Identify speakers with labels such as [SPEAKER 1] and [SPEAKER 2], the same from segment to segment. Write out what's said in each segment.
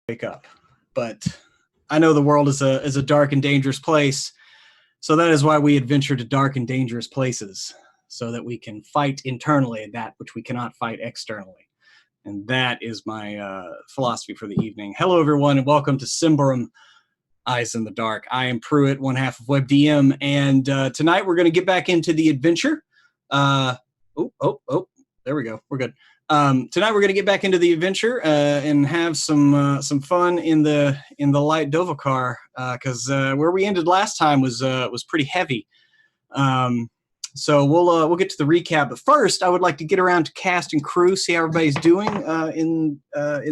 [SPEAKER 1] wake up. But I know the world is a dark and dangerous place, so that is why we adventure to dark and dangerous places, so that we can fight internally that which we cannot fight externally. And that is my philosophy for the evening. Hello, everyone, and welcome to Symbaroum, Eyes in the Dark. I am Pruitt, one half of WebDM, and tonight we're going to get back into the adventure. There we go. We're good. Tonight we're going to get back into the adventure and have some fun in the light Dovacar because where we ended last time was pretty heavy. So we'll get to the recap. But first, I would like to get around to cast and crew, see how everybody's doing in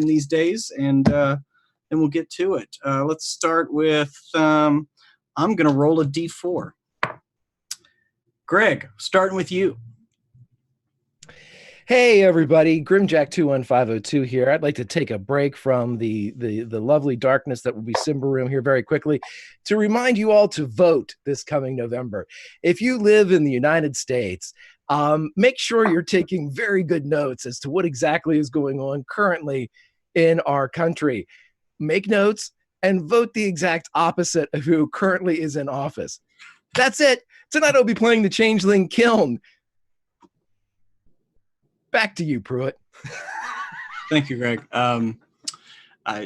[SPEAKER 1] these days, and then we'll get to it. Let's start with I'm going to roll a d4. Greg, starting with you.
[SPEAKER 2] Hey everybody, Grimjack21502 here. I'd like to take a break from the lovely darkness that will be Symbaroum here very quickly to remind you all to vote this coming November. If you live in the United States, make sure you're taking very good notes as to what exactly is going on currently in our country. Make notes and vote the exact opposite of who currently is in office. That's it. Tonight I'll be playing the Changeling Kiln. Back to you, Pruitt.
[SPEAKER 1] Thank you, Greg.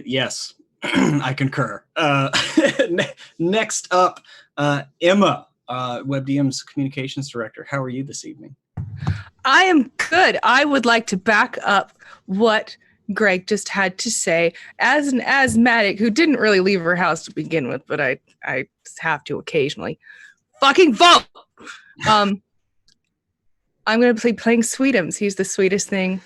[SPEAKER 1] Yes, I concur. Next up, Emma, WebDM's Communications Director. How are you this evening?
[SPEAKER 3] I am good. I would like to back up what Greg just had to say. As an asthmatic who didn't really leave her house to begin with, but I have to occasionally. Fucking vote! I'm going to be playing Sweetums. He's the sweetest thing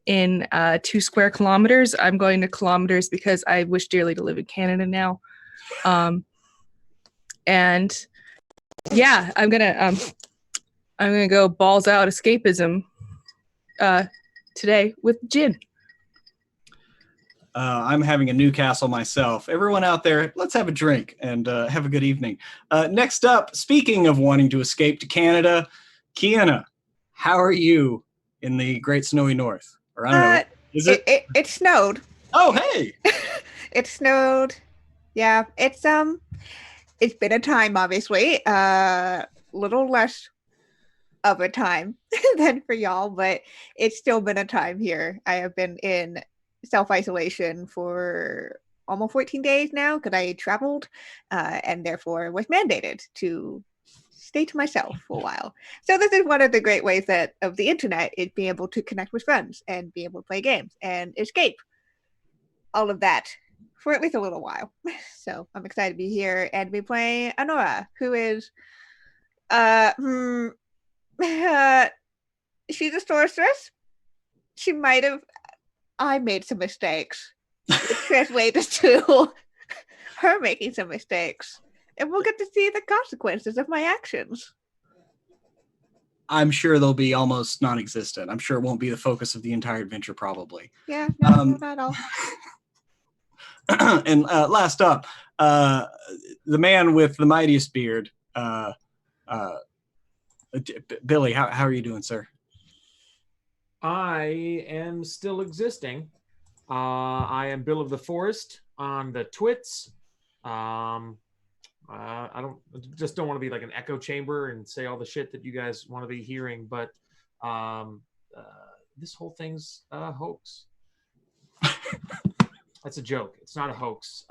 [SPEAKER 3] in 2 square kilometers. I'm going to kilometers because I wish dearly to live in Canada now. And yeah, I'm gonna go balls out escapism today with gin.
[SPEAKER 1] I'm having a Newcastle myself. Everyone out there, let's have a drink and have a good evening. Next up, speaking of wanting to escape to Canada, Kiana, how are you in the Great Snowy North? Or I don't know. Is it?
[SPEAKER 4] It snowed.
[SPEAKER 1] Oh, hey!
[SPEAKER 4] It snowed. Yeah, it's been a time, obviously. Little less of a time than for y'all, but it's still been a time here. I have been in self-isolation for almost 14 days now because I traveled and therefore was mandated to stay to myself for a while. So this is one of the great ways of the internet is being able to connect with friends and be able to play games and escape all of that for at least a little while. So I'm excited to be here and be playing Honora, who is she's a sorceress. I made some mistakes. It translated to her making some mistakes. And we'll get to see the consequences of my actions.
[SPEAKER 1] I'm sure they'll be almost non-existent. I'm sure it won't be the focus of the entire adventure, probably.
[SPEAKER 4] Yeah, no, not at all.
[SPEAKER 1] And last up, the man with the mightiest beard, Billy. How are you doing, sir?
[SPEAKER 5] I am still existing. I am Bill of the Forest on the twits. I don't want to be like an echo chamber and say all the shit that you guys want to be hearing, but this whole thing's a hoax. That's a joke. It's not a hoax.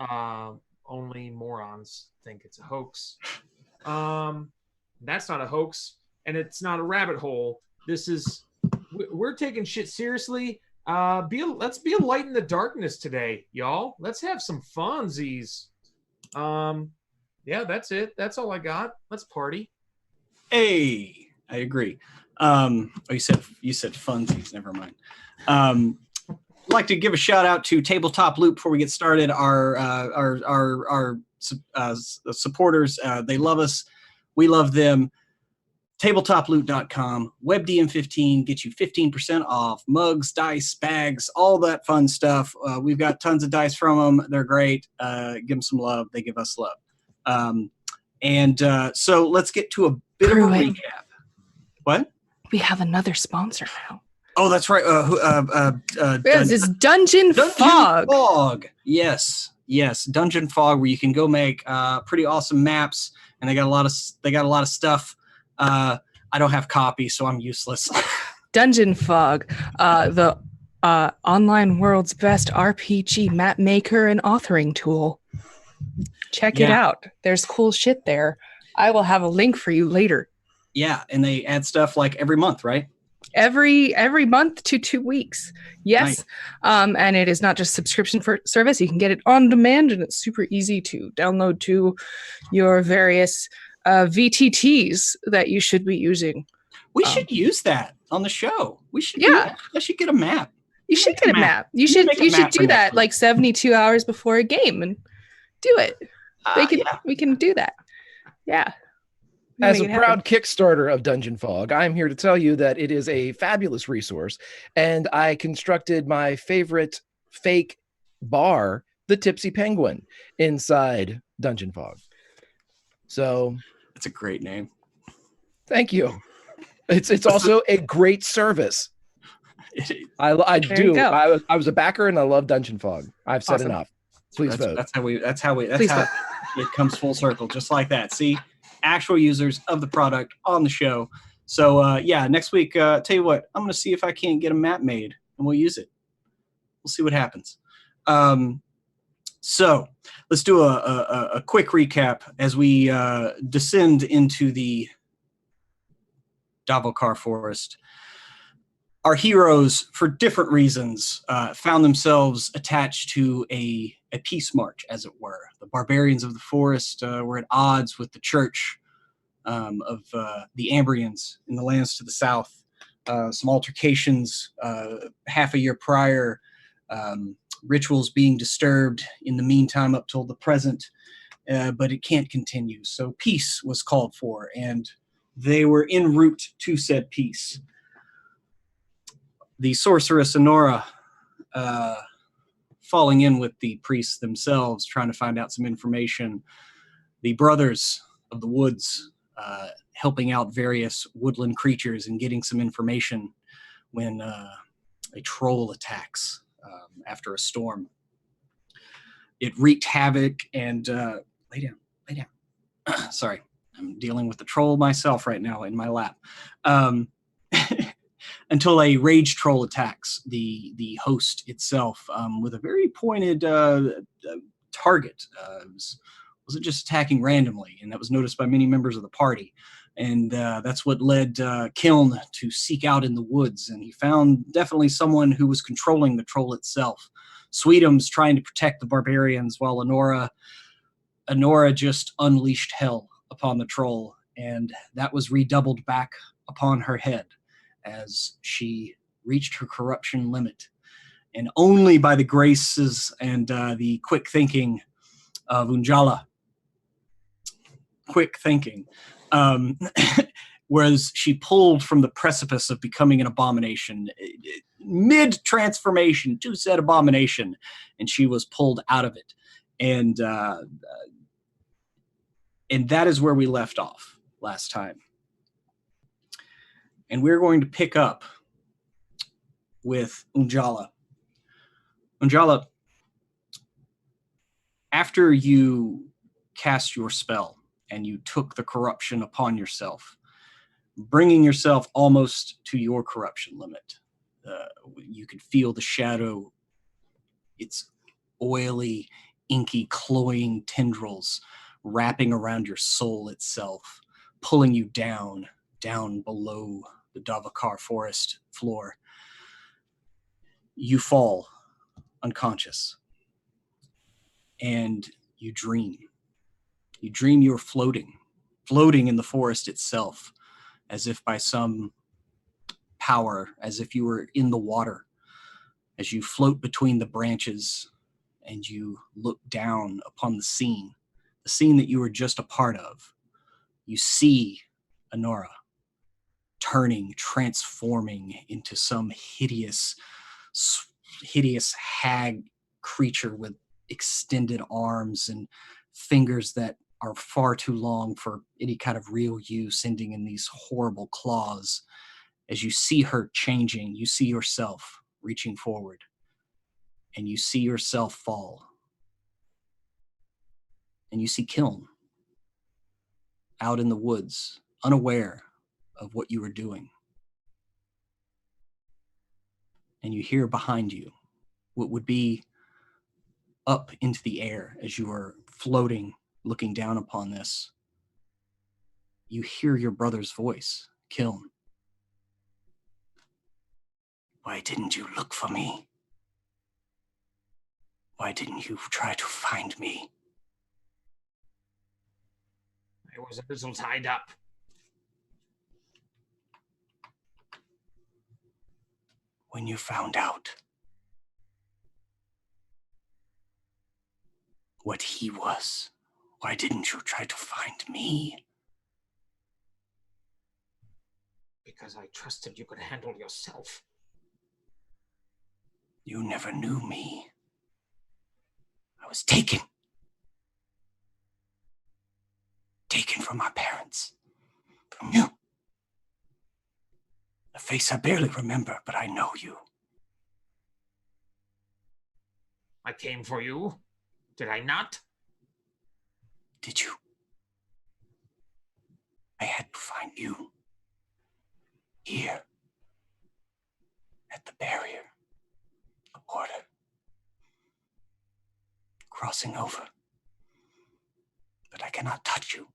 [SPEAKER 5] Only morons think it's a hoax. That's not a hoax, and it's not a rabbit hole. We're taking shit seriously. Let's be a light in the darkness today, y'all. Let's have some funsies. Yeah, that's it. That's all I got. Let's party.
[SPEAKER 1] Hey, I agree. You said funsies. Never mind. I'd like to give a shout out to Tabletop Loop before we get started. Our supporters, they love us. We love them. TabletopLoot.com. WebDM15 gets you 15% off mugs, dice, bags, all that fun stuff. We've got tons of dice from them. They're great. Give them some love. They give us love. So let's get to a bit of a recap. What?
[SPEAKER 3] We have another sponsor now.
[SPEAKER 1] Oh, that's right.
[SPEAKER 3] Yes, it's Dungeon Fog.
[SPEAKER 1] Fog. Yes, Dungeon Fog, where you can go make pretty awesome maps, and they got a lot of stuff. I don't have copy, so I'm useless.
[SPEAKER 3] Dungeon Fog, the online world's best RPG map maker and authoring tool. Check it out. There's cool shit there. I will have a link for you later.
[SPEAKER 1] Yeah, and they add stuff like every month, right?
[SPEAKER 3] Every month to 2 weeks. Yes.
[SPEAKER 1] Nice.
[SPEAKER 3] And it is not just subscription for service. You can get it on demand, and it's super easy to download to your various VTTs that you should be using.
[SPEAKER 1] We should use that on the show. We should.
[SPEAKER 3] Yeah.
[SPEAKER 1] I should get a map.
[SPEAKER 3] You should get a map. You should do that like 72 hours before a game and do it. We can do that. Yeah.
[SPEAKER 2] As a proud Kickstarter of Dungeon Fog, I'm here to tell you that it is a fabulous resource, and I constructed my favorite fake bar, the Tipsy Penguin, inside Dungeon Fog. So
[SPEAKER 1] that's a great name.
[SPEAKER 2] Thank you. It's also a great service. I do. I was a backer, and I love Dungeon Fog. I've said enough. Please vote.
[SPEAKER 1] That's how it comes full circle, just like that. See, actual users of the product on the show. So next week, tell you what, I'm going to see if I can't get a map made, and we'll use it. We'll see what happens. So let's do a quick recap as we descend into the Davokar Forest. Our heroes, for different reasons, found themselves attached to a peace march, as it were. The barbarians of the forest were at odds with the church of the Ambrians in the lands to the south. Some altercations half a year prior, rituals being disturbed in the meantime up till the present, but it can't continue. So peace was called for, and they were en route to said peace. The sorceress Honora falling in with the priests themselves, trying to find out some information. The brothers of the woods helping out various woodland creatures and getting some information when a troll attacks after a storm. It wreaked havoc and lay down. Sorry, I'm dealing with the troll myself right now in my lap. Until a rage troll attacks the host itself with a very pointed target. Wasn't just attacking randomly, and that was noticed by many members of the party. And that's what led Kiln to seek out in the woods, and he found definitely someone who was controlling the troll itself. Sweetums trying to protect the barbarians, while Honora just unleashed hell upon the troll, and that was redoubled back upon her head as she reached her corruption limit. And only by the graces and the quick thinking of Unjala, whereas she pulled from the precipice of becoming an abomination, mid-transformation to said abomination, and she was pulled out of it. And that is where we left off last time. And we're going to pick up with Unjala. Unjala, after you cast your spell and you took the corruption upon yourself, bringing yourself almost to your corruption limit, you could feel the shadow, its oily, inky, cloying tendrils wrapping around your soul itself, pulling you down below the Davokar forest floor. You fall unconscious, and you dream. You dream you're floating in the forest itself, as if by some power, as if you were in the water, as you float between the branches and you look down upon the scene that you were just a part of. You see Honora turning, transforming into some hideous hag creature with extended arms and fingers that are far too long for any kind of real use, ending in these horrible claws. As you see her changing, you see yourself reaching forward, and you see yourself fall. And you see Kiln out in the woods, unaware of what you were doing. And you hear behind you what would be up into the air as you are floating, looking down upon this. You hear your brother's voice, Kiln. Why didn't you look for me? Why didn't you try to find me?
[SPEAKER 5] I was a little tied up.
[SPEAKER 1] When you found out what he was, why didn't you try to find me?
[SPEAKER 5] Because I trusted you could handle yourself.
[SPEAKER 1] You never knew me. I was taken. Taken from my parents. From you. A face I barely remember, but I know you.
[SPEAKER 5] I came for you. Did I not?
[SPEAKER 1] Did you? I had to find you. Here. At the barrier. The border. Crossing over. But I cannot touch you.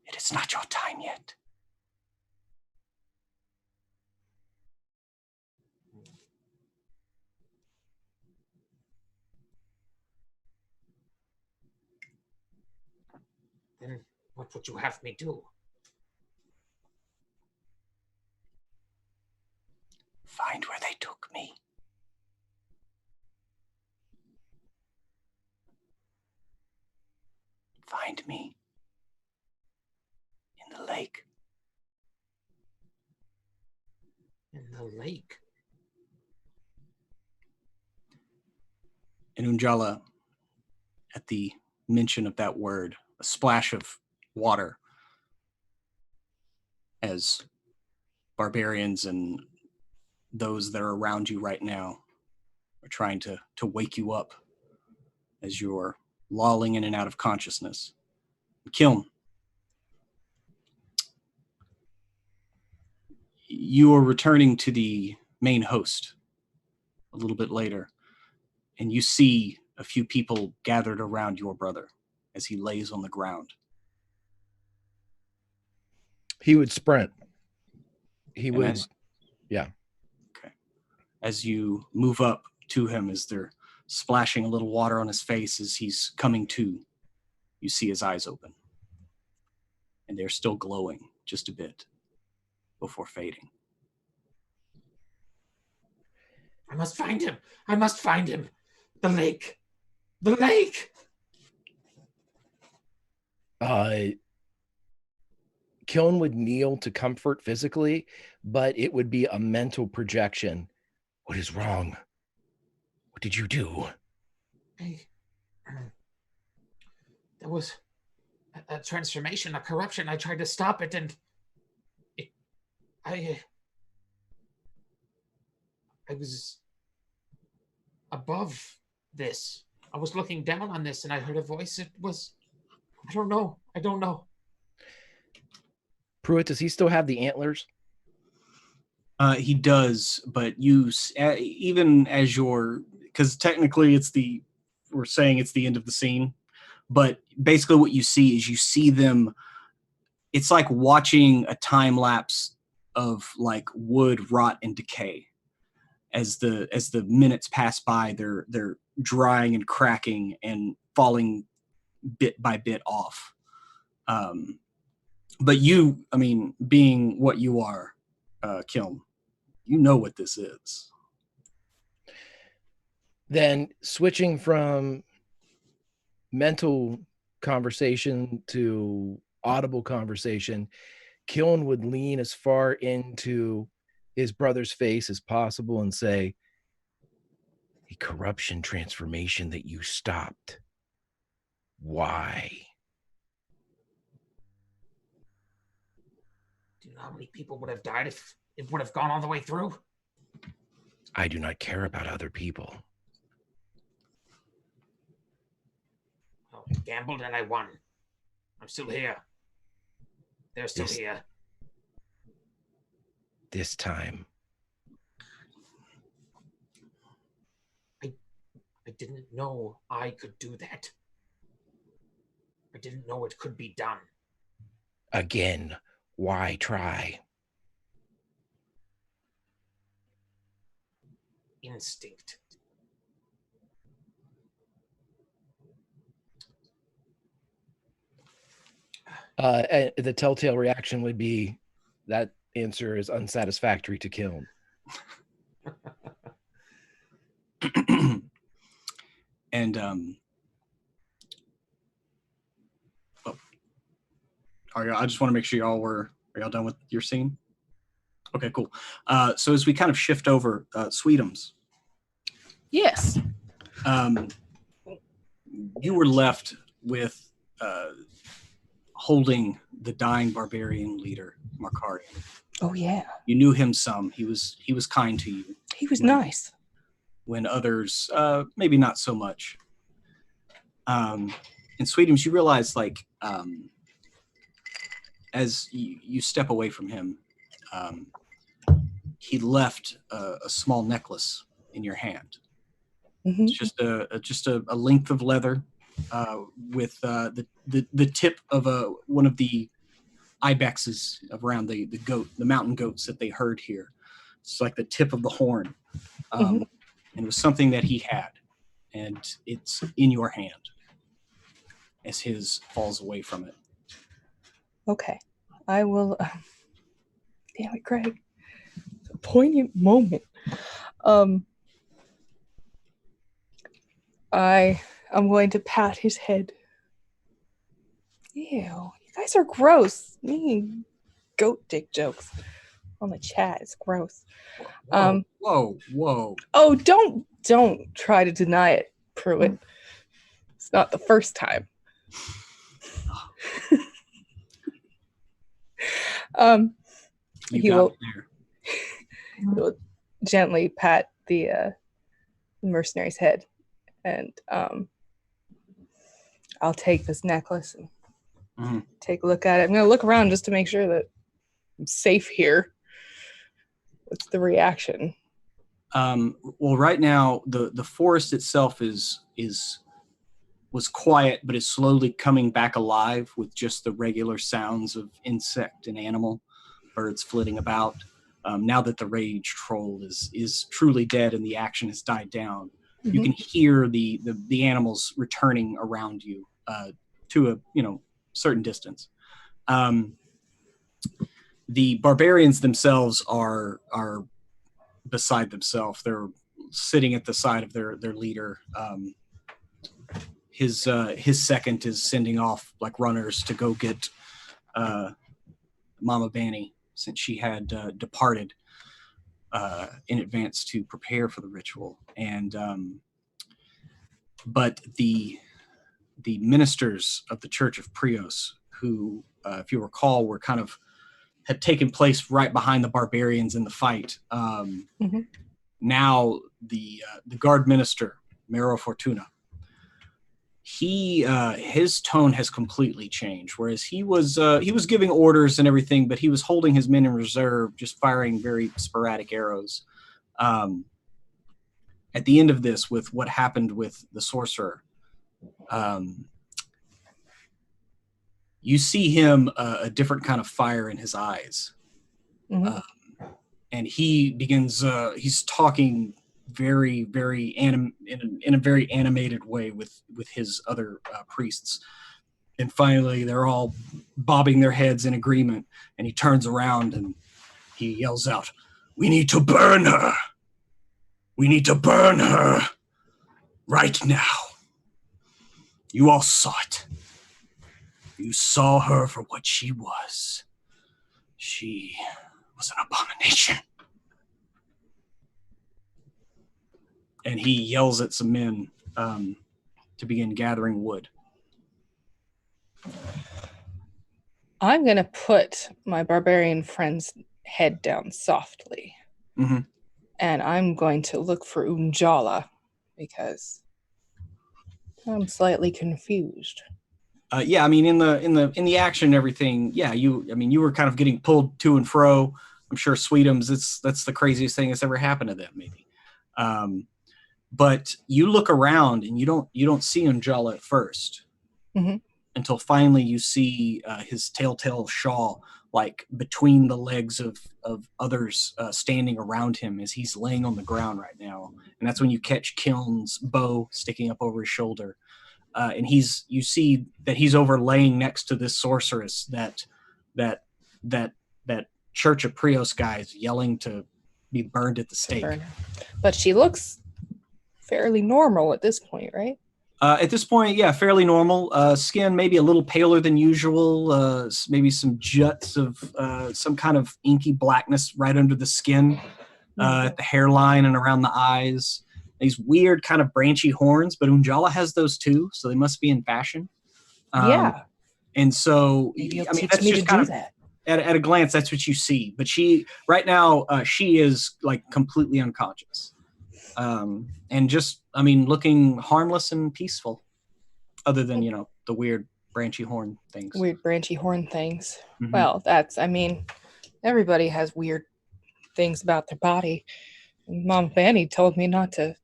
[SPEAKER 1] It is not your time yet.
[SPEAKER 5] Then what would you have me do?
[SPEAKER 1] Find where they took me. Find me. In the lake.
[SPEAKER 5] In the lake?
[SPEAKER 1] And Unjala, at the mention of that word, a splash of water as barbarians and those that are around you right now are trying to wake you up as you're lolling in and out of consciousness. Kiln, you are returning to the main host a little bit later, and you see a few people gathered around your brother as he lays on the ground.
[SPEAKER 2] He would sprint. He
[SPEAKER 1] And
[SPEAKER 2] would, yeah.
[SPEAKER 1] Okay. As you move up to him, as they're splashing a little water on his face as he's coming to, you see his eyes open. And they're still glowing just a bit before fading.
[SPEAKER 5] I must find him. I must find him. The lake. The lake.
[SPEAKER 2] Kiln would kneel to comfort physically, but it would be a mental projection. What is wrong? What did you do?
[SPEAKER 5] There was a transformation, a corruption. I tried to stop it, and I was above this. I was looking down on this, and I heard a voice. It was, I don't know.
[SPEAKER 2] Pruitt, does he still have the antlers?
[SPEAKER 1] He does, but you, even as you're, because technically we're saying it's the end of the scene, but basically what you see is you see them, it's like watching a time lapse of like wood rot and decay. As the minutes pass by, they're drying and cracking and falling bit by bit off. But you, I mean, being what you are, Kiln, you know what this is.
[SPEAKER 2] Then switching from mental conversation to audible conversation, Kiln would lean as far into his brother's face as possible and say, a corruption transformation that you stopped. Why?
[SPEAKER 5] Do you know how many people would have died if it would have gone all the way through?
[SPEAKER 2] I do not care about other people.
[SPEAKER 5] Well, I gambled and I won. I'm still here. They're still here.
[SPEAKER 2] This time.
[SPEAKER 5] I didn't know I could do that. I didn't know it could be done.
[SPEAKER 2] Again, why try?
[SPEAKER 5] Instinct.
[SPEAKER 2] And the telltale reaction would be that answer is unsatisfactory to Kiln.
[SPEAKER 1] And I just want to make sure are y'all done with your scene? Okay, cool. So as we kind of shift over, Sweetums.
[SPEAKER 3] Yes.
[SPEAKER 1] You were left with holding the dying barbarian leader, Markari.
[SPEAKER 3] Oh yeah.
[SPEAKER 1] You knew him some. He was kind to you.
[SPEAKER 3] He was nice.
[SPEAKER 1] When others, maybe not so much. And Sweetums, you realize, like, as you step away from him, he left a small necklace in your hand.
[SPEAKER 3] Mm-hmm.
[SPEAKER 1] It's just a length of leather with the tip of one of the ibexes around the mountain goats that they herd here. It's like the tip of the horn. And it was something that he had, and it's in your hand as his falls away from it.
[SPEAKER 3] Okay. I will. Damn it, Craig. It's a poignant moment. I'm going to pat his head. Ew, you guys are gross. Making goat dick jokes on the chat. It's gross.
[SPEAKER 1] Whoa.
[SPEAKER 3] Oh, don't try to deny it, Pruitt. It's not the first time. He will gently pat the mercenary's head, and I'll take this necklace and take a look at it. I'm going to look around just to make sure that I'm safe here. What's the reaction?
[SPEAKER 1] Well, right now the forest itself was quiet, but is slowly coming back alive with just the regular sounds of insect and animal, birds flitting about. Now that the rage troll is truly dead and the action has died down, you can hear the animals returning around you to a certain distance. The barbarians themselves are beside themselves. They're sitting at the side of their leader. His second is sending off like runners to go get Mama Banny, since she had departed in advance to prepare for the ritual. And but the ministers of the Church of Prios, who, if you recall, had taken place right behind the barbarians in the fight. Now the guard minister, Mero Fortuna, his tone has completely changed. Whereas he was giving orders and everything, but he was holding his men in reserve, just firing very sporadic arrows. At the end of this, with what happened with the sorcerer, you see him a different kind of fire in his eyes, and he begins. He's talking very, very in a very animated way with his other priests, and finally they're all bobbing their heads in agreement. And he turns around and he yells out, "We need to burn her! We need to burn her right now! You all saw it. You saw her for what she was. She was an abomination." And he yells at some men to begin gathering wood.
[SPEAKER 3] I'm going to put my barbarian friend's head down softly.
[SPEAKER 1] Mm-hmm.
[SPEAKER 3] And I'm going to look for Unjala because I'm slightly confused.
[SPEAKER 1] Yeah, I mean, in the action and everything, yeah, you were kind of getting pulled to and fro. I'm sure Sweetums, that's the craziest thing that's ever happened to them, maybe. But you look around and you don't see Unjala at first, until finally you see his telltale shawl like between the legs of others standing around him as he's laying on the ground right now, and that's when you catch Kiln's bow sticking up over his shoulder. And you see that he's overlaying next to this sorceress that Church of Prios guy is yelling to be burned at the stake.
[SPEAKER 3] But she looks fairly normal at this point, right?
[SPEAKER 1] At this point, yeah, fairly normal. Skin maybe a little paler than usual. Maybe some juts of some kind of inky blackness right under the skin, at the hairline and around the eyes. These weird kind of branchy horns, but Unjala has those too, so they must be in fashion.
[SPEAKER 3] Yeah.
[SPEAKER 1] And so,
[SPEAKER 3] Maybe
[SPEAKER 1] I mean, that's just kind of
[SPEAKER 3] that.
[SPEAKER 1] At a glance, that's what you see. But she, right now, she is like completely unconscious. And just, I mean, looking harmless and peaceful, other than, the weird branchy horn things.
[SPEAKER 3] Weird branchy horn things.
[SPEAKER 1] Mm-hmm.
[SPEAKER 3] Well, everybody has weird things about their body. Mom Fanny told me not to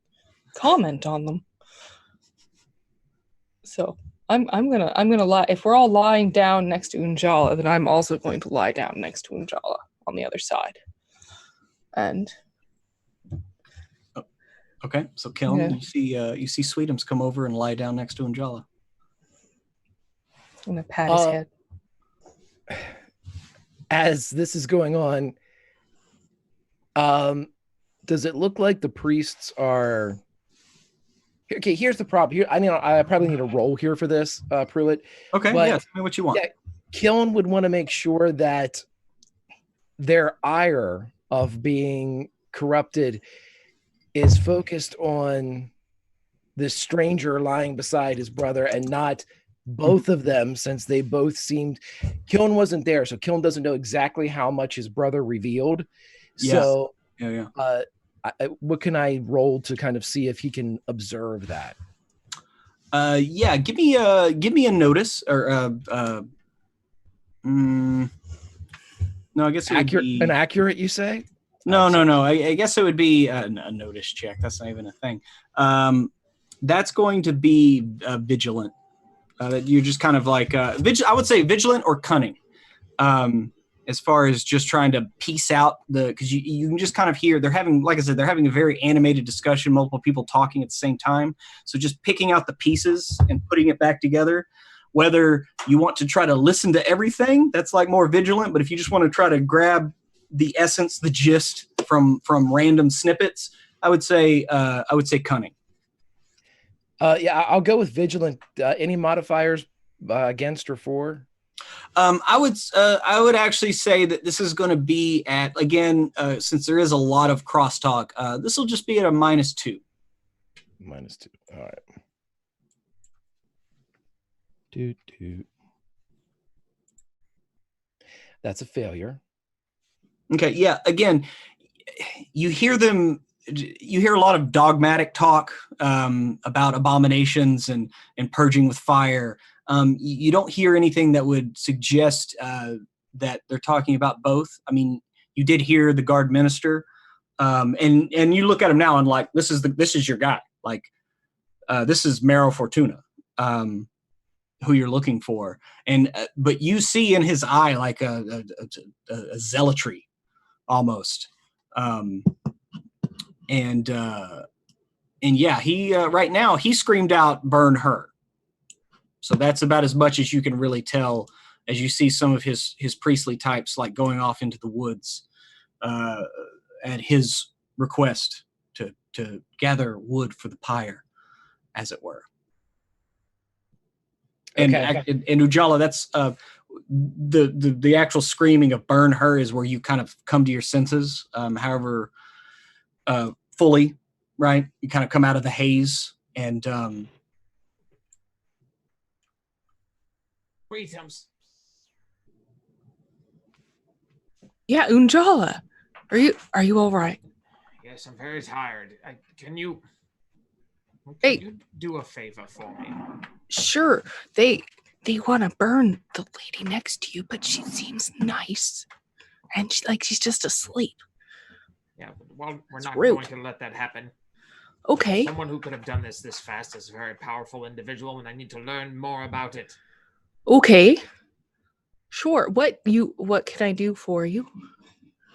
[SPEAKER 3] comment on them. So I'm gonna lie. If we're all lying down next to Unjala, then I'm also going to lie down next to Unjala on the other side. And
[SPEAKER 1] okay, so Kiln, you see Sweetums come over and lie down next to Unjala.
[SPEAKER 3] I'm gonna pat his head.
[SPEAKER 2] As this is going on, does it look like the priests are? Okay, here's the problem. Here, I probably need a roll here for this, Pruitt.
[SPEAKER 1] Okay,
[SPEAKER 2] but,
[SPEAKER 1] yeah, tell me what you want.
[SPEAKER 2] Yeah, Kiln would want to make sure that their ire of being corrupted is focused on the stranger lying beside his brother and not both of them, since they both seemed. Kiln wasn't there, so Kiln doesn't know exactly how much his brother revealed.
[SPEAKER 1] Yeah.
[SPEAKER 2] So,
[SPEAKER 1] yeah.
[SPEAKER 2] What can I roll to kind of see if he can observe that?
[SPEAKER 1] Yeah, give me a notice or no, I guess it
[SPEAKER 2] accurate.
[SPEAKER 1] Would be
[SPEAKER 2] an accurate, you say?
[SPEAKER 1] No. I guess it would be a notice check. That's not even a thing. That's going to be vigilant. You're just kind of like I would say vigilant or cunning. As far as just trying to piece out because you can just kind of hear they're having, like I said, they're having a very animated discussion, multiple people talking at the same time. So just picking out the pieces and putting it back together. Whether you want to try to listen to everything, that's like more vigilant. But if you just want to try to grab the essence, the gist from random snippets, I would say cunning.
[SPEAKER 2] Yeah, I'll go with vigilant. Any modifiers against or for?
[SPEAKER 1] I would actually say that this is going to be at, again, since there is a lot of crosstalk, this will just be at a -2.
[SPEAKER 2] -2. All right. That's a failure.
[SPEAKER 1] Okay. Yeah. Again, you hear a lot of dogmatic talk about abominations and purging with fire. You don't hear anything that would suggest that they're talking about both. I mean, you did hear the guard minister, and you look at him now and like, this is your guy. Like, this is Mero Fortuna, who you're looking for. And but you see in his eye like a zealotry almost. And yeah, he right now he screamed out, "Burn her." So that's about as much as you can really tell as you see some of his priestly types like going off into the woods at his request to gather wood for the pyre, as it were. And in Ujala, that's the actual screaming of "burn her" is where you kind of come to your senses. However, fully, right? You kind of come out of the haze and
[SPEAKER 3] Yeah, Unjala. Are you all right?
[SPEAKER 5] Yes, I'm very tired. Can you
[SPEAKER 3] Hey.
[SPEAKER 5] you do a favor for me?
[SPEAKER 3] Sure. They want to burn the lady next to you, but she seems nice. And she's just asleep.
[SPEAKER 5] Yeah, well, we're
[SPEAKER 3] It's
[SPEAKER 5] not
[SPEAKER 3] rude.
[SPEAKER 5] going to let that happen.
[SPEAKER 3] Okay.
[SPEAKER 5] Someone who could have done this fast is a very powerful individual, and I need to learn more about it.
[SPEAKER 3] Okay. Sure. What can I do for you?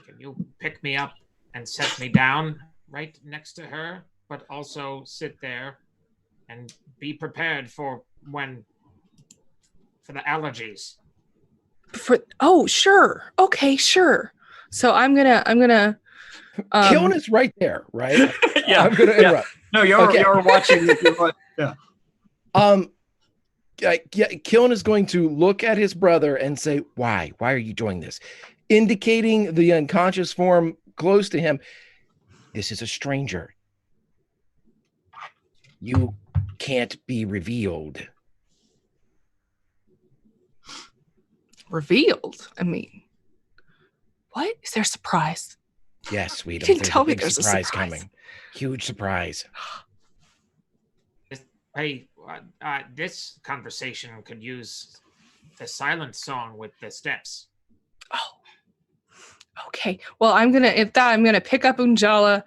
[SPEAKER 5] Can you pick me up and set me down right next to her, but also sit there and be prepared for the allergies?
[SPEAKER 3] Sure. Okay, sure. So I'm gonna
[SPEAKER 2] Kiln is right there, right?
[SPEAKER 1] Yeah.
[SPEAKER 2] I'm going to interrupt.
[SPEAKER 1] No, you're watching. Yeah.
[SPEAKER 2] Kiln is going to look at his brother and say, why are you doing this? Indicating the unconscious form close to him. This is a stranger. You can't be revealed.
[SPEAKER 3] Revealed. I mean, what? Is there a surprise?
[SPEAKER 2] Yes, sweetie.
[SPEAKER 3] You didn't tell me
[SPEAKER 2] big
[SPEAKER 3] there's a
[SPEAKER 2] surprise
[SPEAKER 3] surprise.
[SPEAKER 2] coming. Huge surprise.
[SPEAKER 5] Hey, this conversation could use the silent song with the steps.
[SPEAKER 3] Oh. Okay. Well, I'm gonna pick up Unjala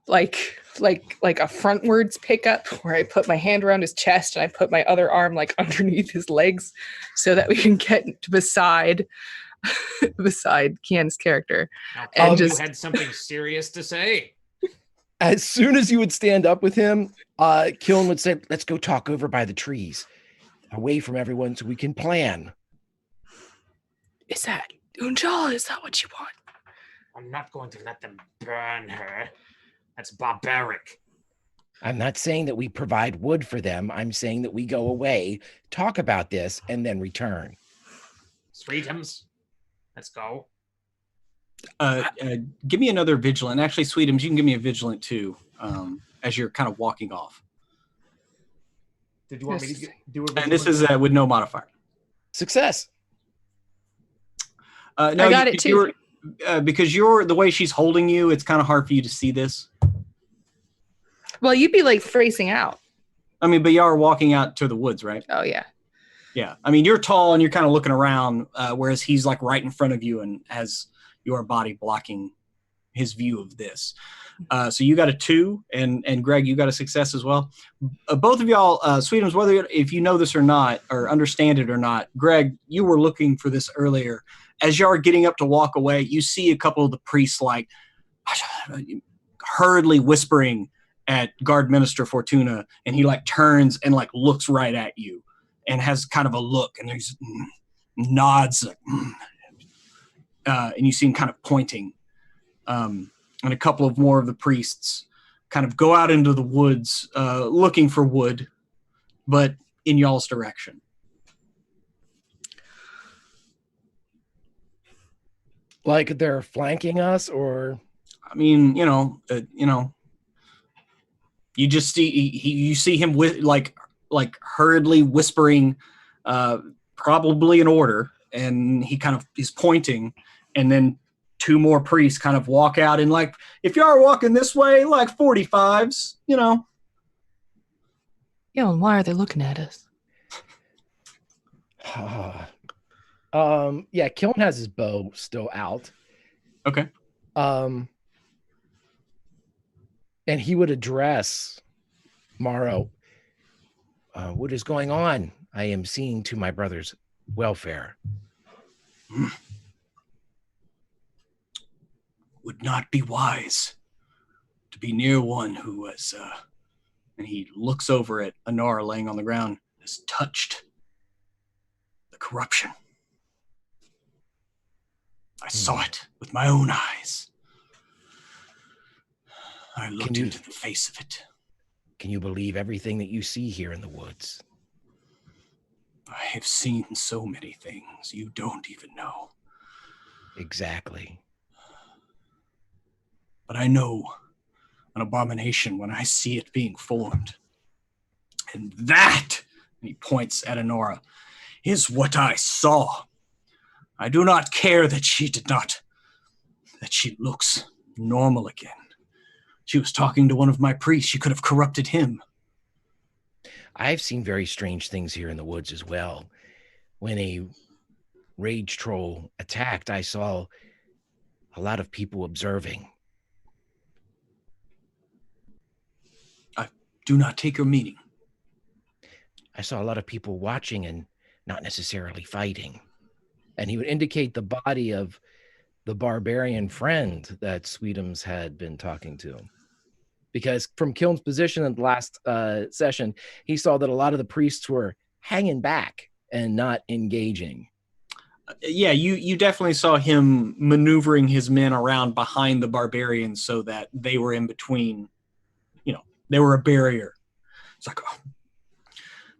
[SPEAKER 3] like a frontwards pickup where I put my hand around his chest and I put my other arm like underneath his legs so that we can get beside Kian's character.
[SPEAKER 5] Now,
[SPEAKER 3] And
[SPEAKER 5] you
[SPEAKER 3] just
[SPEAKER 5] had something serious to say.
[SPEAKER 2] As soon as you would stand up with him, Kiln would say, let's go talk over by the trees, away from everyone so we can plan.
[SPEAKER 3] Is that Unjala? Is that what you want?
[SPEAKER 5] I'm not going to let them burn her. That's barbaric.
[SPEAKER 2] I'm not saying that we provide wood for them. I'm saying that we go away, talk about this, and then return.
[SPEAKER 5] Sweetums, let's go.
[SPEAKER 1] Give me another vigilant. Actually, Sweetums, you can give me a vigilant too, as you're kind of walking off.
[SPEAKER 5] Did you want me to do a vigilant?
[SPEAKER 1] And this is with no modifier.
[SPEAKER 2] Success.
[SPEAKER 1] No,
[SPEAKER 3] I got it too.
[SPEAKER 1] Because you're the way she's holding you, it's kind of hard for you to see this.
[SPEAKER 3] Well, you'd be like facing out.
[SPEAKER 1] I mean, but you are walking out to the woods, right?
[SPEAKER 3] Oh yeah.
[SPEAKER 1] Yeah. I mean, you're tall and you're kind of looking around, whereas he's like right in front of you and has your body blocking his view of this. So you got a 2, and Greg, you got a success as well. Both of y'all, Sweetums, whether if you know this or not, or understand it or not, Greg, you were looking for this earlier. As you are getting up to walk away, you see a couple of the priests like hurriedly whispering at Guard Minister Fortuna, and he like turns and like looks right at you and has kind of a look, and there's nods, and you see him kind of pointing. And a couple of more of the priests kind of go out into the woods looking for wood, but in y'all's direction.
[SPEAKER 2] Like they're flanking us, or?
[SPEAKER 1] I mean, you just see you see him with like hurriedly whispering, probably an order, and he kind of is pointing, and then 2 more priests kind of walk out and like, if you are walking this way, like 45s,
[SPEAKER 3] Yeah, and why are they looking at us?
[SPEAKER 2] Yeah, Kiln has his bow still out.
[SPEAKER 1] Okay.
[SPEAKER 2] And he would address Morrow. What is going on? I am seeing to my brother's welfare.
[SPEAKER 1] Would not be wise to be near one who was, and he looks over at Anara laying on the ground, has touched the corruption. I saw it with my own eyes. I looked into the face of it.
[SPEAKER 2] Can you believe everything that you see here in the woods?
[SPEAKER 1] I have seen so many things you don't even know.
[SPEAKER 2] Exactly.
[SPEAKER 1] But I know an abomination when I see it being formed. And that, and he points at Anora, is what I saw. I do not care that she did not that she looks normal again. She was talking to one of my priests. She could have corrupted him.
[SPEAKER 2] I've seen very strange things here in the woods as well. When a rage troll attacked, I saw a lot of people observing.
[SPEAKER 1] I do not take your meaning.
[SPEAKER 2] I saw a lot of people watching and not necessarily fighting. And he would indicate the body of the barbarian friend that Sweetums had been talking to. Because from Kiln's position in the last session, he saw that a lot of the priests were hanging back and not engaging.
[SPEAKER 1] Yeah, you definitely saw him maneuvering his men around behind the barbarians so that they were in between. You know, they were a barrier. It's like, oh,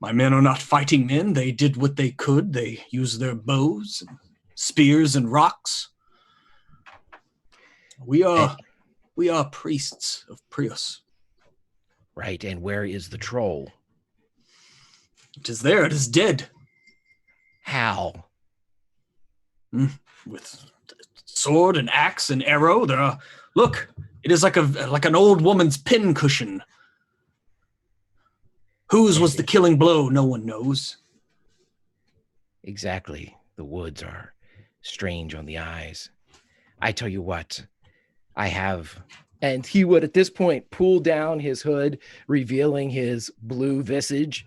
[SPEAKER 1] my men are not fighting men. They did what they could. They used their bows, and spears, and rocks. We are priests of Pruitt.
[SPEAKER 2] Right, and where is the troll?
[SPEAKER 1] It is there. It is dead.
[SPEAKER 2] How?
[SPEAKER 1] With sword and axe and arrow. There are. Look, it is like an old woman's pin cushion. Whose was the killing blow? No one knows.
[SPEAKER 2] Exactly. The woods are strange on the eyes. I tell you what, I have. And he would at this point pull down his hood, revealing his blue visage.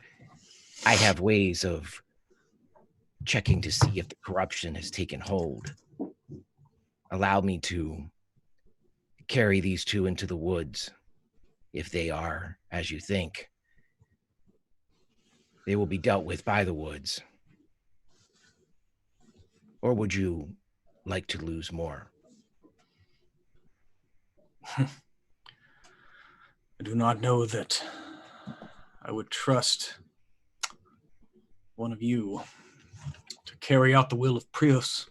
[SPEAKER 2] I have ways of checking to see if the corruption has taken hold. Allow me to carry these two into the woods. If they are, as you think, they will be dealt with by the woods. Or would you like to lose more?
[SPEAKER 1] I do not know that I would trust one of you to carry out the will of Prios.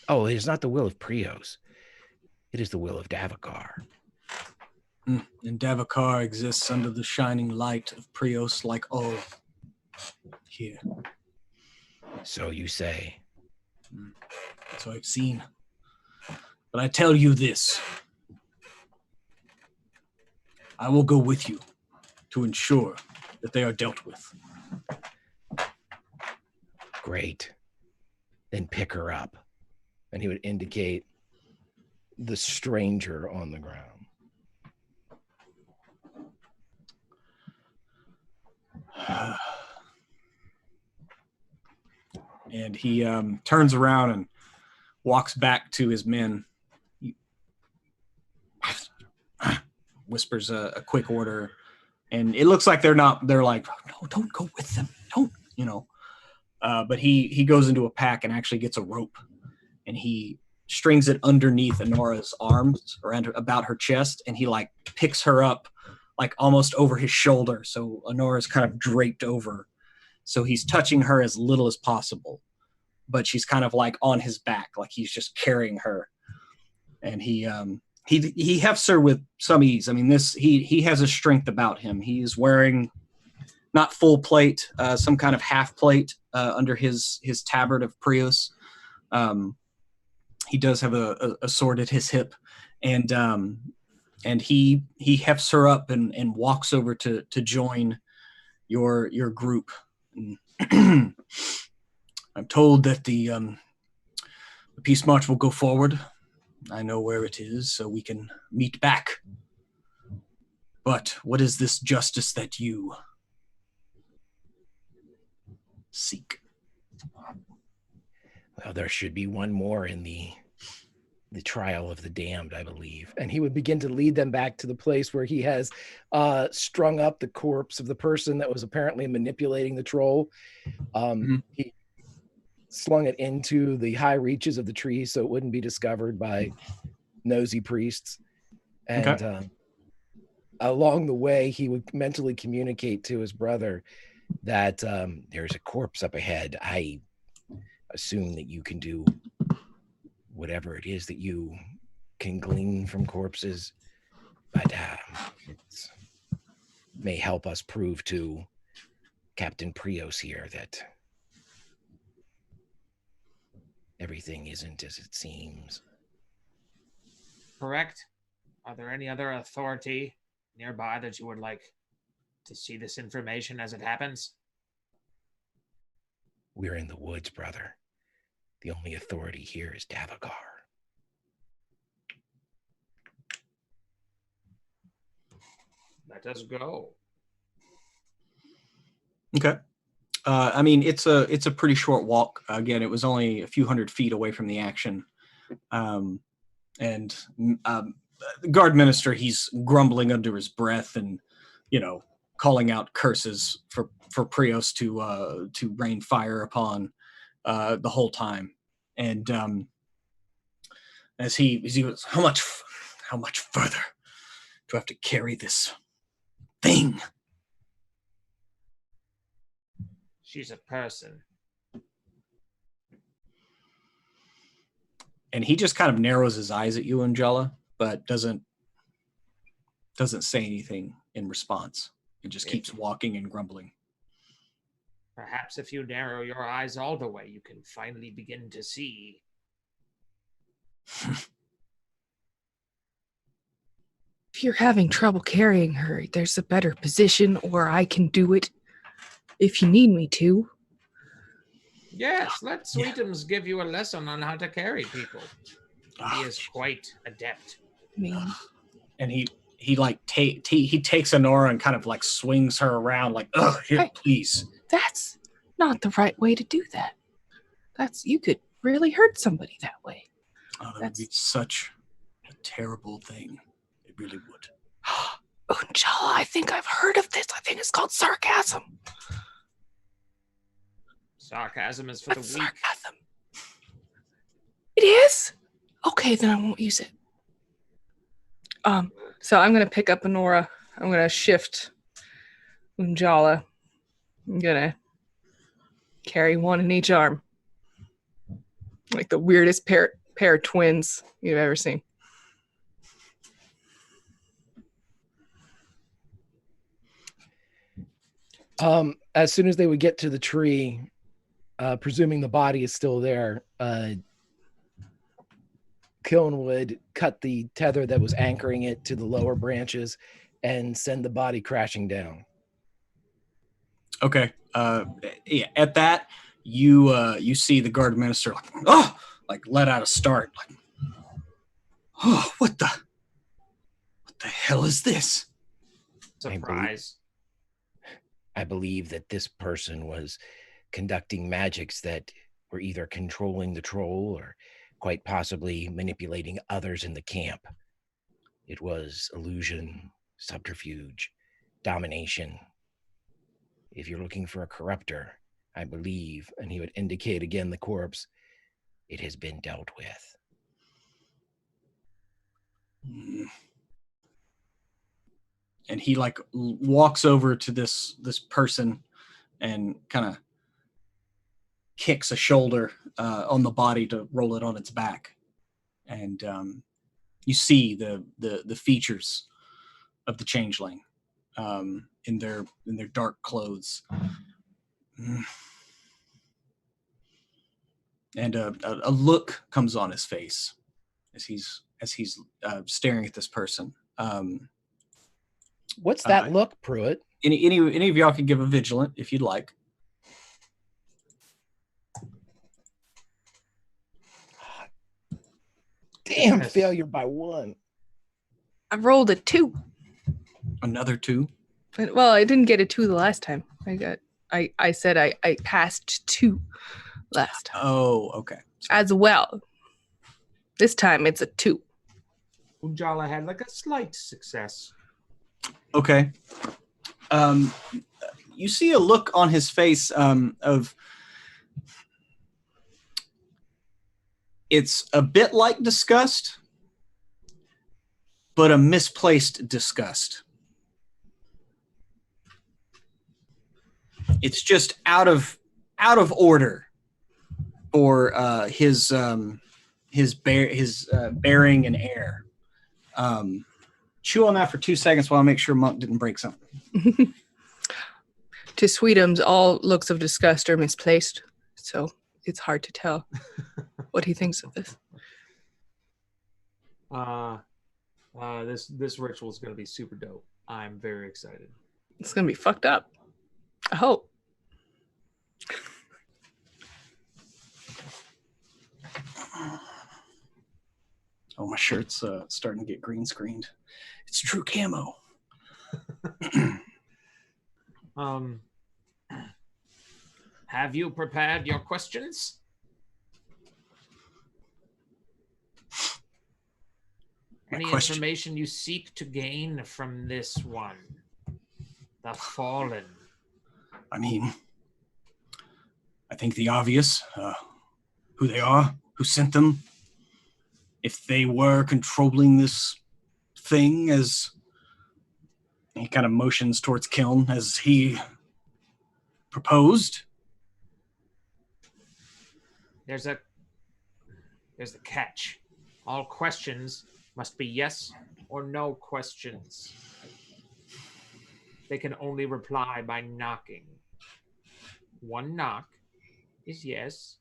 [SPEAKER 2] Oh, it is not the will of Prios. It is the will of Davokar.
[SPEAKER 1] And Davokar exists under the shining light of Prios like all here.
[SPEAKER 2] So you say.
[SPEAKER 1] That's what I've seen. But I tell you this. I will go with you to ensure that they are dealt with.
[SPEAKER 2] Great. Then pick her up. And he would indicate the stranger on the ground.
[SPEAKER 1] And he turns around and walks back to his men. He whispers a quick order, and it looks like they're like, no, don't go with them. Don't, but he goes into a pack and actually gets a rope, and he strings it underneath Honora's arms or about her chest, and he like picks her up like almost over his shoulder. So Honora's kind of draped over. So he's touching her as little as possible, but she's kind of like on his back, like he's just carrying her. And he hefts her with some ease. I mean, he has a strength about him. He's wearing not full plate, some kind of half plate under his tabard of Prios. He does have a sword at his hip, and he hefts her up and walks over to join your group. I'm told that the peace march will go forward. I know where it is, so we can meet back. But what is this justice that you seek?
[SPEAKER 2] Well, there should be one more in the trial of the damned, I believe. And he would begin to lead them back to the place where he has strung up the corpse of the person that was apparently manipulating the troll. He slung it into the high reaches of the tree so it wouldn't be discovered by nosy priests. And along the way, he would mentally communicate to his brother that there's a corpse up ahead. I assume that you can do whatever it is that you can glean from corpses, but it may help us prove to Captain Prios here that everything isn't as it seems.
[SPEAKER 5] correct? Are there any other authority nearby that you would like to see this information as it happens?
[SPEAKER 2] We're in the woods, brother. The only authority here is Davokar.
[SPEAKER 5] Let us go.
[SPEAKER 1] Okay. I mean, it's a pretty short walk. Again, it was only a few hundred feet away from the action. And the guard minister, he's grumbling under his breath and, calling out curses for Prios to rain fire upon the whole time. And as he goes, how much further do I have to carry this thing?
[SPEAKER 5] She's a person.
[SPEAKER 1] And he just kind of narrows his eyes at you, Angela, but doesn't say anything in response. He just keeps walking and grumbling.
[SPEAKER 5] Perhaps if you narrow your eyes all the way, you can finally begin to see.
[SPEAKER 3] If you're having trouble carrying her, there's a better position, or I can do it if you need me to.
[SPEAKER 5] Yes, let Sweetums give you a lesson on how to carry people. He is quite adept.
[SPEAKER 1] And he takes Honora and kind of like swings her around like, here,
[SPEAKER 3] hey,
[SPEAKER 1] please.
[SPEAKER 3] That's not the right way to do that. You could really hurt somebody that way.
[SPEAKER 1] Oh, that would be such a terrible thing. It really would.
[SPEAKER 3] Unjala, I think I've heard of this. I think it's called sarcasm.
[SPEAKER 5] Sarcasm is for the weak.
[SPEAKER 3] Sarcasm. It is? Okay, then I won't use it. So I'm gonna pick up Honora. I'm gonna shift Unjala. I'm gonna carry one in each arm. Like the weirdest pair of twins you've ever seen.
[SPEAKER 2] As soon as they would get to the tree, presuming the body is still there, Kiln would cut the tether that was anchoring it to the lower branches and send the body crashing down.
[SPEAKER 1] Okay. Yeah, at that, you see the guard minister like let out a start. Like, what the hell is this?
[SPEAKER 5] Surprise.
[SPEAKER 2] I believe that this person was conducting magics that were either controlling the troll or quite possibly manipulating others in the camp. It was illusion, subterfuge, domination. If you're looking for a corruptor, I believe, and he would indicate again the corpse, it has been dealt with.
[SPEAKER 1] And he like walks over to this person and kind of kicks a shoulder on the body to roll it on its back. And you see the features of the changeling in their dark clothes. And a look comes on his face as he's staring at this person.
[SPEAKER 2] What's that look, Pruitt?
[SPEAKER 1] Any of y'all can give a vigilant if you'd like.
[SPEAKER 2] Damn, failure by 1.
[SPEAKER 3] I rolled a 2.
[SPEAKER 1] Another 2?
[SPEAKER 3] Well, I didn't get a 2 the last time. I said I passed 2 last time.
[SPEAKER 1] Oh, okay.
[SPEAKER 3] As well. This time it's a 2.
[SPEAKER 5] Unjala had like a slight success.
[SPEAKER 1] Okay. You see a look on his face of it's a bit like disgust, but a misplaced disgust. It's just out of order for his bearing and air. Chew on that for 2 seconds while I make sure Monk didn't break something.
[SPEAKER 3] To Sweetums, all looks of disgust are misplaced, so it's hard to tell what he thinks of this.
[SPEAKER 5] This ritual is going to be super dope. I'm very excited.
[SPEAKER 3] It's gonna be fucked up. I hope.
[SPEAKER 1] Oh, my shirt's starting to get green screened. It's true camo.
[SPEAKER 5] Have you prepared your questions? Any information you seek to gain from this one? The Fallen.
[SPEAKER 1] I mean, I think the obvious, who they are, who sent them, if they were controlling this thing, as he kind of motions towards Kiln as he proposed.
[SPEAKER 5] There's a catch. All questions must be yes or no questions. They can only reply by knocking. 1 knock is yes.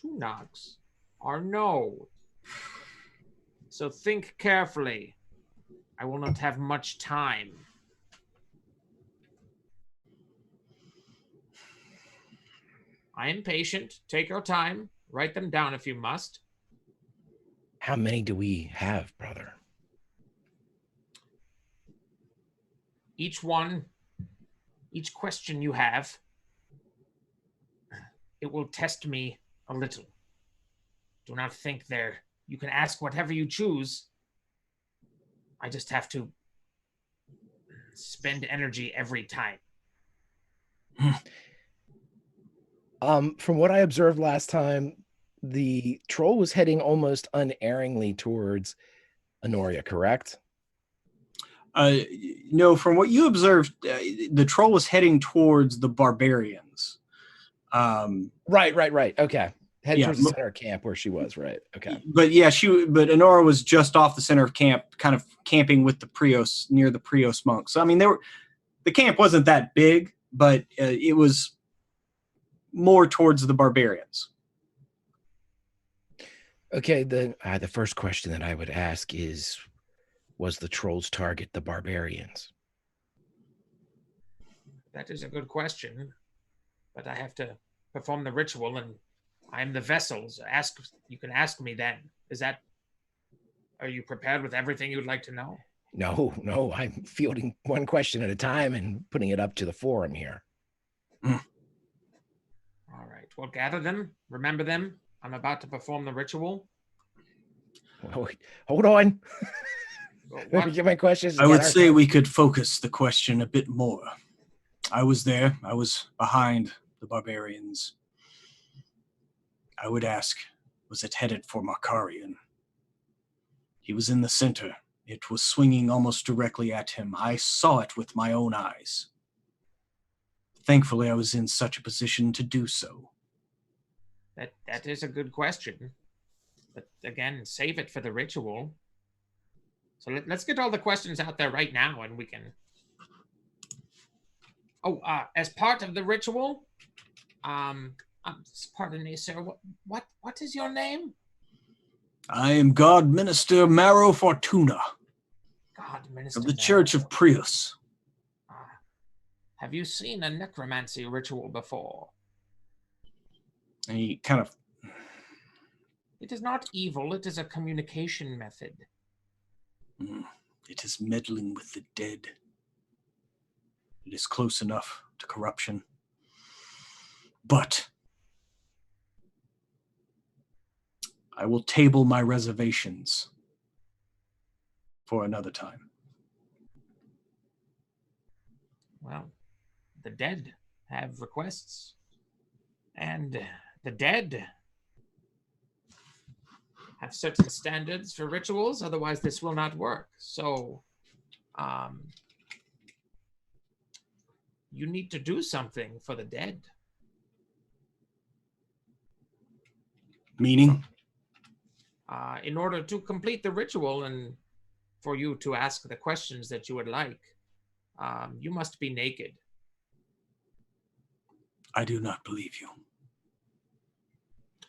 [SPEAKER 5] 2 knocks are no. So think carefully. I will not have much time. I am patient. Take your time. Write them down if you must.
[SPEAKER 2] How many do we have, brother?
[SPEAKER 5] Each question you have, it will test me a little. Do not think you can ask whatever you choose. I just have to spend energy every time.
[SPEAKER 2] From what I observed last time, the troll was heading almost unerringly towards Honoria, correct?
[SPEAKER 1] No, from what you observed, the troll was heading towards the barbarians.
[SPEAKER 2] Right. Okay. Heading towards the center of camp where she was, right? Okay.
[SPEAKER 1] But yeah, but Honora was just off the center of camp, kind of camping with the Prios, near the Prios monks. So I mean, the camp wasn't that big, but it was more towards the barbarians.
[SPEAKER 2] Okay, the first question that I would ask is, was the troll's target the barbarians?
[SPEAKER 5] That is a good question, but I have to perform the ritual, and I'm the vessel. So you can ask me then. Are you prepared with everything you'd like to know?
[SPEAKER 2] No, I'm fielding one question at a time and putting it up to the forum here.
[SPEAKER 5] All right, well, gather them, remember them. I'm about to perform the ritual.
[SPEAKER 2] Hold on. Let me get my questions.
[SPEAKER 1] I would say we could focus the question a bit more. I was there. I was behind the barbarians. I would ask, was it headed for Markarian? He was in the center. It was swinging almost directly at him. I saw it with my own eyes. Thankfully, I was in such a position to do so.
[SPEAKER 5] That is a good question. But again, save it for the ritual. So let's get all the questions out there right now, and we can... as part of the ritual, pardon me, sir, what is your name?
[SPEAKER 1] I am God Minister Maro Fortuna.
[SPEAKER 5] God Minister
[SPEAKER 1] of the
[SPEAKER 5] Maro.
[SPEAKER 1] Church of Prius.
[SPEAKER 5] Have you seen a necromancy ritual before?
[SPEAKER 1] And he kind of...
[SPEAKER 5] It is not evil, it is a communication method.
[SPEAKER 1] It is meddling with the dead. It is close enough to corruption. But I will table my reservations for another time.
[SPEAKER 5] Well, the dead have requests. And the dead have certain standards for rituals, otherwise this will not work. So, you need to do something for the dead.
[SPEAKER 1] Meaning?
[SPEAKER 5] In order to complete the ritual and for you to ask the questions that you would like, you must be naked.
[SPEAKER 1] I do not believe you.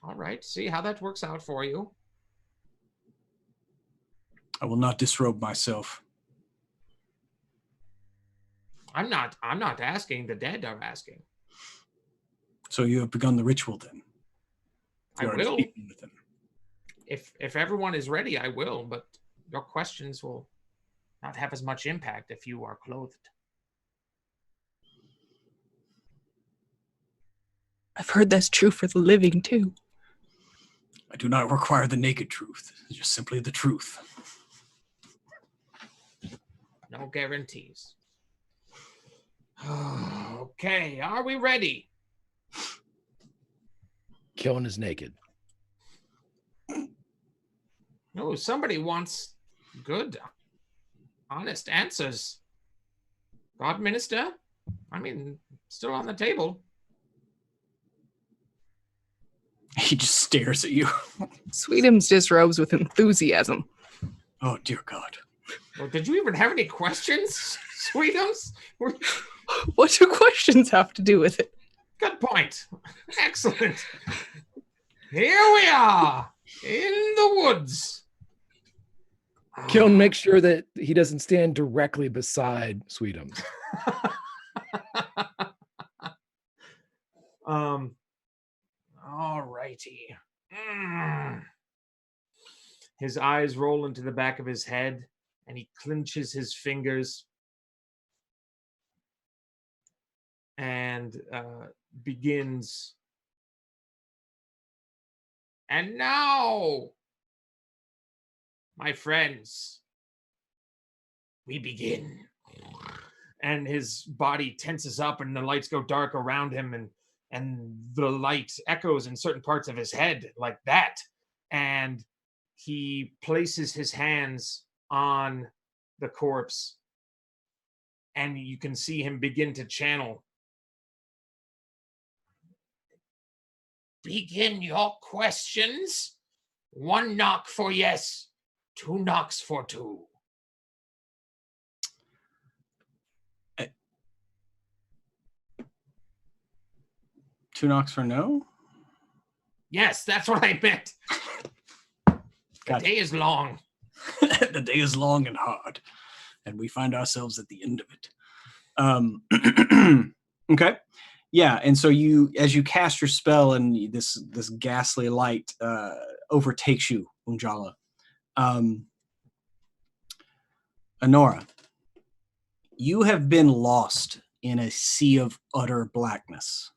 [SPEAKER 5] All right, see how that works out for you.
[SPEAKER 1] I will not disrobe myself.
[SPEAKER 5] I'm not asking. The dead are asking.
[SPEAKER 1] So you have begun the ritual then?
[SPEAKER 5] I
[SPEAKER 1] You are
[SPEAKER 5] will.
[SPEAKER 1] speaking with them.
[SPEAKER 5] If everyone is ready, I will, but your questions will not have as much impact if you are clothed.
[SPEAKER 3] I've heard that's true for the living too.
[SPEAKER 1] I do not require the naked truth. It's just simply the truth.
[SPEAKER 5] No guarantees. Okay, are we ready?
[SPEAKER 2] Killing is naked.
[SPEAKER 5] No, somebody wants good, honest answers. God Minister? I mean, still on the table.
[SPEAKER 1] He just stares at you.
[SPEAKER 3] Sweetums disrobes with enthusiasm.
[SPEAKER 1] Oh, dear God.
[SPEAKER 5] Well, did you even have any questions, Sweetums?
[SPEAKER 3] What do questions have to do with it?
[SPEAKER 5] Good point. Excellent. Here we are in the woods.
[SPEAKER 2] Kiln makes sure that he doesn't stand directly beside Sweetums.
[SPEAKER 5] All righty. His eyes roll into the back of his head, and he clenches his fingers and begins. And now, my friends, we begin. And his body tenses up, and the lights go dark around him, and the light echoes in certain parts of his head like that. And he places his hands on the corpse, and you can see him begin to channel. Begin your questions. 1 knock for yes, 2 knocks for two.
[SPEAKER 1] Two knocks for no?
[SPEAKER 5] Yes, that's what I meant. The day is long.
[SPEAKER 1] The day is long and hard, and we find ourselves at the end of it. Okay. Yeah, and so as you cast your spell, and this ghastly light overtakes you, Unjala. Honora, you have been lost in a sea of utter blackness.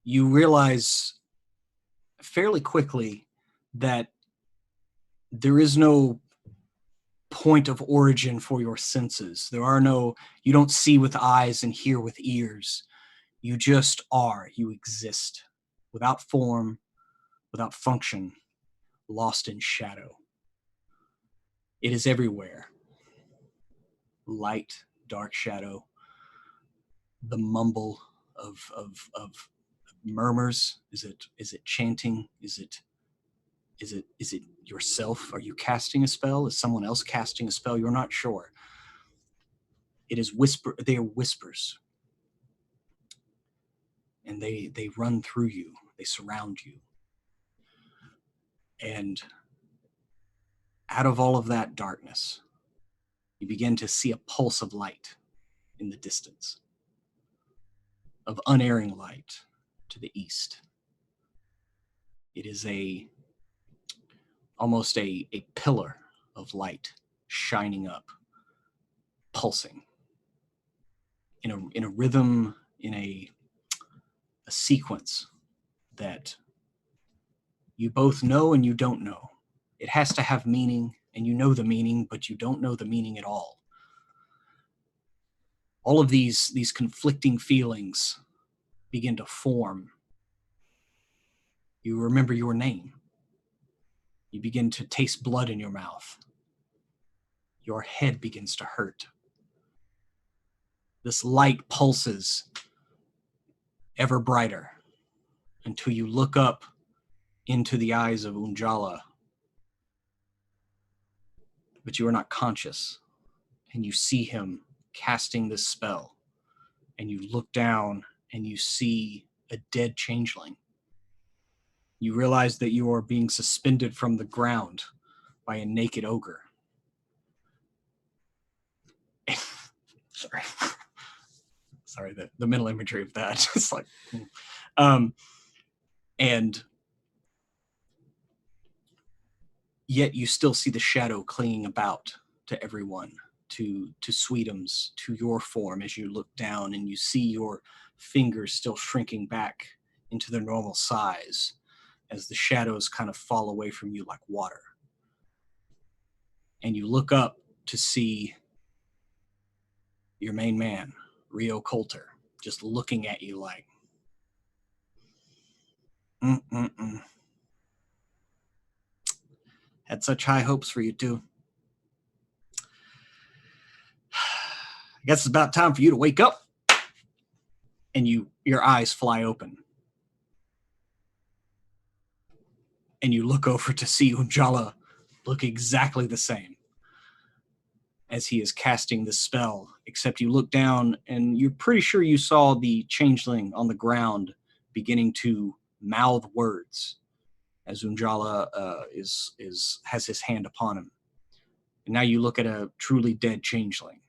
[SPEAKER 1] You realize fairly quickly that there is no point of origin for your senses. You don't see with eyes and hear with ears. You just are. You exist without form, without function, lost in shadow. It is everywhere. Light, dark shadow, the mumble of murmurs. Is it chanting? Is it yourself? Are you casting a spell? Is someone else casting a spell? You're not sure. It is whisper. They are whispers, and they run through you. They surround you, and out of all of that darkness, you begin to see a pulse of light in the distance, of unerring light to the east. It is almost a pillar of light shining up, pulsing in a rhythm, in a sequence that you both know and you don't know. It has to have meaning, and you know the meaning, but you don't know the meaning at all. All of these conflicting feelings begin to form. You remember your name. You begin to taste blood in your mouth. Your head begins to hurt. This light pulses ever brighter until you look up into the eyes of Unjala. But you are not conscious, and you see him casting this spell, and you look down and you see a dead changeling. You realize that you are being suspended from the ground by a naked ogre, Sorry. Sorry, the mental imagery of that. It's like, and yet you still see the shadow clinging about to everyone, to Sweetums, to your form as you look down and you see your fingers still shrinking back into their normal size as the shadows kind of fall away from you like water. And you look up to see your main man, Rio Coulter, just looking at you like, Had such high hopes for you too. I guess it's about time for you to wake up. And your eyes fly open. And you look over to see Unjala look exactly the same as he is casting the spell, except you look down and you're pretty sure you saw the changeling on the ground beginning to mouth words as Unjala has his hand upon him. And now you look at a truly dead changeling.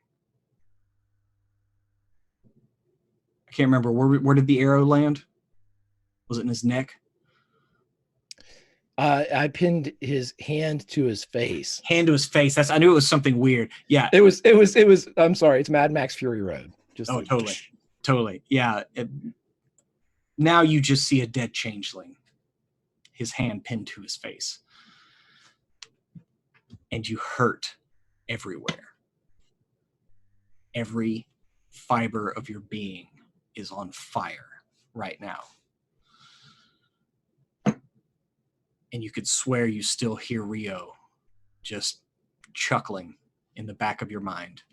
[SPEAKER 1] I can't remember, where did the arrow land? Was it in his neck?
[SPEAKER 2] I pinned his hand to his face.
[SPEAKER 1] Hand to his face. I knew it was something weird. Yeah.
[SPEAKER 2] It was. I'm sorry. It's Mad Max Fury Road.
[SPEAKER 1] Totally. Yeah. Now you just see a dead changeling, his hand pinned to his face, and you hurt everywhere. Every fiber of your being is on fire right now. And you could swear you still hear Rio just chuckling in the back of your mind.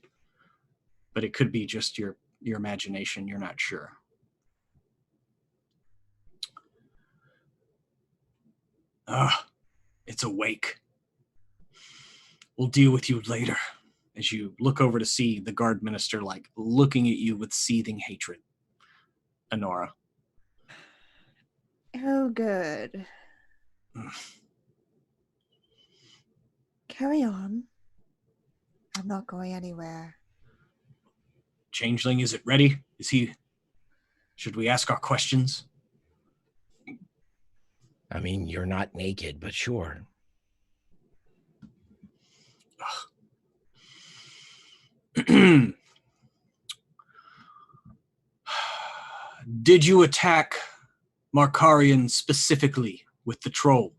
[SPEAKER 1] But it could be just your imagination, you're not sure. It's awake. We'll deal with you later. As you look over to see the guard minister like looking at you with seething hatred. Honora.
[SPEAKER 4] Oh, good. Carry on. I'm not going anywhere.
[SPEAKER 1] Changeling, is it ready? Should we ask our questions?
[SPEAKER 2] I mean, you're not naked, but sure.
[SPEAKER 1] Did you attack Markarian specifically with the troll?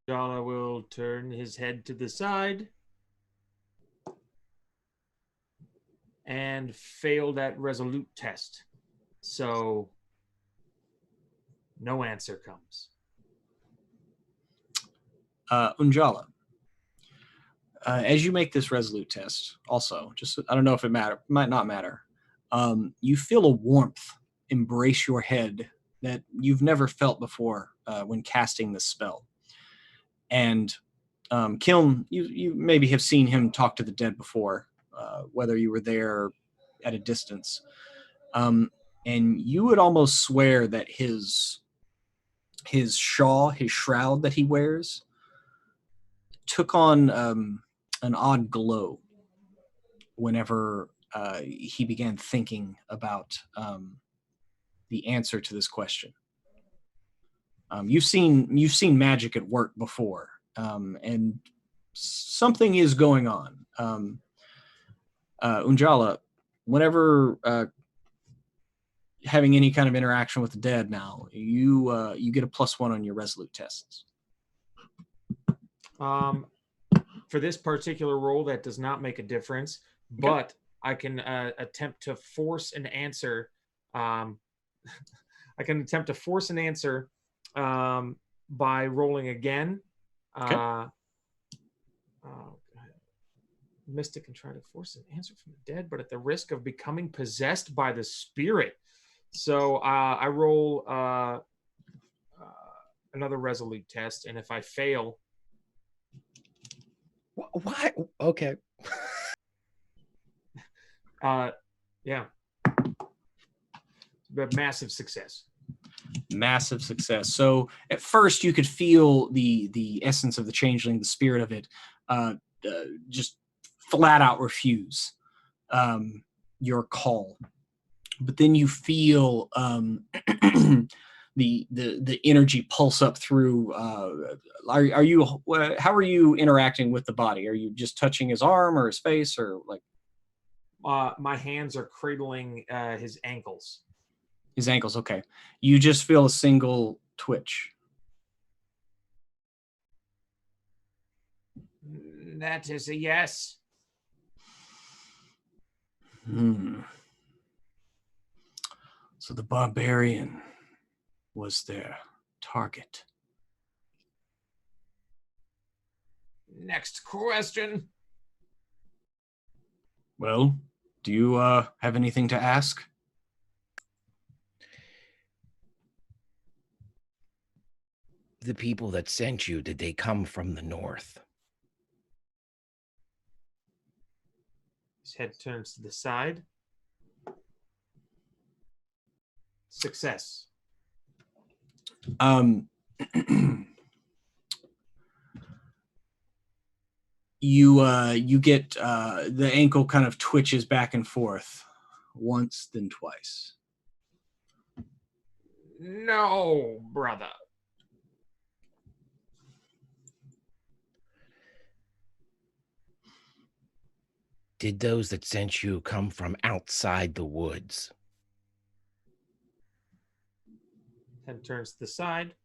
[SPEAKER 5] Jala will turn his head to the side and fail that resolute test. So no answer comes.
[SPEAKER 1] Unjala, as you make this resolute test, also, just I don't know if it might not matter. You feel a warmth embrace your head that you've never felt before when casting this spell. And Kiln, you maybe have seen him talk to the dead before, whether you were there at a distance. And you would almost swear that his shroud that he wears, took on an odd glow whenever he began thinking about the answer to this question. You've seen magic at work before, and something is going on. Unjala, whenever having any kind of interaction with the dead now, you get a +1 on your resolute tests.
[SPEAKER 5] For this particular roll, that does not make a difference, but I can attempt to force an answer. I can attempt to force an answer by rolling again. Okay. Mystic can try to force an answer from the dead, but at the risk of becoming possessed by the spirit. So I roll another resolute test, and if I fail...
[SPEAKER 2] Why? Okay.
[SPEAKER 5] Yeah. But massive success.
[SPEAKER 1] Massive success. So at first you could feel the essence of the changeling, the spirit of it, just flat out refuse your call. But then you feel the energy pulse up through. Are you? How are you interacting with the body? Are you just touching his arm or his face, or like?
[SPEAKER 5] My hands are cradling his ankles.
[SPEAKER 1] His ankles. Okay. You just feel a single twitch.
[SPEAKER 5] That is a yes.
[SPEAKER 1] So the barbarian was their target.
[SPEAKER 5] Next question.
[SPEAKER 1] Well, do you have anything to ask?
[SPEAKER 2] The people that sent you, did they come from the north?
[SPEAKER 5] His head turns to the side. Success.
[SPEAKER 1] You get the ankle kind of twitches back and forth once, then twice.
[SPEAKER 5] No, brother.
[SPEAKER 2] Did those that sent you come from outside the woods?
[SPEAKER 5] Head turns to the side.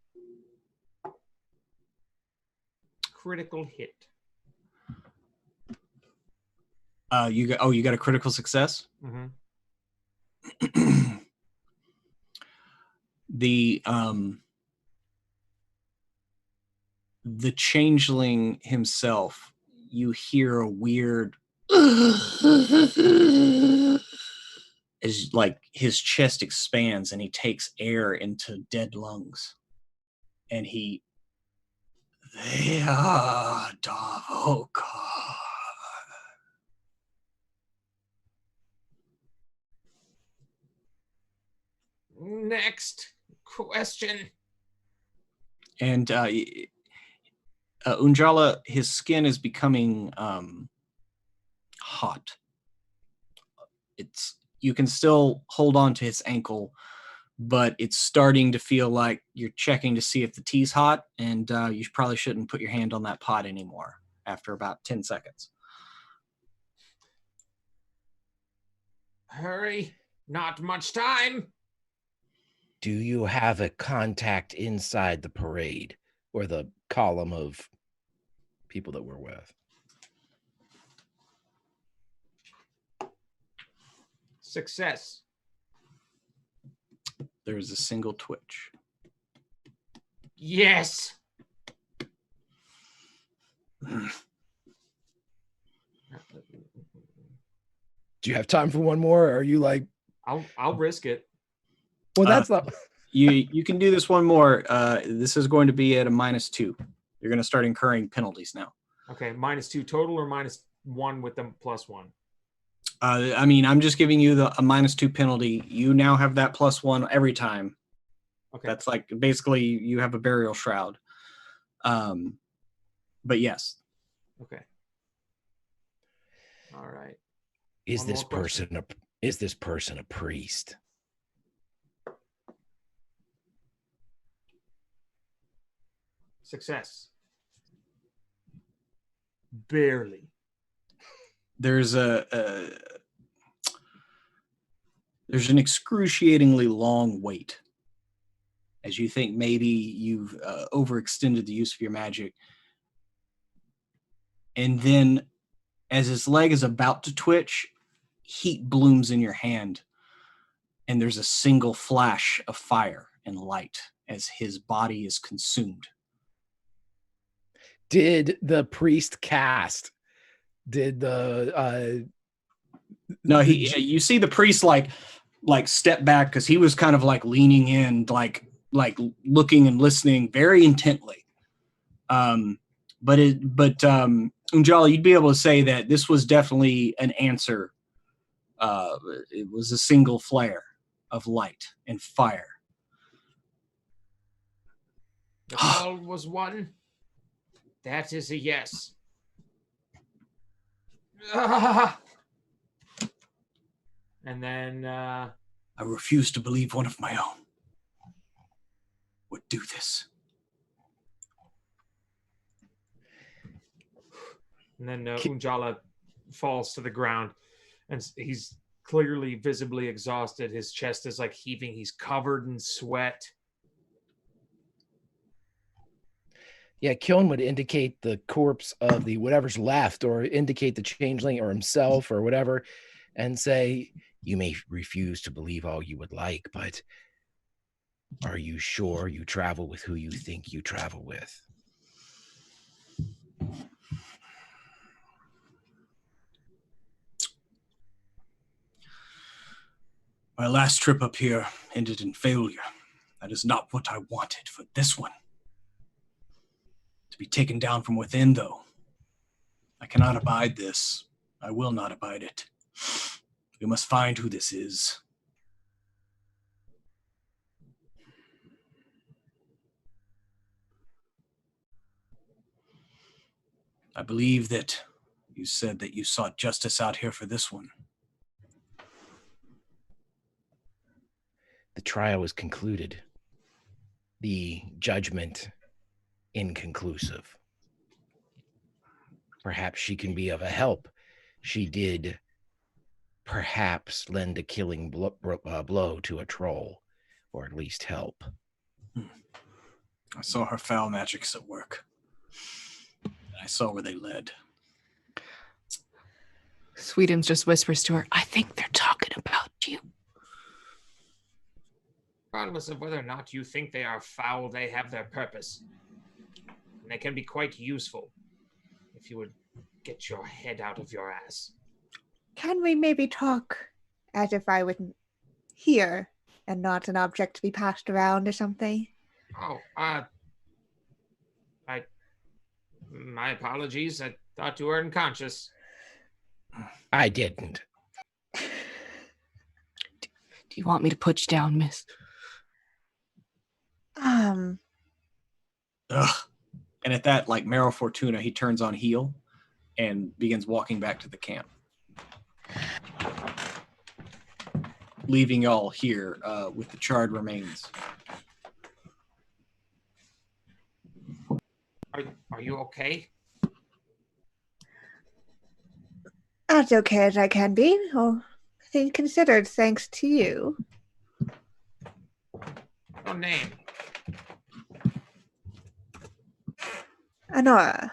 [SPEAKER 5] Critical hit.
[SPEAKER 1] You got a critical success.
[SPEAKER 5] Mm-hmm.
[SPEAKER 1] The changeling himself, you hear a weird as like his chest expands and he takes air into dead lungs, and they are Davokar.
[SPEAKER 5] Next question.
[SPEAKER 1] And Unjala, his skin is becoming hot. You can still hold on to his ankle, but it's starting to feel like you're checking to see if the tea's hot, and you probably shouldn't put your hand on that pot anymore after about 10 seconds.
[SPEAKER 5] Hurry, not much time.
[SPEAKER 2] Do you have a contact inside the parade or the column of people that we're with?
[SPEAKER 5] Success.
[SPEAKER 1] There's a single twitch.
[SPEAKER 5] Yes.
[SPEAKER 2] Do you have time for one more? Or are you like,
[SPEAKER 5] I'll risk it.
[SPEAKER 2] well, that's not.
[SPEAKER 1] You can do this one more. This is going to be at a -2. You're going to start incurring penalties now.
[SPEAKER 5] Okay, -2 total or -1 with them +1?
[SPEAKER 1] I mean, I'm just giving you a -2 penalty. You now have that +1 every time.
[SPEAKER 5] Okay.
[SPEAKER 1] That's like basically you have a burial shroud. But yes.
[SPEAKER 5] Okay. All right.
[SPEAKER 2] Is
[SPEAKER 5] One
[SPEAKER 2] this
[SPEAKER 5] more question.
[SPEAKER 2] person a priest?
[SPEAKER 5] Success. Barely.
[SPEAKER 1] There's there's an excruciatingly long wait as you think maybe you've overextended the use of your magic. And then as his leg is about to twitch, heat blooms in your hand, and there's a single flash of fire and light as his body is consumed.
[SPEAKER 2] Did the priest cast? Did the
[SPEAKER 1] No, you see the priest like step back because he was kind of like leaning in, like looking and listening very intently. But Unjala, you'd be able to say that this was definitely an answer. It was a single flare of light and fire.
[SPEAKER 5] The call was won. That is a yes. And then
[SPEAKER 1] I refuse to believe one of my own would do this.
[SPEAKER 5] Unjala falls to the ground, and he's clearly visibly exhausted. His chest is like heaving. He's covered in sweat.
[SPEAKER 2] Yeah, Kiln would indicate the corpse of the whatever's left, or indicate the changeling or himself or whatever, and say, you may refuse to believe all you would like, but are you sure you travel with who you think you travel with?
[SPEAKER 1] My last trip up here ended in failure. That is not what I wanted for this one. To be taken down from within, though. I cannot abide this. I will not abide it. We must find who this is. I believe that you said that you sought justice out here for this one.
[SPEAKER 2] The trial was concluded. The judgment inconclusive. Perhaps she can be of a help. She did perhaps lend a killing blow to a troll, or at least help.
[SPEAKER 1] I saw her foul magics at work. And I saw where they led.
[SPEAKER 3] Sweetums just whispers to her, I think they're talking about you.
[SPEAKER 5] Regardless of whether or not you think they are foul, they have their purpose. And they can be quite useful if you would get your head out of your ass.
[SPEAKER 4] Can we maybe talk as if I was here and not an object to be passed around or something?
[SPEAKER 5] Oh, my apologies. I thought you were unconscious.
[SPEAKER 2] I didn't.
[SPEAKER 3] Do you want me to put you down, miss?
[SPEAKER 1] Ugh. And at that, like Mero Fortuna, he turns on heel and begins walking back to the camp. Leaving y'all here with the charred remains.
[SPEAKER 5] Are you okay?
[SPEAKER 4] As okay as I can be, all things considered, thanks to you.
[SPEAKER 5] Your name?
[SPEAKER 4] Honora.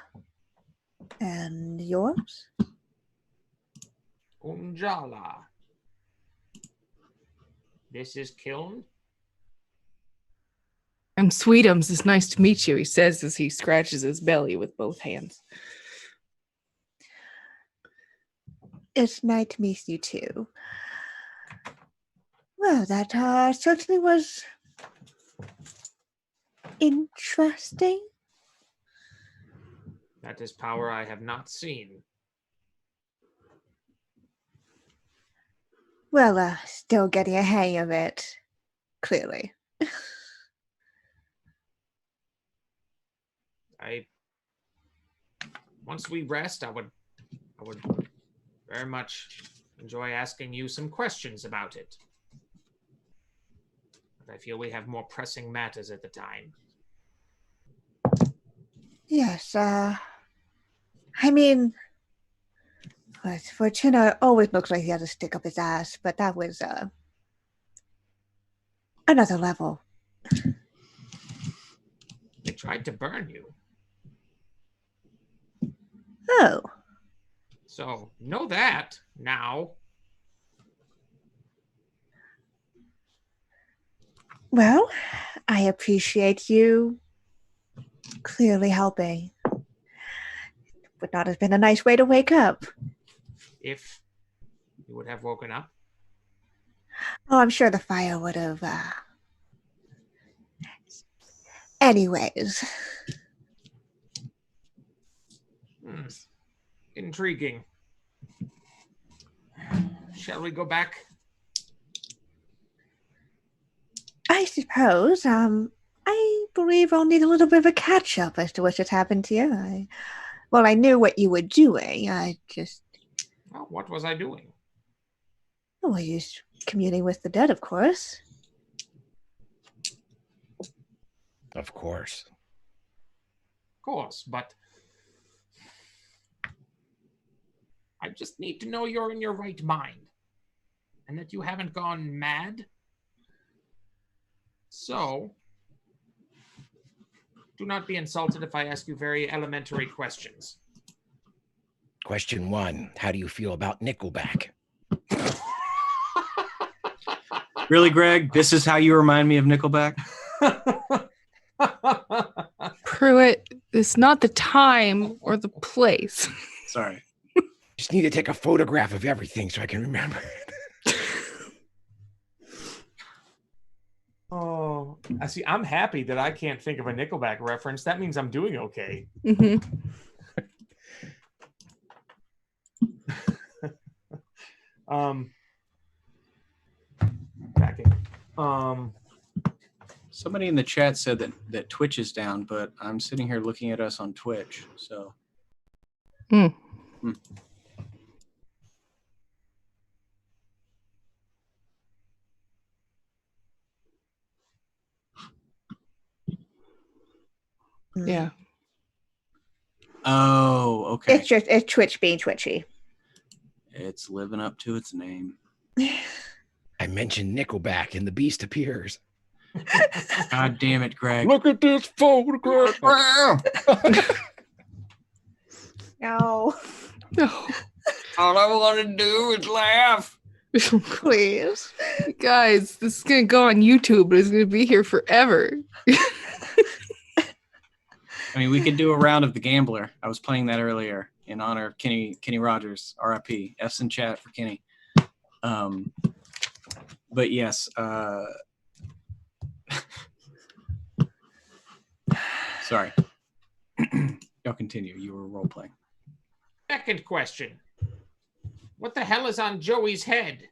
[SPEAKER 4] And yours?
[SPEAKER 5] Unjala. This is Kiln?
[SPEAKER 3] I'm Sweetums. It's nice to meet you, he says as he scratches his belly with both hands.
[SPEAKER 4] It's nice to meet you too. Well, that certainly was interesting.
[SPEAKER 5] That is power I have not seen.
[SPEAKER 4] Well, still getting a hang of it, clearly.
[SPEAKER 5] Once we rest, I would very much enjoy asking you some questions about it. But I feel we have more pressing matters at the time.
[SPEAKER 4] Yes, I mean, Fortuna always looks like he has a stick up his ass, but that was another level.
[SPEAKER 5] They tried to burn you.
[SPEAKER 4] Oh.
[SPEAKER 5] So, know that now.
[SPEAKER 4] Well, I appreciate you clearly helping. Would not have been a nice way to wake up.
[SPEAKER 5] If you would have woken up.
[SPEAKER 4] Oh, I'm sure the fire would have. Anyways.
[SPEAKER 5] Intriguing. Shall we go back?
[SPEAKER 4] I suppose. I believe I'll need a little bit of a catch up as to what just happened to you. I knew what you were doing. I just
[SPEAKER 5] Well, what was I doing?
[SPEAKER 4] Oh, you communing with the dead, of course.
[SPEAKER 2] Of course.
[SPEAKER 5] Of course, but I just need to know you're in your right mind and that you haven't gone mad. So, do not be insulted if I ask you very elementary questions.
[SPEAKER 2] Question 1. How do you feel about Nickelback?
[SPEAKER 1] Really, Greg? This is how you remind me of Nickelback?
[SPEAKER 3] Pruitt, it's not the time or the place.
[SPEAKER 1] Sorry.
[SPEAKER 2] Just need to take a photograph of everything so I can remember.
[SPEAKER 5] Oh, I see. I'm happy that I can't think of a Nickelback reference. That means I'm doing okay.
[SPEAKER 3] Mm-hmm.
[SPEAKER 5] Backing.
[SPEAKER 1] Somebody in the chat said that Twitch is down, but I'm sitting here looking at us on Twitch. So.
[SPEAKER 3] Mm. Yeah.
[SPEAKER 1] Oh, okay.
[SPEAKER 4] It's Twitch being twitchy.
[SPEAKER 1] It's living up to its name.
[SPEAKER 2] I mentioned Nickelback and the beast appears.
[SPEAKER 1] God damn it, Greg.
[SPEAKER 2] Look at this photograph.
[SPEAKER 4] No,
[SPEAKER 3] No.
[SPEAKER 1] All I want to do is laugh.
[SPEAKER 4] please.
[SPEAKER 3] Guys, this is gonna go on YouTube, but it's gonna be here forever.
[SPEAKER 1] I mean, we could do a round of The Gambler. I was playing that earlier in honor of Kenny Rogers, RIP. F's in chat for Kenny. But yes, sorry. Y'all continue. You were role playing.
[SPEAKER 5] Second question. What the hell is on Joey's head?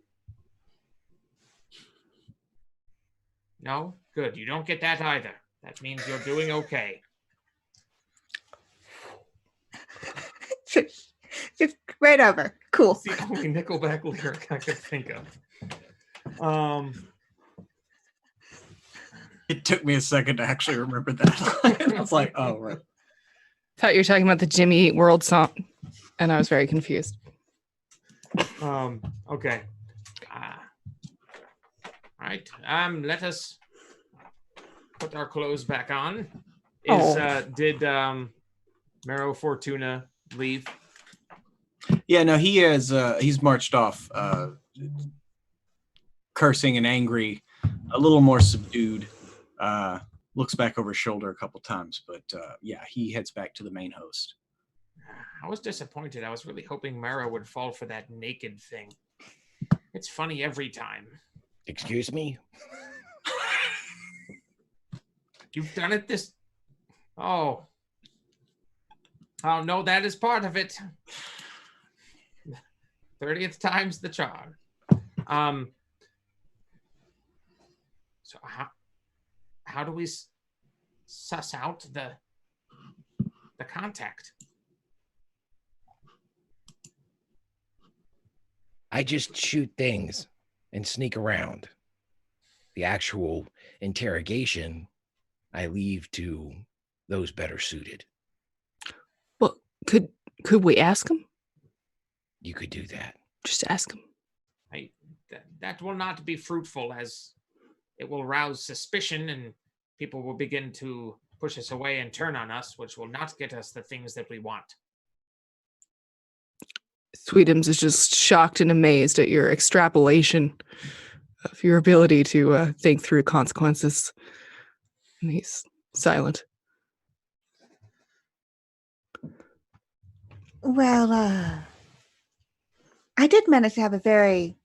[SPEAKER 5] No? Good. You don't get that either. That means you're doing okay.
[SPEAKER 4] Just right over. Cool.
[SPEAKER 5] It's the only Nickelback lyric I could think of.
[SPEAKER 1] It took me a second to actually remember that. I was like, oh, right.
[SPEAKER 3] Thought you were talking about the Jimmy Eat World song, and I was very confused.
[SPEAKER 5] Okay. All right. Let us put our clothes back on. Did Mero Fortuna leave?
[SPEAKER 1] Yeah, no, he has. He's marched off, cursing and angry, a little more subdued. Looks back over his shoulder a couple times, but yeah, he heads back to the main host.
[SPEAKER 5] I was disappointed. I was really hoping Mara would fall for that naked thing. It's funny every time.
[SPEAKER 2] Excuse me?
[SPEAKER 5] You've done it this... Oh. Oh, no, that is part of it. 30th time's the charm. So how do we suss out the contact?
[SPEAKER 2] I just shoot things and sneak around. The actual interrogation, I leave to those better suited.
[SPEAKER 3] Well, could we ask him?
[SPEAKER 2] You could do that.
[SPEAKER 3] Just ask him.
[SPEAKER 5] That will not be fruitful, as it will rouse suspicion and people will begin to push us away and turn on us, which will not get us the things that we want.
[SPEAKER 3] Sweetums is just shocked and amazed at your extrapolation of your ability to think through consequences. And he's silent.
[SPEAKER 4] Well, I did manage to have a very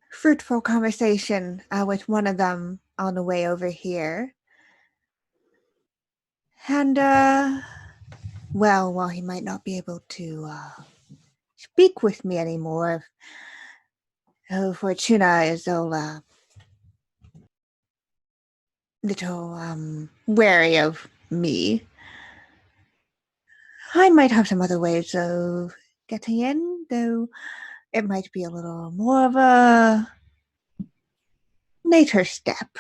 [SPEAKER 4] fruitful conversation with one of them on the way over here. And, well, while he might not be able to speak with me anymore, Fortuna is little wary of me. I might have some other ways of getting in, though it might be a little more of a later step.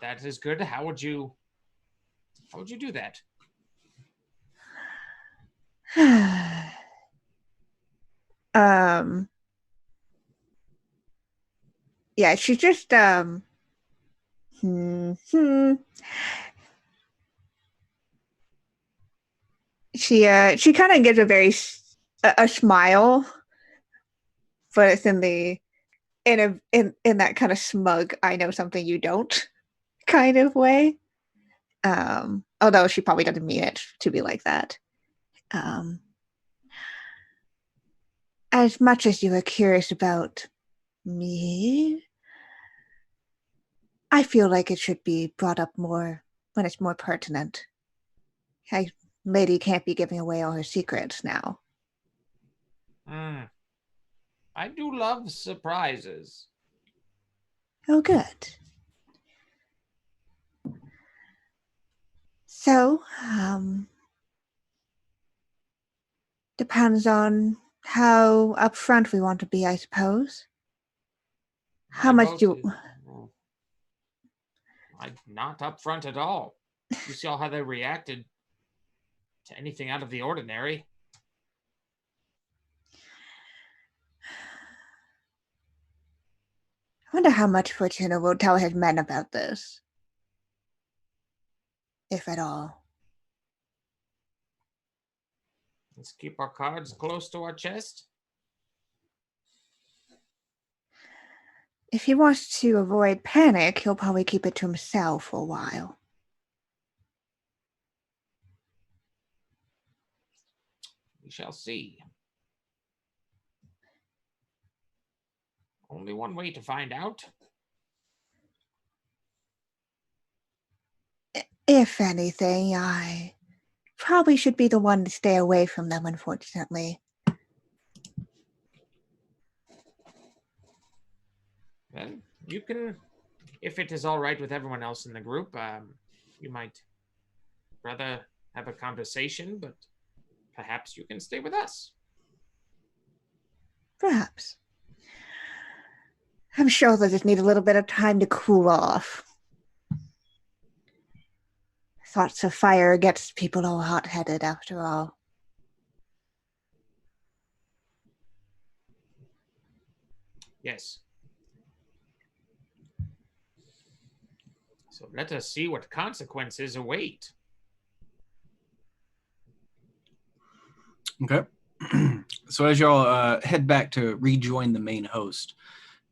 [SPEAKER 5] That is good. How would you do that?
[SPEAKER 4] um yeah, she's just she kind of gives a very a smile, but it's in that kind of smug I know something you don't kind of way. Although she probably doesn't mean it to be like that. As much as you were curious about me, I feel like it should be brought up more when it's more pertinent. A lady can't be giving away all her secrets now.
[SPEAKER 5] I do love surprises.
[SPEAKER 4] Oh, good. So, depends on how upfront we want to be, I suppose. How
[SPEAKER 5] My
[SPEAKER 4] much
[SPEAKER 5] vote
[SPEAKER 4] do
[SPEAKER 5] is- I'm not upfront at all. You saw how they reacted to anything out of the ordinary.
[SPEAKER 4] I wonder how much Fortuna will tell his men about this. If at all.
[SPEAKER 5] Let's keep our cards close to our chest.
[SPEAKER 4] If he wants to avoid panic, he'll probably keep it to himself for a while.
[SPEAKER 5] We shall see. Only one way to find out.
[SPEAKER 4] If anything, I probably should be the one to stay away from them, unfortunately.
[SPEAKER 5] Well, you can, if it is all right with everyone else in the group, you might rather have a conversation, but perhaps you can stay with us.
[SPEAKER 4] Perhaps. I'm sure they'll just need a little bit of time to cool off. Thoughts of fire gets people all hot-headed after all.
[SPEAKER 5] Yes. So let us see what consequences await.
[SPEAKER 1] Okay. So as y'all head back to rejoin the main host,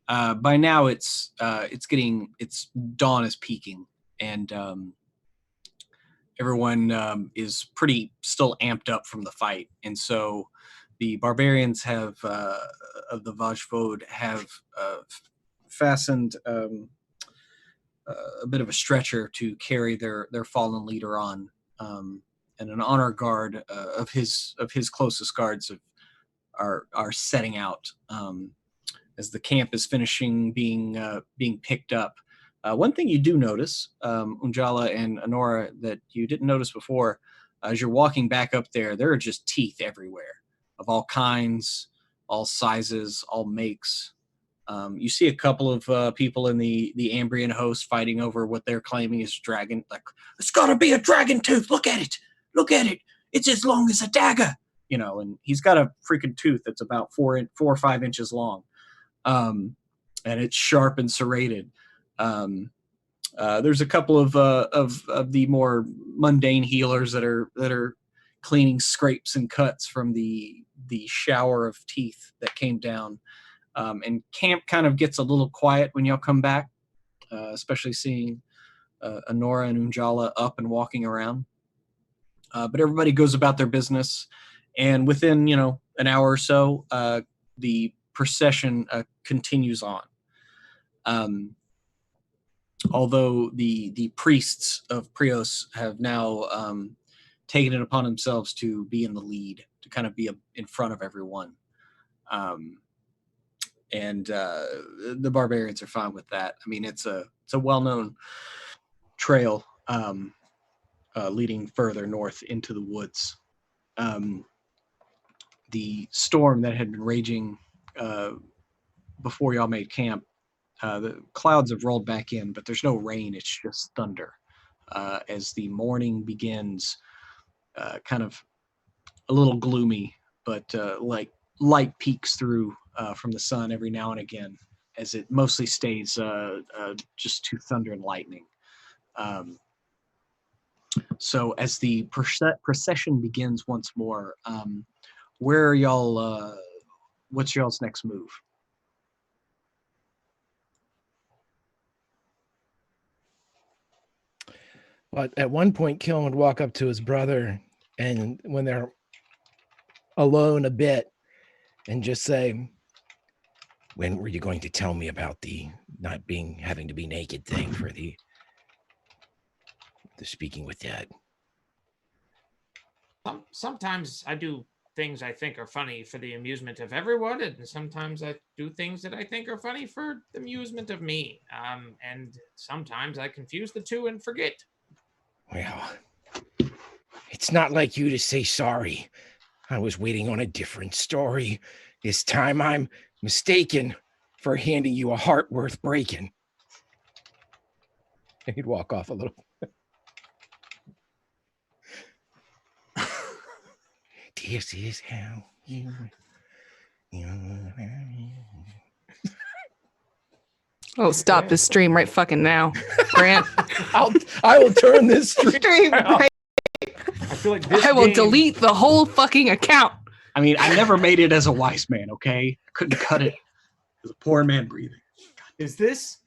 [SPEAKER 1] by now it's dawn is peaking, and everyone is pretty still amped up from the fight, and so the barbarians have of the Vajvod have fastened a bit of a stretcher to carry their fallen leader on, and an honor guard of his closest guards are setting out as the camp is finishing being picked up. One thing you do notice, Unjala and Honora, that you didn't notice before, as you're walking back up there are just teeth everywhere of all kinds, all sizes, all makes. You see a couple of people in the Ambrian host fighting over what they're claiming is dragon. Like, it's got to be a dragon tooth. Look at it. Look at it. It's as long as a dagger. And he's got a freaking tooth that's about 4 or 5 inches long, and it's sharp and serrated. There's a couple of the more mundane healers that are cleaning scrapes and cuts from the shower of teeth that came down. And camp kind of gets a little quiet when y'all come back, especially seeing Honora and Unjala up and walking around. But everybody goes about their business, and within an hour or so, the procession continues on. Although the priests of Prios have now taken it upon themselves to be in the lead, to kind of be in front of everyone. And the barbarians are fine with that. I mean, it's a well-known trail leading further north into the woods. The storm that had been raging before y'all made camp, the clouds have rolled back in, but there's no rain. It's just thunder. As the morning begins, kind of a little gloomy, but like light peeks through from the sun every now and again, as it mostly stays just to thunder and lightning. So as the procession begins once more, where are y'all? What's y'all's next move?
[SPEAKER 2] But at one point, Killen would walk up to his brother, and when they're alone a bit, and just say, "When were you going to tell me about the not having to be naked thing for the speaking with Dad?"
[SPEAKER 5] Sometimes I do things I think are funny for the amusement of everyone, and sometimes I do things that I think are funny for the amusement of me. And sometimes I confuse the two and forget.
[SPEAKER 2] Well, it's not like you to say sorry. I was waiting on a different story. This time I'm mistaken for handing you a heart worth breaking. And he'd walk off a little. This is how you.
[SPEAKER 3] Oh, stop this stream right fucking now, Grant.
[SPEAKER 2] I will turn this stream.
[SPEAKER 4] Right.
[SPEAKER 5] I feel like this
[SPEAKER 3] I will
[SPEAKER 5] game-
[SPEAKER 3] delete the whole fucking account.
[SPEAKER 1] I mean, I never made it as a wise man. Okay, I couldn't cut it as a poor man breathing.
[SPEAKER 5] Is this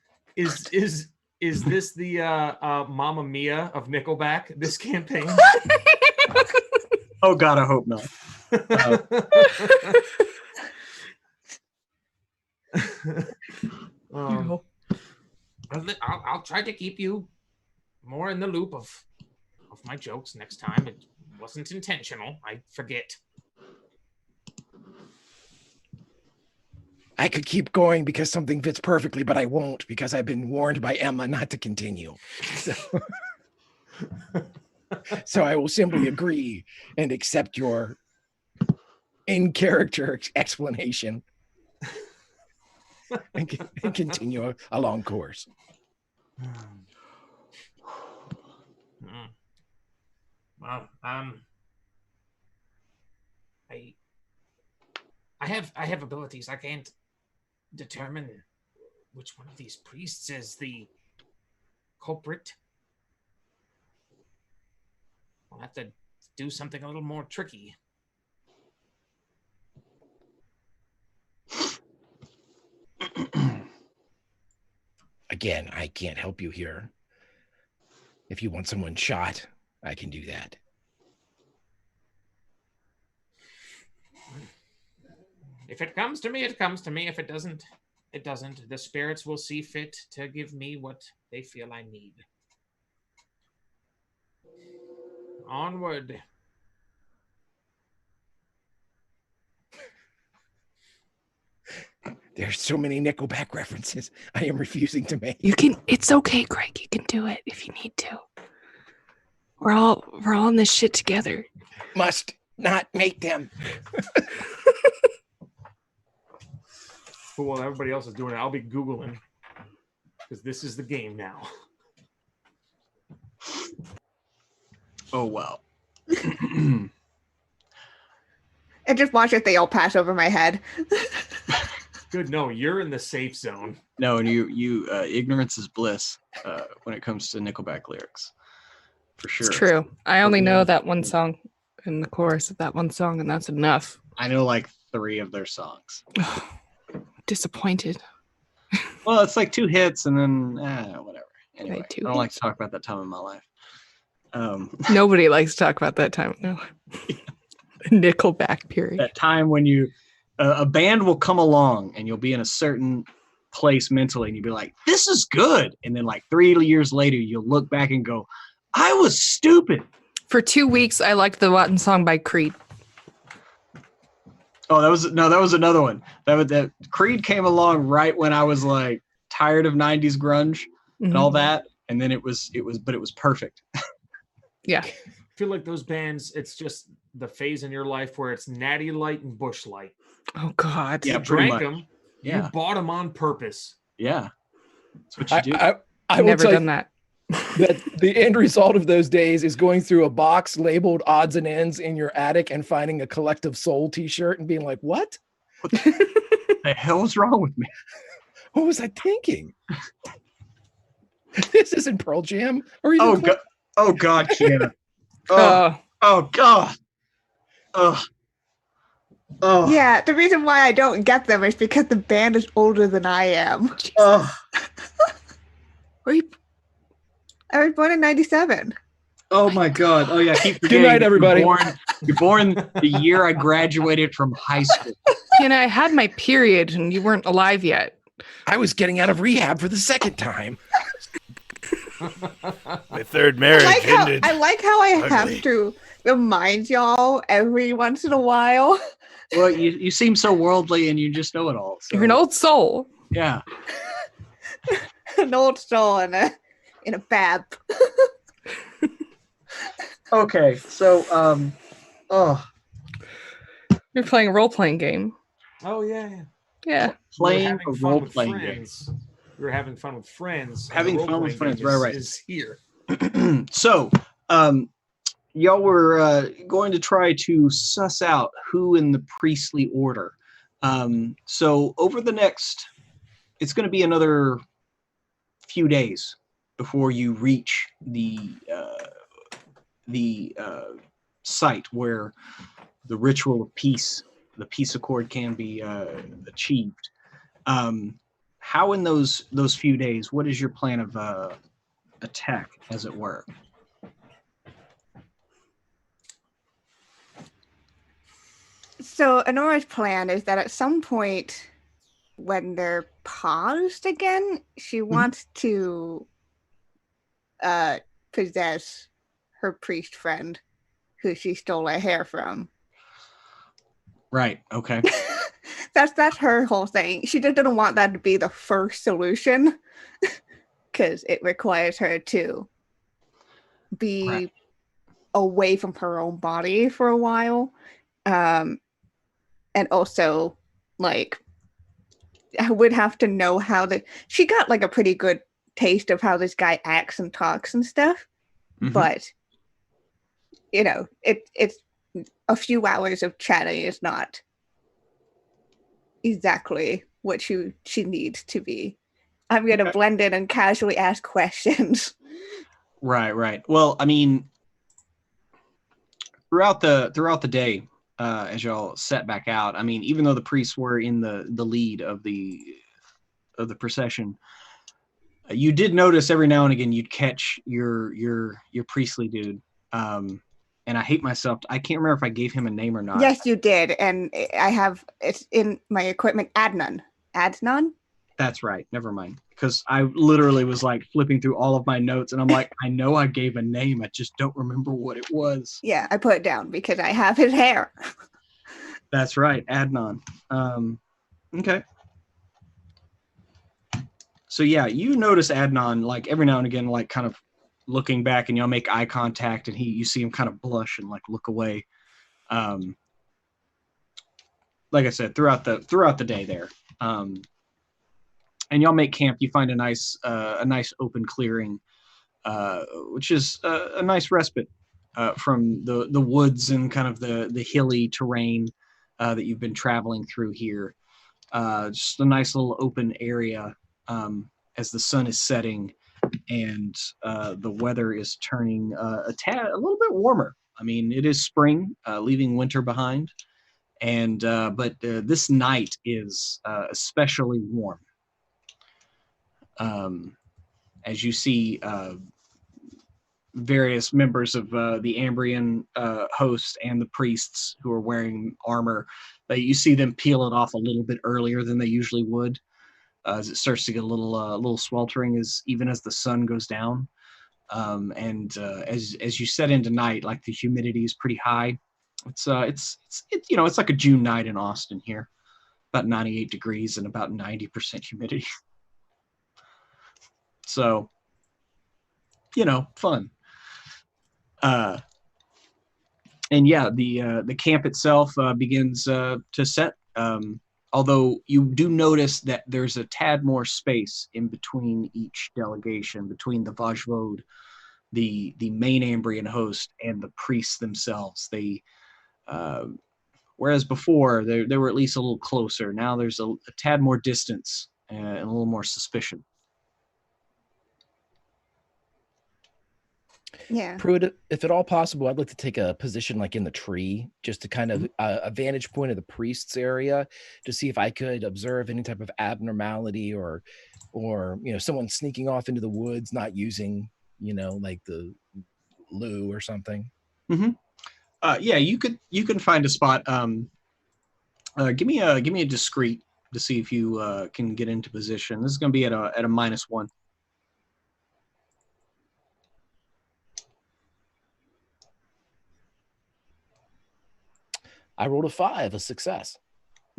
[SPEAKER 5] the Mamma Mia of Nickelback? This campaign.
[SPEAKER 1] Oh God, I hope not.
[SPEAKER 5] I'll try to keep you more in the loop of my jokes next time. It wasn't intentional. I forget.
[SPEAKER 2] I could keep going because something fits perfectly, but I won't because I've been warned by Emma not to continue. So I will simply agree and accept your in-character explanation and continue along course.
[SPEAKER 5] Well, I have abilities. I can't determine which one of these priests is the culprit. I'll have to do something a little more tricky.
[SPEAKER 2] Again, I can't help you here. If you want someone shot, I can do that.
[SPEAKER 5] If it comes to me, it comes to me. If it doesn't, it doesn't. The spirits will see fit to give me what they feel I need. Onward.
[SPEAKER 2] There's so many Nickelback references I am refusing to make.
[SPEAKER 3] It's okay, Greg. You can do it if you need to. We're all in this shit together.
[SPEAKER 2] Must not make them.
[SPEAKER 5] Cool. While everybody else is doing it, I'll be Googling because this is the game now.
[SPEAKER 1] Oh wow.
[SPEAKER 4] And just watch if they all pass over my head.
[SPEAKER 5] Good. No, you're in the safe zone.
[SPEAKER 1] No, and you ignorance is bliss when it comes to Nickelback lyrics, for sure.
[SPEAKER 3] It's true. I only know that one song and the chorus of that one song, and that's enough.
[SPEAKER 1] I know like 3 of their songs.
[SPEAKER 3] Disappointed.
[SPEAKER 1] Well, it's like 2 hits and then whatever. Anyway,
[SPEAKER 3] Right, 2
[SPEAKER 1] I don't like
[SPEAKER 3] hits.
[SPEAKER 1] to talk about that time in my life.
[SPEAKER 3] Nobody likes to talk about that time. No. Nickelback period.
[SPEAKER 1] That time when you a band will come along and you'll be in a certain place mentally and you'll be like, this is good. And then like 3 years later, you'll look back and go, I was stupid.
[SPEAKER 3] For 2 weeks, I liked the Rotten song by Creed.
[SPEAKER 1] Oh, that was another one. That Creed came along right when I was like tired of 90s grunge and all that. and then it was perfect.
[SPEAKER 3] Yeah.
[SPEAKER 5] I feel like those bands, it's just the phase in your life where it's Natty Light and Bush Light.
[SPEAKER 3] Oh God.
[SPEAKER 1] Yeah,
[SPEAKER 5] You
[SPEAKER 1] pretty
[SPEAKER 5] drank
[SPEAKER 1] much.
[SPEAKER 5] them.
[SPEAKER 1] Yeah.
[SPEAKER 5] You bought them on purpose.
[SPEAKER 1] Yeah, that's what you do.
[SPEAKER 2] I will
[SPEAKER 3] Never
[SPEAKER 2] tell
[SPEAKER 3] done
[SPEAKER 2] you
[SPEAKER 3] that.
[SPEAKER 2] that the end result of those days is going through a box labeled odds and ends in your attic and finding a Collective Soul t-shirt and being like, what
[SPEAKER 1] The hell's wrong with me?
[SPEAKER 2] what was I thinking? This isn't Pearl Jam or even
[SPEAKER 1] Oh
[SPEAKER 2] close.
[SPEAKER 1] god! Oh god, Kiana! Oh, oh god! Oh, oh,
[SPEAKER 4] Yeah, the reason why I don't get them is because the band is older than I am.
[SPEAKER 1] oh,
[SPEAKER 3] Were you-
[SPEAKER 4] I was born in 97.
[SPEAKER 1] oh my god! Oh yeah, I keep
[SPEAKER 2] Good
[SPEAKER 1] forgetting.
[SPEAKER 2] night, everybody.
[SPEAKER 1] You're born the year I graduated from high school.
[SPEAKER 3] And I had my period, and you weren't alive yet.
[SPEAKER 2] I was getting out of rehab for the second time.
[SPEAKER 6] My third marriage ended.
[SPEAKER 4] I like how I
[SPEAKER 6] ugly.
[SPEAKER 4] have to remind y'all every once in a while.
[SPEAKER 1] Well, you seem so worldly, and you just know it all. So,
[SPEAKER 3] You're an old soul.
[SPEAKER 1] yeah.
[SPEAKER 4] An old soul in a bab.
[SPEAKER 1] Okay, so oh,
[SPEAKER 3] You're playing a role-playing game.
[SPEAKER 5] Oh, yeah.
[SPEAKER 3] Yeah.
[SPEAKER 1] playing a role-playing game.
[SPEAKER 5] friends. We were having fun with friends. and
[SPEAKER 1] Having
[SPEAKER 5] the
[SPEAKER 1] fun with
[SPEAKER 5] role-playing
[SPEAKER 1] friends,
[SPEAKER 5] game
[SPEAKER 1] right.
[SPEAKER 5] Is here.
[SPEAKER 1] So, y'all were going to try to suss out who in the priestly order. So over the next, it's going to be another few days before you reach the site where the ritual of peace, the peace accord, can be achieved. How in those few days, what is your plan of attack, as it were?
[SPEAKER 4] So Honora's plan is that at some point when they're paused again, she wants to possess her priest friend who she stole a hair from.
[SPEAKER 1] Right. Okay.
[SPEAKER 4] That's her whole thing. She just doesn't want that to be the first solution because it requires her to be
[SPEAKER 1] Right.
[SPEAKER 4] away from her own body for a while. And also, like, I would have to know how she got like a pretty good taste of how this guy acts and talks and stuff.
[SPEAKER 1] Mhm.
[SPEAKER 4] But, you know, it's a few hours of chatting is not exactly what she needs to be. I'm going to blend in and casually ask questions.
[SPEAKER 1] Right. Well, I mean, throughout the day, as y'all set back out, I mean, even though the priests were in the lead of the procession, you did notice every now and again you'd catch your priestly dude. And I hate myself. I can't remember if I gave him a name or not.
[SPEAKER 4] Yes, you did. And it's in my equipment, Adnan. Adnan?
[SPEAKER 1] That's right. Never mind. Because I literally was like flipping through all of my notes and I'm like, I know I gave a name. I just don't remember what it was.
[SPEAKER 4] Yeah, I put it down because I have his hair.
[SPEAKER 1] That's right. Adnan. Okay. So yeah, you notice Adnan like every now and again, like kind of looking back, and y'all make eye contact, and you see him kind of blush and like look away. Like I said, throughout the day there, and y'all make camp. You find a nice open clearing, which is a nice respite from the woods and kind of the hilly terrain that you've been traveling through here. Just a nice little open area as the sun is setting and the weather is turning a little bit warmer. I mean, it is spring, leaving winter behind, and but this night is especially warm. As you see various members of the Ambrian host and the priests who are wearing armor, you see them peel it off a little bit earlier than they usually would, as it starts to get a little sweltering as the sun goes down. As you set into night, like the humidity is pretty high. It's like a June night in Austin here, about 98 degrees and about 90% humidity. So fun. And yeah, the camp itself begins to set. Although you do notice that there's a tad more space in between each delegation, between the Vajvode, the main Ambrian host, and the priests themselves. They whereas before they were at least a little closer. Now there's a tad more distance and a little more suspicion.
[SPEAKER 4] Yeah.
[SPEAKER 2] Pruitt, if at all possible, I'd like to take a position like in the tree, just to kind of a vantage point of the priest's area, to see if I could observe any type of abnormality or someone sneaking off into the woods, not using like the loo or something.
[SPEAKER 1] Mm-hmm. Yeah, you can find a spot. Give me a discreet to see if you can get into position. This is going to be at a -1.
[SPEAKER 2] I rolled a 5, a success.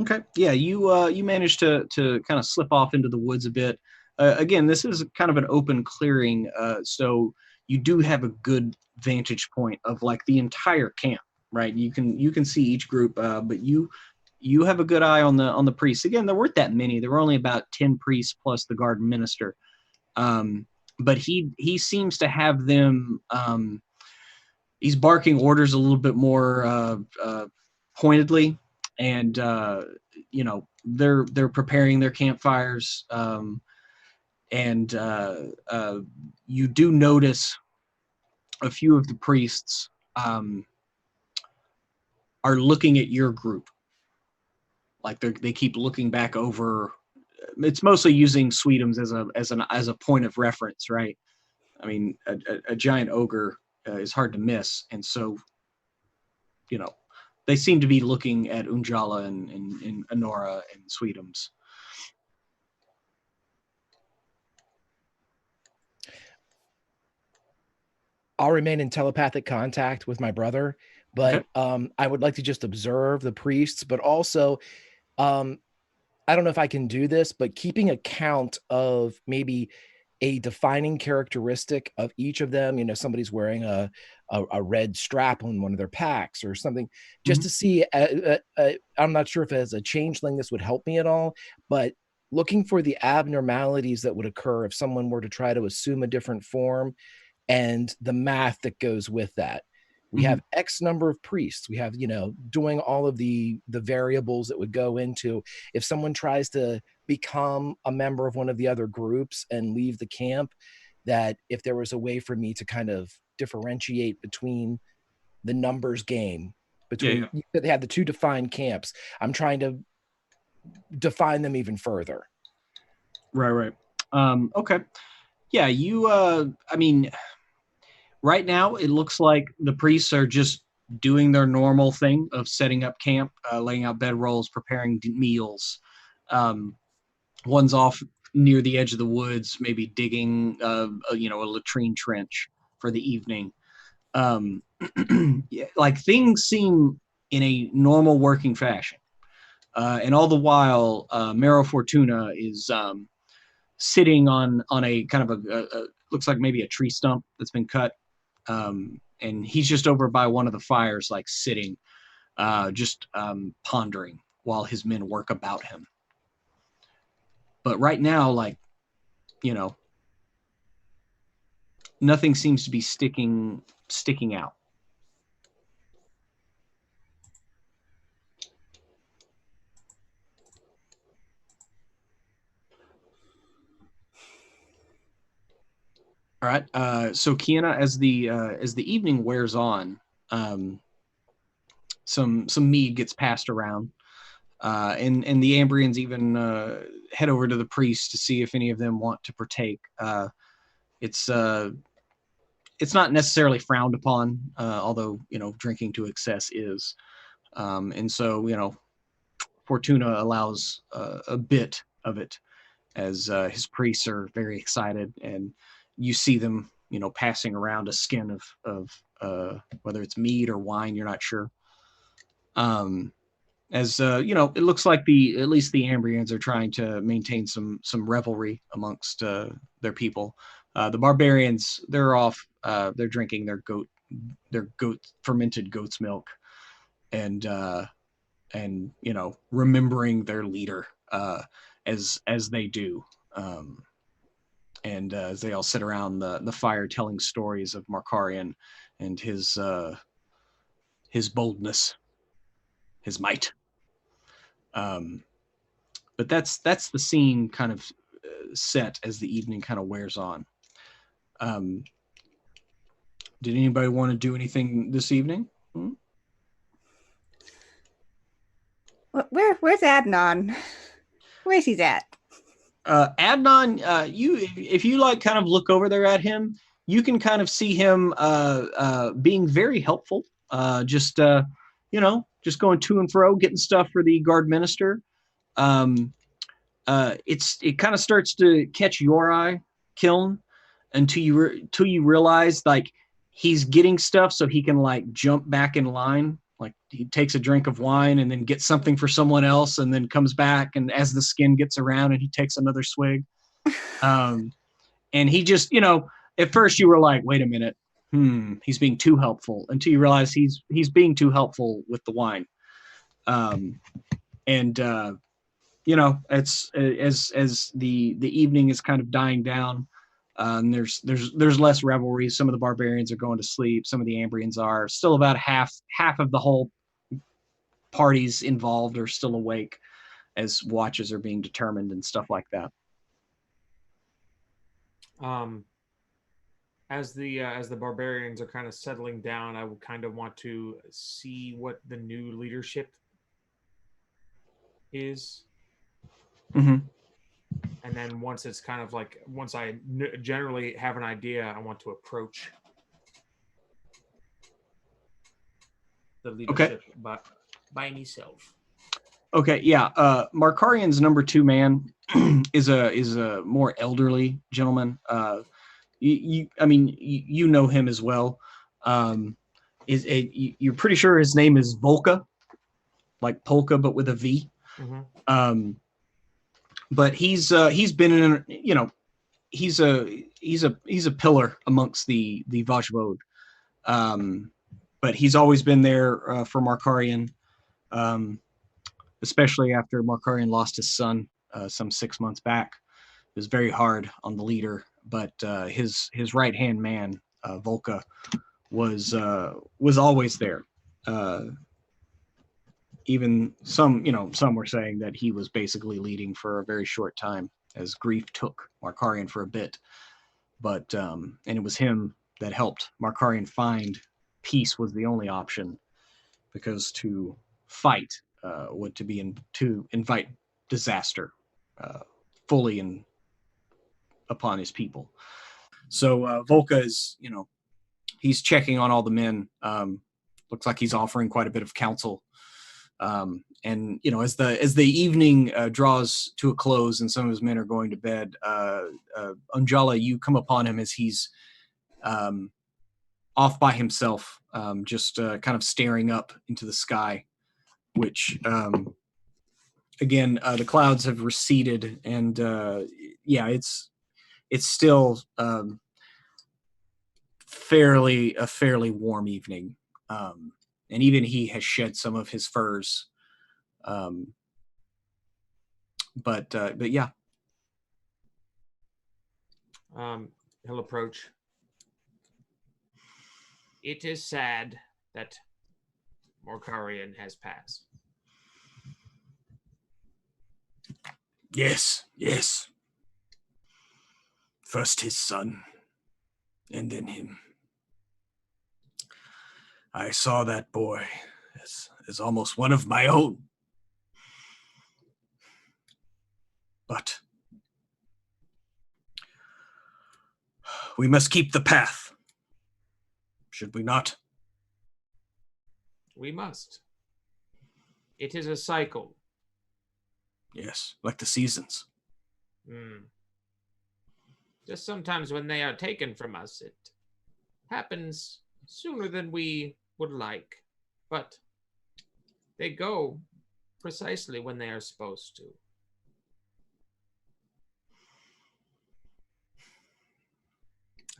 [SPEAKER 1] Okay. Yeah, you managed to kind of slip off into the woods a bit. Again, this is kind of an open clearing, so you do have a good vantage point of like the entire camp, right? You can see each group, but you have a good eye on the priests. Again, there weren't that many. There were only about 10 priests plus the garden minister. But he seems to have them. He's barking orders a little bit more pointedly, and they're preparing their campfires, and you do notice a few of the priests are looking at your group, like they keep looking back over. It's mostly using Sweetums as a point of reference, right? I mean, a giant ogre is hard to miss, and so they seem to be looking at Unjala and Honora and Sweetums.
[SPEAKER 2] I'll remain in telepathic contact with my brother, but I would like to just observe the priests, but also I don't know if I can do this, but keeping account of maybe a defining characteristic of each of them. Somebody's wearing a red strap on one of their packs or something, just to see. I'm not sure if as a changeling this would help me at all, but looking for the abnormalities that would occur if someone were to try to assume a different form, and the math that goes with that. We have X number of priests. We have, doing all of the variables that would go into if someone tries to become a member of one of the other groups and leave the camp, that if there was a way for me to kind of differentiate between the numbers game, between they had the two defined camps. I'm trying to define them even further.
[SPEAKER 1] Right. Okay. Yeah, I mean, right now, it looks like the priests are just doing their normal thing of setting up camp, laying out bedrolls, preparing meals. One's off near the edge of the woods, maybe digging, a latrine trench for the evening. Yeah, like things seem in a normal working fashion. And all the while, Mero Fortuna is sitting on a kind of a looks like maybe a tree stump that's been cut. And he's just over by one of the fires, like sitting, just pondering while his men work about him. But right now, nothing seems to be sticking out. All right. So Kiana, as the evening wears on, some mead gets passed around, and the Ambrians even head over to the priest to see if any of them want to partake. It's not necessarily frowned upon, although drinking to excess is, and so Fortuna allows a bit of it, as his priests are very excited, and you see them passing around a skin of whether it's mead or wine, you're not sure. As it looks like at least the Ambrians are trying to maintain some revelry amongst their people. The barbarians, they're off. They're drinking their fermented goat's milk, and remembering their leader as they do. And as they all sit around the fire telling stories of Markarian and his boldness, his might. But that's the scene kind of set as the evening kind of wears on. Did anybody want to do anything this evening?
[SPEAKER 4] Where's Adnan? Where's he at?
[SPEAKER 1] Adnan, if you like kind of look over there at him, you can kind of see him being very helpful. Just going to and fro, getting stuff for the guard minister. It kind of starts to catch your eye, Kiln, until you realize like he's getting stuff so he can like jump back in line. Like he takes a drink of wine and then gets something for someone else and then comes back, and as the skin gets around and he takes another swig. And he just, at first you were like, wait a minute, he's being too helpful, until you realize he's being too helpful with the wine. It's as the evening is kind of dying down. There's less revelry. Some of the barbarians are going to sleep. Some of the Ambrians are still. About half of the whole parties involved are still awake as watches are being determined and stuff like that.
[SPEAKER 5] As the barbarians are kind of settling down, I would kind of want to see what the new leadership is.
[SPEAKER 1] Mm-hmm.
[SPEAKER 5] And then once it's kind of like, once I generally have an idea, I want to approach the leadership by myself.
[SPEAKER 1] Okay, yeah. Markarian's number 2 man is a more elderly gentleman. You know him as well. You're pretty sure his name is Volka, like polka but with a V.
[SPEAKER 5] Mm-hmm.
[SPEAKER 1] But he's been in, he's a pillar amongst the Vajvod. But he's always been there for Markarian, especially after Markarian lost his son some 6 months back. It was very hard on the leader, but his right hand man, Volka, was always there. Even some were saying that he was basically leading for a very short time, as grief took Markarian for a bit. But and it was him that helped Markarian find peace was the only option, because to fight would to invite disaster fully upon his people. So Volka is, he's checking on all the men. Looks like he's offering quite a bit of counsel. And as the evening draws to a close and some of his men are going to bed, Anjala, you come upon him as he's off by himself, just kind of staring up into the sky, which again, the clouds have receded, and it's still a fairly warm evening. And even he has shed some of his furs. But yeah.
[SPEAKER 5] He'll approach. It is sad that Markarian has passed.
[SPEAKER 6] Yes. First his son, and then him. I saw that boy as almost one of my own. But we must keep the path, should we not?
[SPEAKER 5] We must. It is a cycle.
[SPEAKER 6] Yes, like the seasons.
[SPEAKER 5] Just sometimes when they are taken from us, it happens sooner than we would like. But they go precisely when they are supposed to.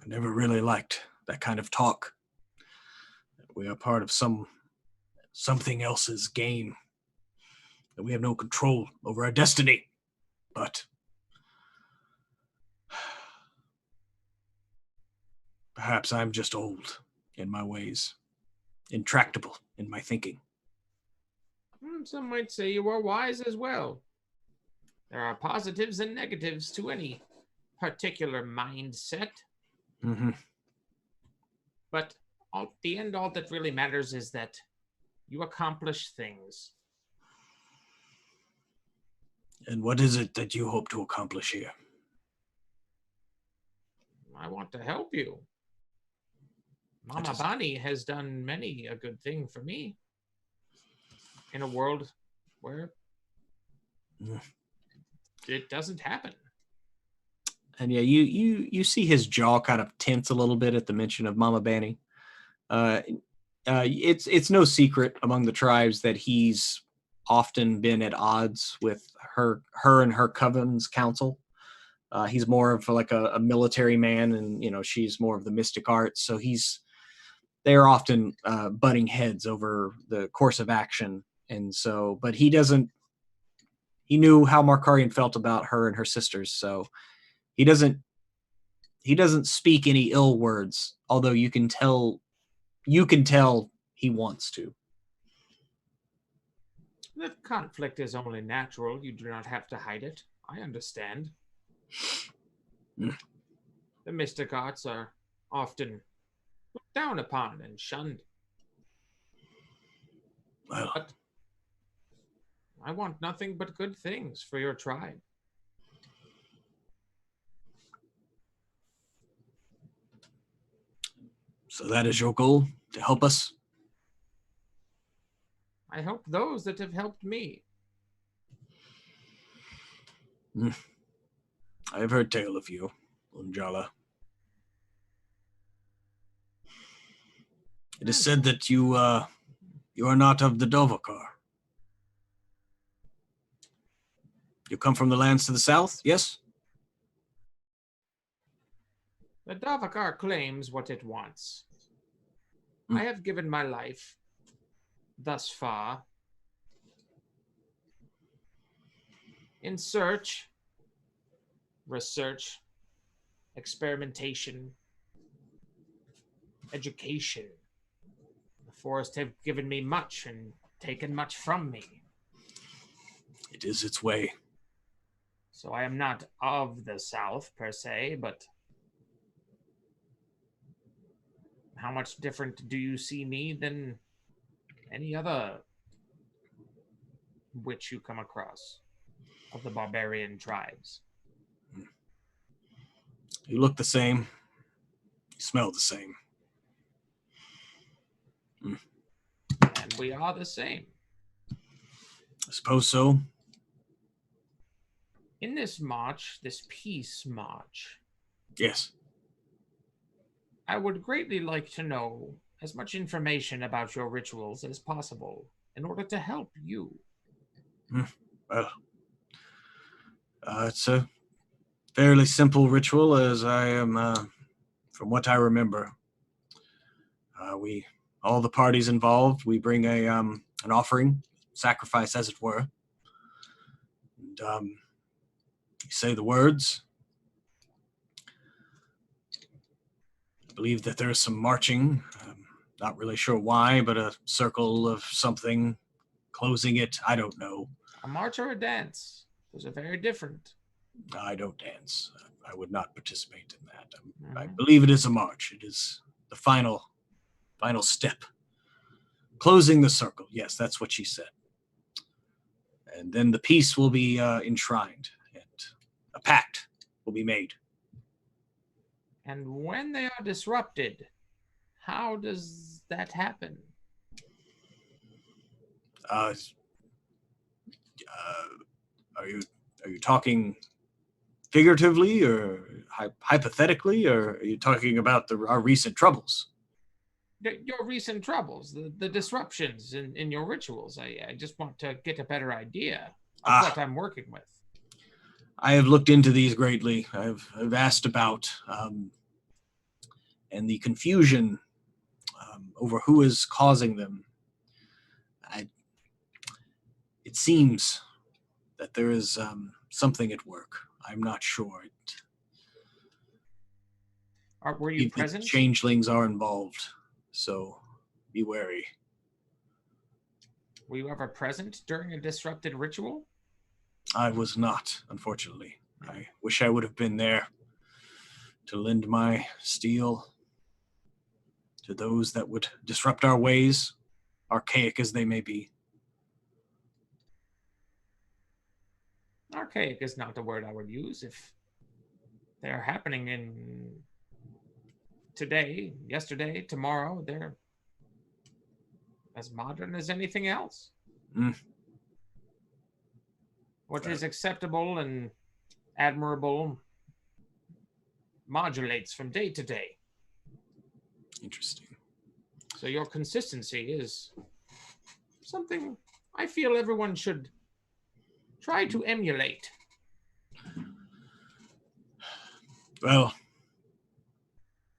[SPEAKER 6] I never really liked that kind of talk. We are part of something else's game. That we have no control over our destiny. But perhaps I'm just old in my ways, intractable in my thinking.
[SPEAKER 5] Some might say you are wise as well. There are positives and negatives to any particular mindset.
[SPEAKER 6] Mm-hmm.
[SPEAKER 5] But at the end, all that really matters is that you accomplish things.
[SPEAKER 6] And what is it that you hope to accomplish here?
[SPEAKER 5] I want to help you. Mama
[SPEAKER 6] is-
[SPEAKER 5] Bonnie has done many a good thing for me. In a world where
[SPEAKER 6] Mm.
[SPEAKER 5] it doesn't happen.
[SPEAKER 1] And yeah, you see his jaw kind of tense a little bit at the mention of Mama Banny. It's no secret among the tribes that he's often been at odds with her and her coven's council. He's more of like a military man, and she's more of the mystic arts. So they're often butting heads over the course of action, and so, but he doesn't. He knew how Markarian felt about her and her sisters, so he doesn't speak any ill words. Although you can tell he wants to.
[SPEAKER 5] The conflict is only natural. You do not have to hide it. I understand. The mystic arts are often looked down upon and shunned.
[SPEAKER 6] Well,
[SPEAKER 5] But I want nothing but good things for your tribe.
[SPEAKER 6] so that is your goal, to help us?
[SPEAKER 5] I help those that have helped me.
[SPEAKER 6] I have heard tale of you, Unjala. It is said that you are not of the Dovakar. You come from the lands to the south, yes?
[SPEAKER 5] The Davakar claims what it wants.
[SPEAKER 6] Hmm.
[SPEAKER 5] I have given my life thus far in search, research, experimentation, education. The forest have given me much and taken much from me.
[SPEAKER 6] It is its way.
[SPEAKER 5] So I am not of the South per se, but how much different do you see me than any other witch you come across of the barbarian tribes?
[SPEAKER 6] You look the same. You smell the same.
[SPEAKER 5] And we are the same.
[SPEAKER 6] I suppose so.
[SPEAKER 5] In this march, this peace march,
[SPEAKER 6] Yes.
[SPEAKER 5] I would greatly like to know as much information about your rituals as possible in order to help you.
[SPEAKER 6] Well, it's a fairly simple ritual, as I am, from what I remember. All the parties involved, we bring an offering, sacrifice as it were. And you say the words. I believe that there is some marching. Not really sure why, but a circle of something closing it. I don't know.
[SPEAKER 5] A march or a dance? Those are very different.
[SPEAKER 6] I don't dance. I would not participate in that. I
[SPEAKER 5] Mhm.
[SPEAKER 6] believe it is a march. It is the final step. Closing the circle. Yes, that's what she said. And then the peace will be enshrined, and a pact will be made.
[SPEAKER 5] And when they are disrupted, how does that happen?
[SPEAKER 6] Uh, are you talking figuratively or hypothetically, or are you talking about our recent troubles?
[SPEAKER 5] Your recent troubles, the disruptions in your rituals. I just want to get a better idea of what I'm working with.
[SPEAKER 6] I have looked into these greatly. I've asked about and the confusion over who is causing them, it seems that there is something at work. I'm not sure.
[SPEAKER 5] Were you
[SPEAKER 6] The
[SPEAKER 5] present?
[SPEAKER 6] changelings are involved, so be wary.
[SPEAKER 5] Were you ever present during a disrupted ritual?
[SPEAKER 6] I was not, unfortunately. I wish I would have been there to lend my steel to those that would disrupt our ways, archaic as they may be.
[SPEAKER 5] Archaic is not the word I would use. If they're happening in today, yesterday, tomorrow, they're as modern as anything else. What is acceptable and admirable modulates from day to day.
[SPEAKER 6] Interesting.
[SPEAKER 5] So your consistency is something I feel everyone should try to emulate.
[SPEAKER 6] Well,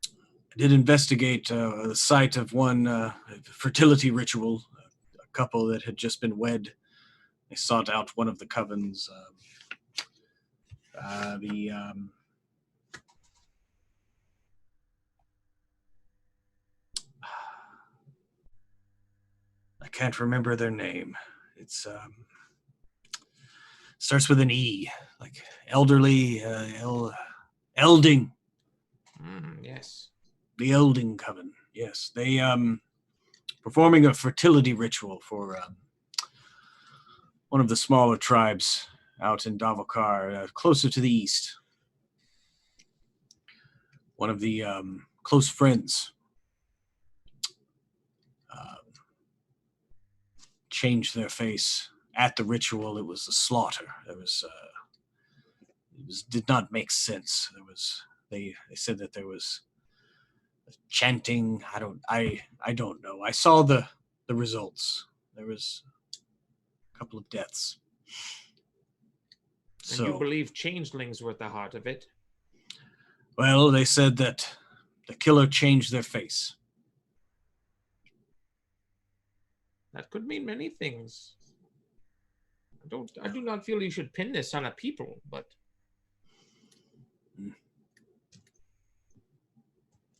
[SPEAKER 6] I did investigate the site of one fertility ritual, a couple that had just been wed. They sought out one of the covens. I can't remember their name. It's starts with an E, like elderly, Elding.
[SPEAKER 5] Yes.
[SPEAKER 6] The Elding Coven. Yes, they performing a fertility ritual for one of the smaller tribes out in Davokar, closer to the east. One of the close friends changed their face at the ritual. It was a slaughter. Did not make sense. They said that there was chanting. I don't know. I saw the results. There was a couple of deaths.
[SPEAKER 5] And you believe changelings were at the heart of it?
[SPEAKER 6] Well, they said that the killer changed their face.
[SPEAKER 5] That could mean many things. I do not feel you should pin this on a people, but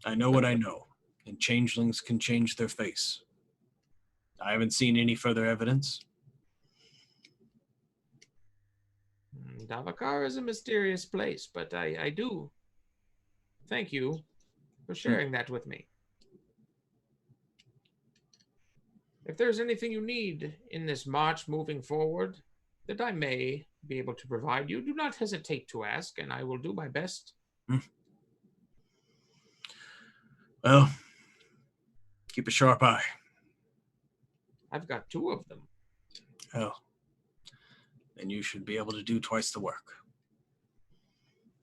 [SPEAKER 6] I know what I know, and changelings can change their face. I haven't seen any further evidence.
[SPEAKER 5] Davokar is a mysterious place, but I do thank you for sharing that with me. If there's anything you need in this march moving forward that I may be able to provide you, do not hesitate to ask, and I will do my best.
[SPEAKER 6] Well, keep a sharp eye.
[SPEAKER 5] I've got 2 of them.
[SPEAKER 6] Oh, then you should be able to do twice the work.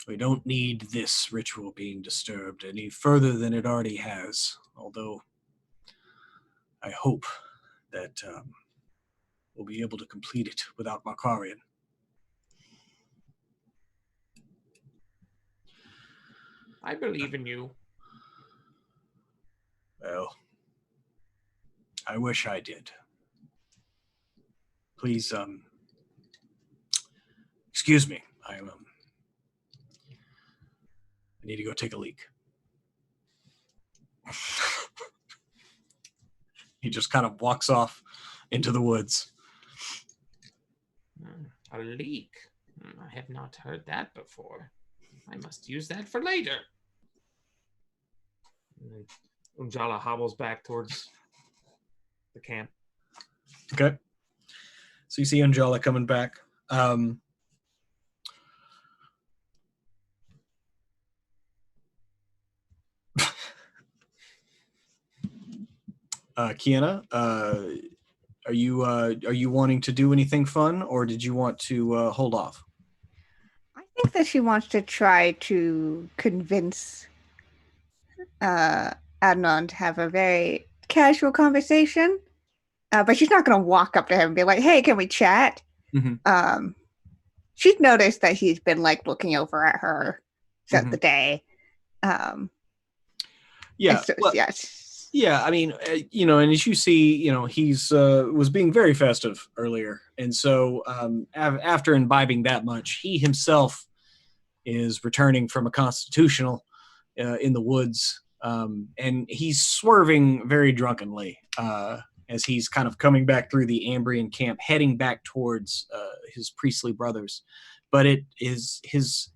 [SPEAKER 6] We don't need this ritual being disturbed any further than it already has, although I hope that we'll be able to complete it without Markarian.
[SPEAKER 5] I believe in you.
[SPEAKER 6] Well, I wish I did. Please, excuse me. I need to go take a leak. He just kind of walks off into the woods.
[SPEAKER 5] A leak? I have not heard that before. I must use that for later. And then Unjala hobbles back towards the camp.
[SPEAKER 1] Okay. So you see Unjala coming back. Kiana, are you wanting to do anything fun, or did you want to hold off?
[SPEAKER 4] I think that she wants to try to convince Adnan to have a very casual conversation, but she's not going to walk up to him and be like, "Hey, can we chat?"
[SPEAKER 1] Mm-hmm.
[SPEAKER 4] She's noticed that he's been like looking over at her throughout the day.
[SPEAKER 1] Yeah.
[SPEAKER 4] So,
[SPEAKER 1] Well,
[SPEAKER 4] yes.
[SPEAKER 1] yeah. I mean, and as you see, he's was being very festive earlier, and so after imbibing that much, he himself is returning from a constitutional in the woods, and he's swerving very drunkenly as he's kind of coming back through the Ambrian camp, heading back towards his priestly brothers. But it is his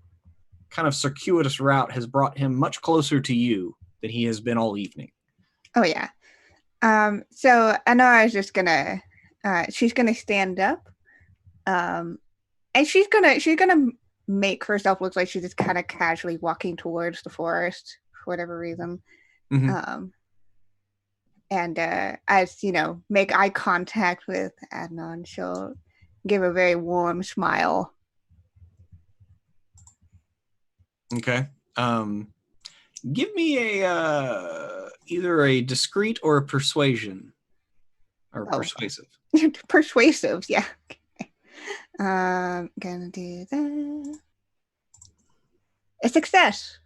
[SPEAKER 1] kind of circuitous route has brought him much closer to you than he has been all evening.
[SPEAKER 4] Oh yeah. So Anara's just gonna she's gonna stand up. And she's gonna make herself look like she's just kind of casually walking towards the forest for whatever reason.
[SPEAKER 1] Mm-hmm.
[SPEAKER 4] And as make eye contact with Adnan, she'll give a very warm smile.
[SPEAKER 1] Okay. Give me a either a discreet or a persuasion or persuasive.
[SPEAKER 4] Persuasive, yeah. Okay. Gonna do that. A success.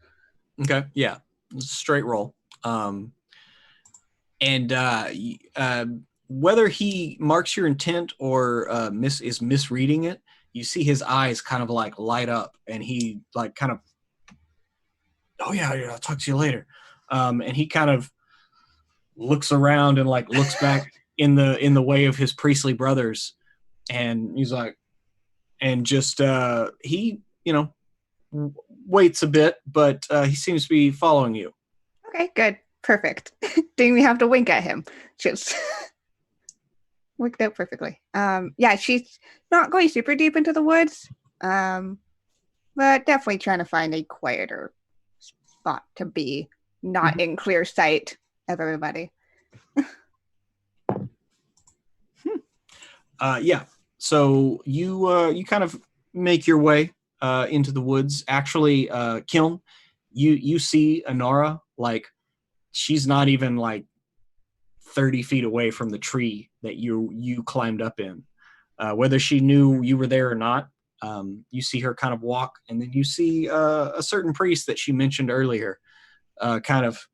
[SPEAKER 1] Okay. Yeah. Straight roll. And whether he marks your intent or is misreading it, you see his eyes kind of like light up, and he like kind of, oh yeah, I'll talk to you later. And he kind of looks around and like looks back in the way of his priestly brothers, and he's like, and just he waits a bit, but he seems to be following you.
[SPEAKER 4] Okay, good. Perfect. Didn't we have to wink at him? Just worked out perfectly. Yeah, she's not going super deep into the woods, but definitely trying to find a quieter spot to be, not in clear sight of everybody.
[SPEAKER 1] Yeah. So you kind of make your way into the woods. Actually, Kiln, you see Anara, like she's not even like 30 feet away from the tree that you climbed up in. Whether she knew you were there or not, you see her kind of walk, and then you see a certain priest that she mentioned earlier, kind of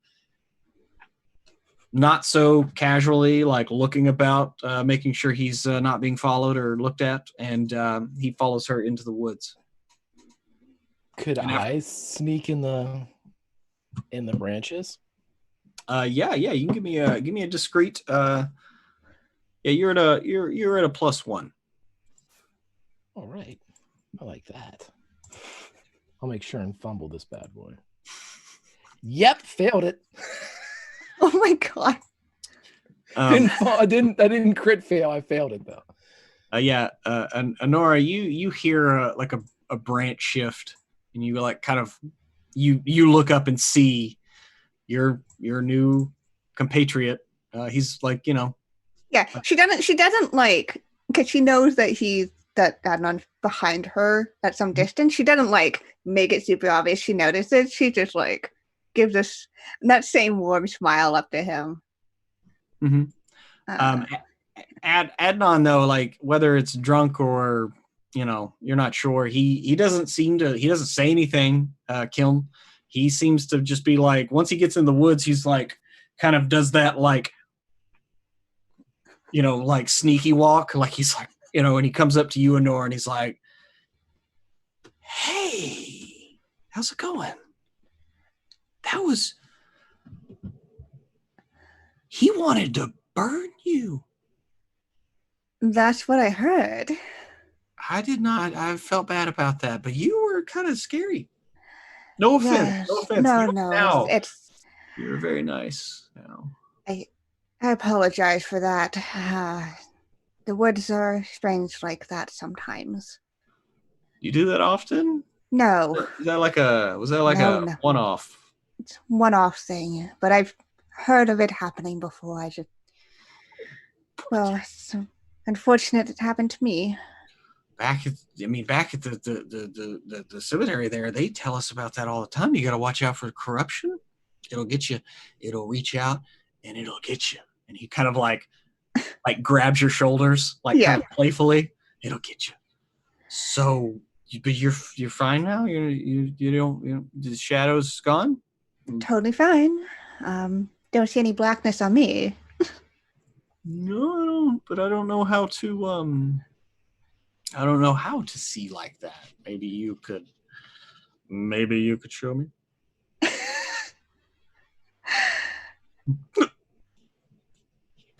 [SPEAKER 1] not so casually, like looking about, making sure he's not being followed or looked at, and he follows her into the woods.
[SPEAKER 2] Could I sneak in the branches?
[SPEAKER 1] Yeah, you can give me a discreet. Yeah, you're at a +1.
[SPEAKER 2] All right, I like that. I'll make sure and fumble this bad boy. Yep, failed it.
[SPEAKER 4] Oh my god!
[SPEAKER 2] I didn't crit fail. I failed it though.
[SPEAKER 1] Yeah, Anora, you hear like a branch shift, and you like kind of you look up and see your new compatriot. He's like,
[SPEAKER 4] Yeah, she doesn't like, because she knows that that Adnan's behind her at some distance. She doesn't like make it super obvious she notices. She just like gives us that same warm smile up to him.
[SPEAKER 1] Mm-hmm. Adnan, though, like whether it's drunk or you're not sure, he doesn't say anything. Kiln, he seems to just be like, once he gets in the woods, he's like kind of does that like like sneaky walk, like he's like and he comes up to you and Nora, and he's like, "Hey, how's it going? He wanted to burn you."
[SPEAKER 4] That's what I heard.
[SPEAKER 1] I did not. I felt bad about that, but you were kind of scary. No offense.
[SPEAKER 4] Yes.
[SPEAKER 1] No offense.
[SPEAKER 4] No. It's
[SPEAKER 1] you're very nice. Now.
[SPEAKER 4] I apologize for that. The woods are strange like that sometimes.
[SPEAKER 1] You do that often?
[SPEAKER 4] No.
[SPEAKER 1] Was that like a one-off?
[SPEAKER 4] It's a one-off thing, but I've heard of it happening before. It's unfortunate it happened to me.
[SPEAKER 1] Back at the seminary there, they tell us about that all the time. You got to watch out for corruption. It'll get you. It'll reach out and it'll get you. And he kind of like grabs your shoulders, kind of playfully. It'll get you. So, but you're fine now. You don't. The shadow's gone.
[SPEAKER 4] Totally fine. Don't see any blackness on me.
[SPEAKER 6] No, but I don't know how to I don't know how to see like that. Maybe you could show me.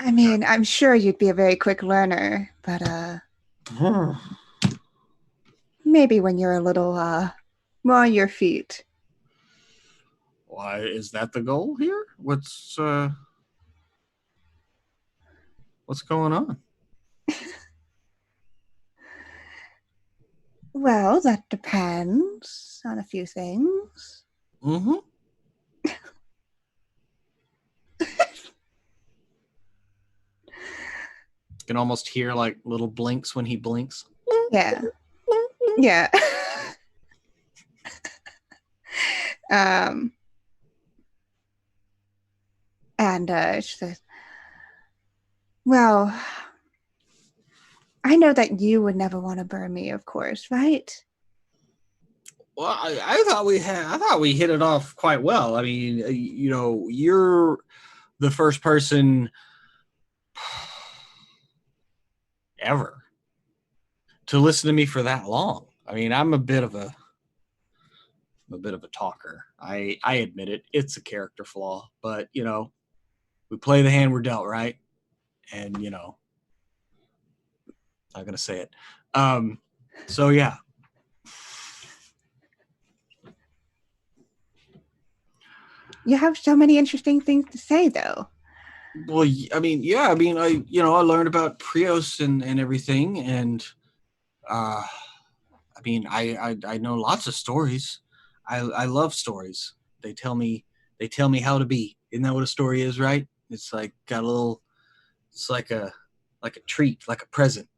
[SPEAKER 4] I mean, I'm sure you'd be a very quick learner, but maybe when you're a little more on your feet.
[SPEAKER 6] Why is that the goal here? What's going on?
[SPEAKER 4] Well, that depends on a few things.
[SPEAKER 6] Mm-hmm. You can almost hear like little blinks when he blinks.
[SPEAKER 4] Yeah. Yeah. She says, well, I know that you would never want to burn me, of course, right?
[SPEAKER 6] Well, I thought we hit it off quite well. I mean, you're the first person ever to listen to me for that long. I mean, I'm a bit of a talker. I admit it. It's a character flaw, but we play the hand we're dealt, right? And not gonna say it. So yeah.
[SPEAKER 4] You have so many interesting things to say, though.
[SPEAKER 6] Well, I mean, I learned about Prios and everything, and I mean, I know lots of stories. I love stories. They tell me how to be. Isn't that what a story is, right? It's like got a little. It's like a treat, like a present.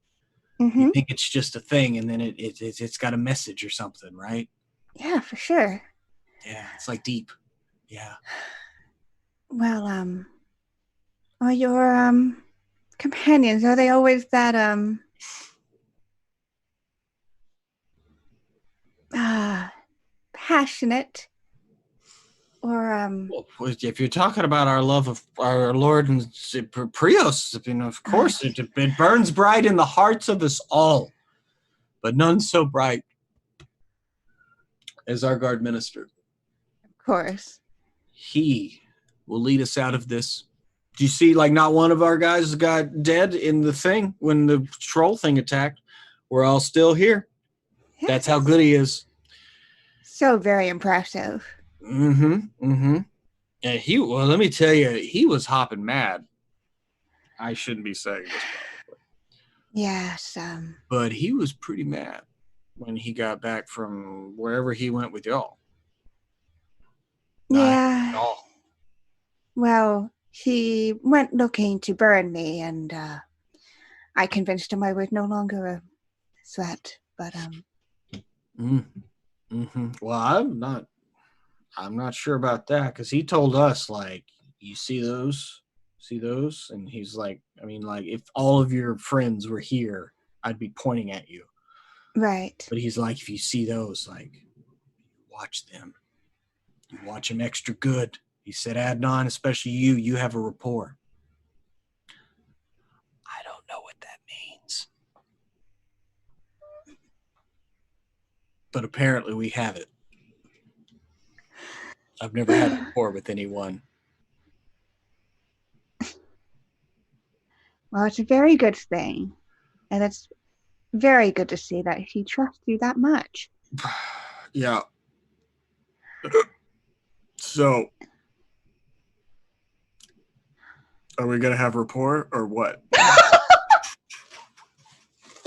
[SPEAKER 4] Mm-hmm.
[SPEAKER 6] You think it's just a thing, and then it's got a message or something, right?
[SPEAKER 4] Yeah, for sure.
[SPEAKER 6] Yeah, it's like deep. Yeah.
[SPEAKER 4] Well, are your companions, are they always that passionate? Or
[SPEAKER 6] Well, if you're talking about our love of our Lord and Prios, I mean, of course, it burns bright in the hearts of us all, but none so bright as our guard minister.
[SPEAKER 4] Of course.
[SPEAKER 6] He will lead us out of this. Do you see, like, not one of our guys got dead in the thing when the troll thing attacked? We're all still here.
[SPEAKER 4] Yes.
[SPEAKER 6] That's how good he is.
[SPEAKER 4] So very impressive.
[SPEAKER 6] Mm-hmm. Mm-hmm. And well, let me tell you, he was hopping mad. I shouldn't be saying this probably.
[SPEAKER 4] Yes.
[SPEAKER 6] But he was pretty mad when he got back from wherever he went with y'all.
[SPEAKER 4] Yeah. Well, he went looking to burn me, and I convinced him I was no longer a threat. But
[SPEAKER 6] Mm-hmm. Well, I'm not sure about that, because he told us, like, you see those, and he's like, I mean, like, if all of your friends were here, I'd be pointing at you.
[SPEAKER 4] Right.
[SPEAKER 6] But he's like, if you see those, like, watch them. You watch them extra good. He said, Adnan, especially you have a rapport. I don't know what that means. But apparently we have it. I've never had a rapport with anyone.
[SPEAKER 4] Well, it's a very good thing. And it's very good to see that he trusts you that much.
[SPEAKER 6] Yeah. So, are we going to have rapport or what?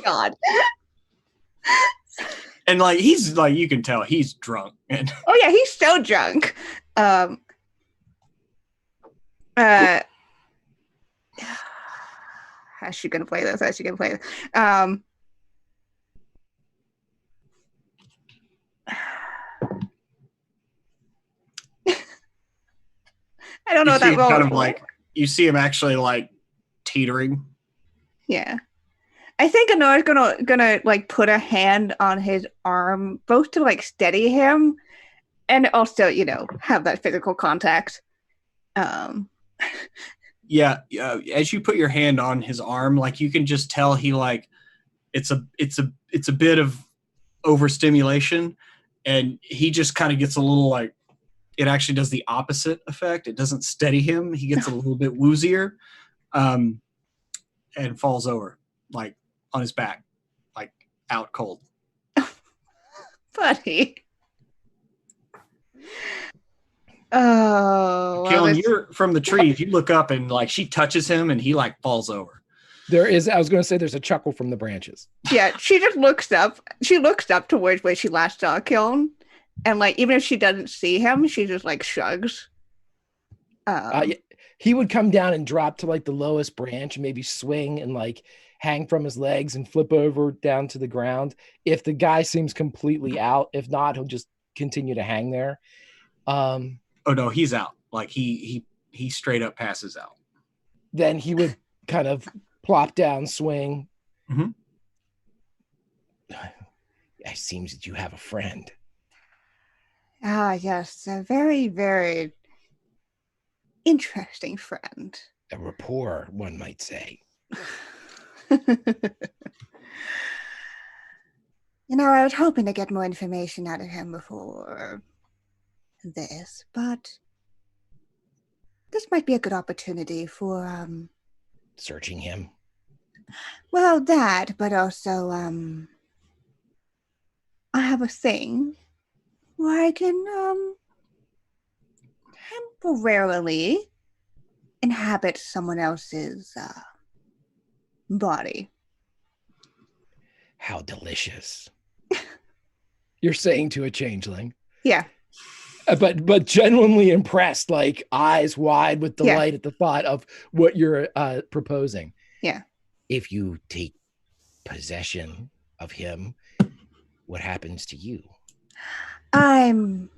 [SPEAKER 4] God.
[SPEAKER 6] And like, he's like, you can tell he's drunk. And
[SPEAKER 4] Oh yeah, he's so drunk. How's she gonna play this? I don't know what that role
[SPEAKER 6] kind
[SPEAKER 4] is
[SPEAKER 6] of
[SPEAKER 4] for.
[SPEAKER 6] like, you see him actually like teetering.
[SPEAKER 4] Yeah. I think Honor's gonna like put a hand on his arm, both to like steady him and also, have that physical contact. Um,
[SPEAKER 1] Yeah, as you put your hand on his arm, like you can just tell he like it's a bit of overstimulation, and he just kind of gets a little like it actually does the opposite effect. It doesn't steady him. He gets a little bit woozier, and falls over like on his back, like out cold.
[SPEAKER 4] buddy. Oh, well,
[SPEAKER 1] Keelan,
[SPEAKER 4] that's,
[SPEAKER 1] you're from the trees. You look up and like she touches him, and he like falls over.
[SPEAKER 2] There is, I was going to say, there's a chuckle from the branches.
[SPEAKER 4] yeah, she just looks up. She looks up towards where she last saw Kiln. And like, even if she doesn't see him, she just like shrugs.
[SPEAKER 2] He would come down and drop to like the lowest branch, maybe swing and like hang from his legs and flip over down to the ground. If the guy seems completely out, if not, he'll just continue to hang there.
[SPEAKER 1] Oh no, he's out. Like he straight up passes out.
[SPEAKER 2] Then he would kind of plop down, swing.
[SPEAKER 1] Mhm.
[SPEAKER 2] It seems that you have a friend.
[SPEAKER 4] Ah, yes, a very, very interesting friend.
[SPEAKER 2] A rapport, one might say.
[SPEAKER 4] You know, I was hoping to get more information out of him before this, but this might be a good opportunity for,
[SPEAKER 2] Searching him.
[SPEAKER 4] well, that, but also, I have a thing where I can, temporarily inhabit someone else's, body.
[SPEAKER 2] How delicious. You're saying to a changeling.
[SPEAKER 4] Yeah.
[SPEAKER 2] But genuinely impressed, like eyes wide with
[SPEAKER 4] Yeah.
[SPEAKER 2] delight at the thought of what you're proposing.
[SPEAKER 4] Yeah.
[SPEAKER 2] If you take possession of him, what happens to you?
[SPEAKER 4] I'm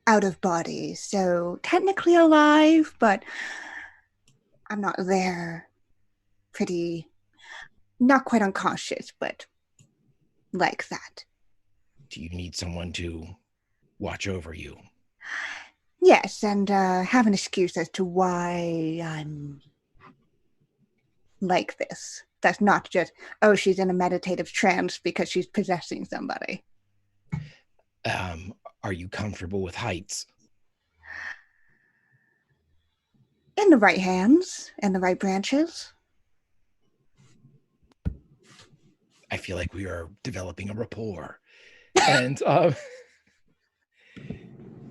[SPEAKER 4] out of body, so technically alive, but I'm not there. Not quite unconscious, but like that.
[SPEAKER 2] Do you need someone to watch over you?
[SPEAKER 4] Yes, and have an excuse as to why I'm like this. That's not just, oh, she's in a meditative trance because she's possessing somebody.
[SPEAKER 2] Are you comfortable with heights?
[SPEAKER 4] In the right hands, in the right branches.
[SPEAKER 2] I feel like we are developing a rapport. And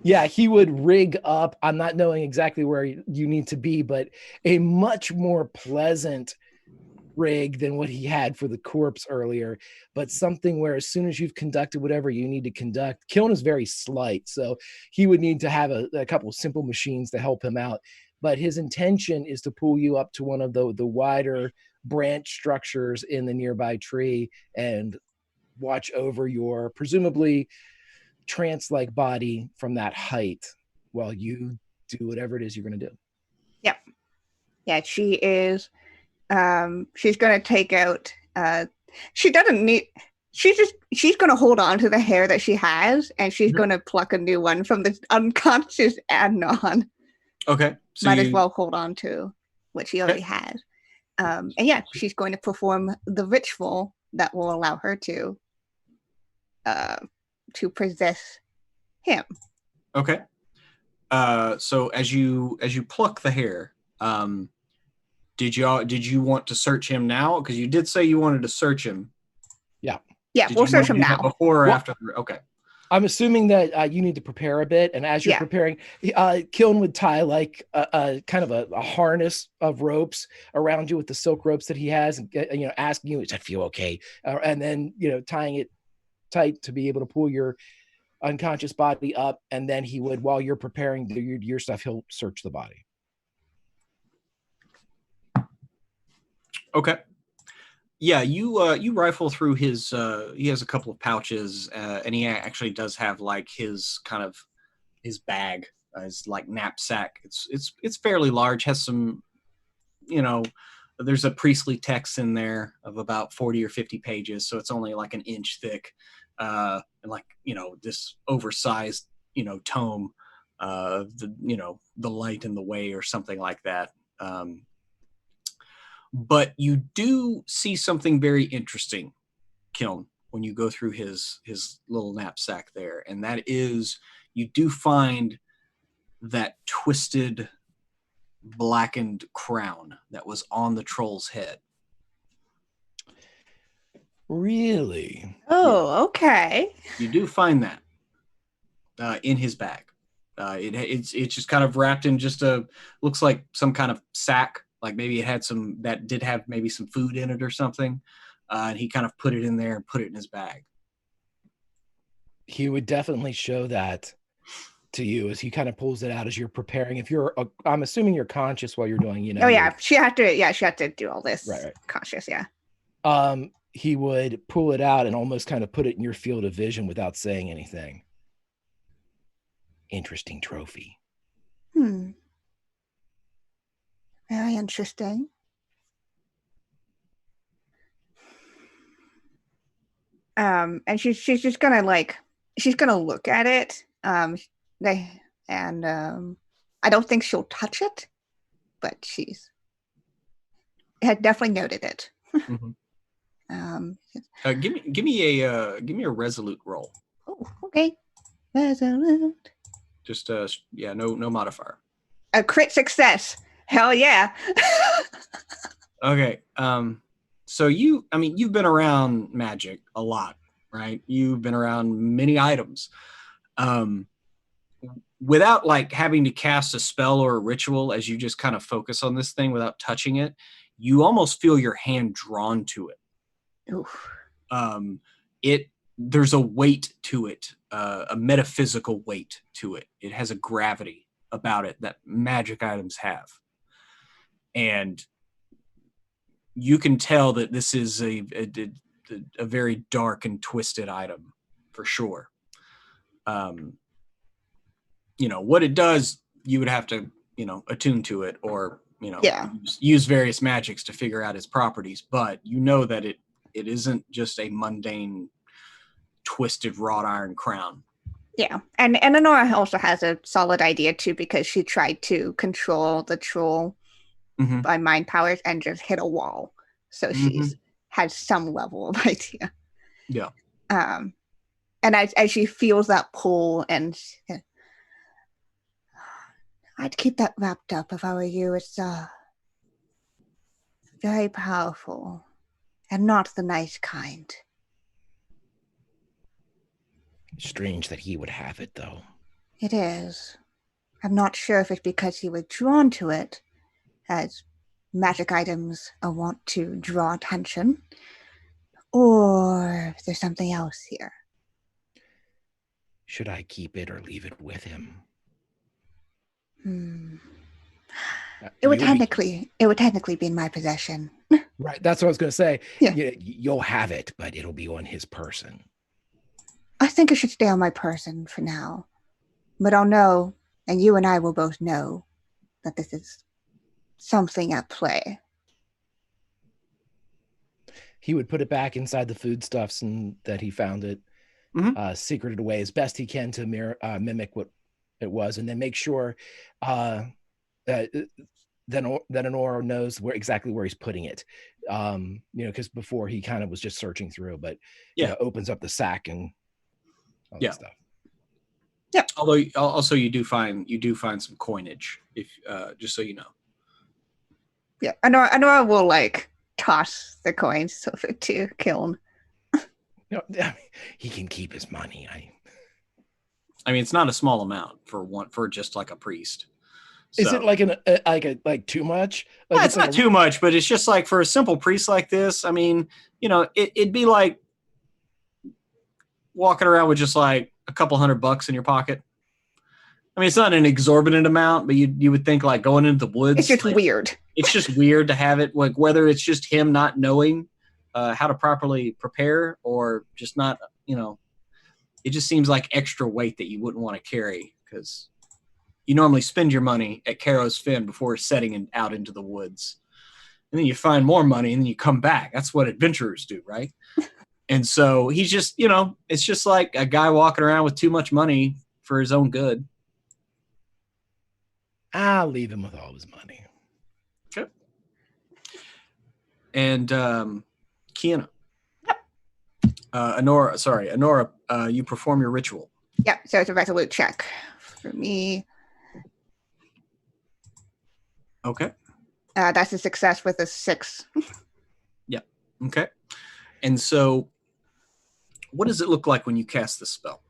[SPEAKER 2] yeah, he would rig up. I'm not knowing exactly where you need to be, but a much more pleasant rig than what he had for the corpse earlier, but something where as soon as you've conducted whatever you need to conduct, Kiln is very slight, so he would need to have a couple of simple machines to help him out. But his intention is to pull you up to one of the wider branch structures in the nearby tree and watch over your presumably trance-like body from that height while you do whatever it is you're going to do.
[SPEAKER 4] Yep. Yeah, she is. She's going to take out. She's going to hold on to the hair that she has, and she's going to pluck a new one from the unconscious Adnan.
[SPEAKER 1] Okay. So
[SPEAKER 4] Might as well hold on to what she already has. And yeah, she's going to perform the ritual that will allow her to possess him.
[SPEAKER 1] Okay. So as you pluck the hair, did you want to search him now? Because you did say you wanted to search him.
[SPEAKER 2] Yeah.
[SPEAKER 4] Yeah, we'll search him now.
[SPEAKER 1] Before or after? Okay.
[SPEAKER 2] I'm assuming that you need to prepare a bit, and as you're preparing, Kiln would tie like a kind of a harness of ropes around you with the silk ropes that he has, and asking you, "Does that feel okay?" And then tying it tight to be able to pull your unconscious body up, and then he would, while you're preparing your stuff, he'll search the body.
[SPEAKER 1] Okay. Yeah, you rifle through his. He has a couple of pouches, and he actually does have like his kind of his bag, his like knapsack. It's fairly large. Has some, there's a priestly text in there of about 40 or 50 pages, so it's only like an inch thick, and like this oversized tome.
[SPEAKER 6] the light in the way or something like that. But you do see something very interesting, Kiln, when you go through his little knapsack there, and that is you do find that twisted, blackened crown that was on the troll's head.
[SPEAKER 2] Really?
[SPEAKER 4] Oh, okay.
[SPEAKER 6] You do find that in his bag. It's just kind of wrapped in just looks like some kind of sack. Like maybe it had that did have maybe some food in it or something. And he kind of put it in there and put it in his bag.
[SPEAKER 2] He would definitely show that to you as he kind of pulls it out as you're preparing. I'm assuming you're conscious while you're doing,
[SPEAKER 4] Oh yeah, she had to do all this.
[SPEAKER 2] Right.
[SPEAKER 4] Conscious, yeah.
[SPEAKER 2] He would pull it out and almost kind of put it in your field of vision without saying anything. Interesting trophy.
[SPEAKER 4] Very interesting. And she's just gonna look at it. I don't think she'll touch it, but she's had definitely noted it.
[SPEAKER 6] Give me a resolute roll.
[SPEAKER 4] Oh, okay. Resolute.
[SPEAKER 6] Just no modifier.
[SPEAKER 4] A crit success. Hell yeah.
[SPEAKER 6] Okay. So you've been around magic a lot, right? You've been around many items. Without like having to cast a spell or a ritual, as you just kind of focus on this thing without touching it, you almost feel your hand drawn to it.
[SPEAKER 4] Oof.
[SPEAKER 6] There's a weight to it, a metaphysical weight to it. It has a gravity about it that magic items have. And you can tell that this is a very dark and twisted item for sure. What it does, you would have to, attune to it or, use various magics to figure out its properties. But you know that it isn't just a mundane twisted wrought iron crown.
[SPEAKER 4] Yeah. And Honora also has a solid idea too, because she tried to control the troll by mind powers and just hit a wall. So she's had some level of idea.
[SPEAKER 6] Yeah.
[SPEAKER 4] And as she feels that pull, and I'd keep that wrapped up if I were you. It's very powerful and not the nice kind.
[SPEAKER 2] Strange that he would have it, though.
[SPEAKER 4] It is. I'm not sure if it's because he was drawn to it, as magic items want to draw attention, or if there's something else here.
[SPEAKER 2] Should I keep it or leave it with him?
[SPEAKER 4] It would technically be in my possession.
[SPEAKER 2] Right, that's what I was going to say.
[SPEAKER 4] Yeah.
[SPEAKER 2] You'll have it, but it'll be on his person.
[SPEAKER 4] I think it should stay on my person for now. But I'll know, and you and I will both know, that this is something at play.
[SPEAKER 2] He would put it back inside the foodstuffs and that he found it, secreted away as best he can to mimic what it was, and then make sure that Honora knows exactly where he's putting it. Because before he kind of was just searching through, but opens up the sack and all that stuff.
[SPEAKER 6] Yeah. Although also you do find some coinage, if just so you know.
[SPEAKER 4] Yeah, I know. I will like toss the coins to Kiln.
[SPEAKER 2] He can keep his money.
[SPEAKER 6] I mean, it's not a small amount for just like a priest. So.
[SPEAKER 2] Is it like too much?
[SPEAKER 6] Well, it's not too much, but it's just like for a simple priest like this. I mean, it'd be like walking around with just like a couple $100 in your pocket. I mean, it's not an exorbitant amount, but you would think like going into the woods.
[SPEAKER 4] It's just weird.
[SPEAKER 6] It's just weird to have it, like whether it's just him not knowing how to properly prepare or just not, it just seems like extra weight that you wouldn't want to carry because you normally spend your money at Caro's Fen before setting out into the woods. And then you find more money and then you come back. That's what adventurers do, right? And so he's just, it's just like a guy walking around with too much money for his own good.
[SPEAKER 2] I'll leave him with all his money.
[SPEAKER 1] Okay. And Kiana. Honora, you perform your ritual.
[SPEAKER 4] Yep, so it's a resolute check for me.
[SPEAKER 1] Okay.
[SPEAKER 4] That's a success with a 6.
[SPEAKER 1] Okay. And so, what does it look like when you cast this spell?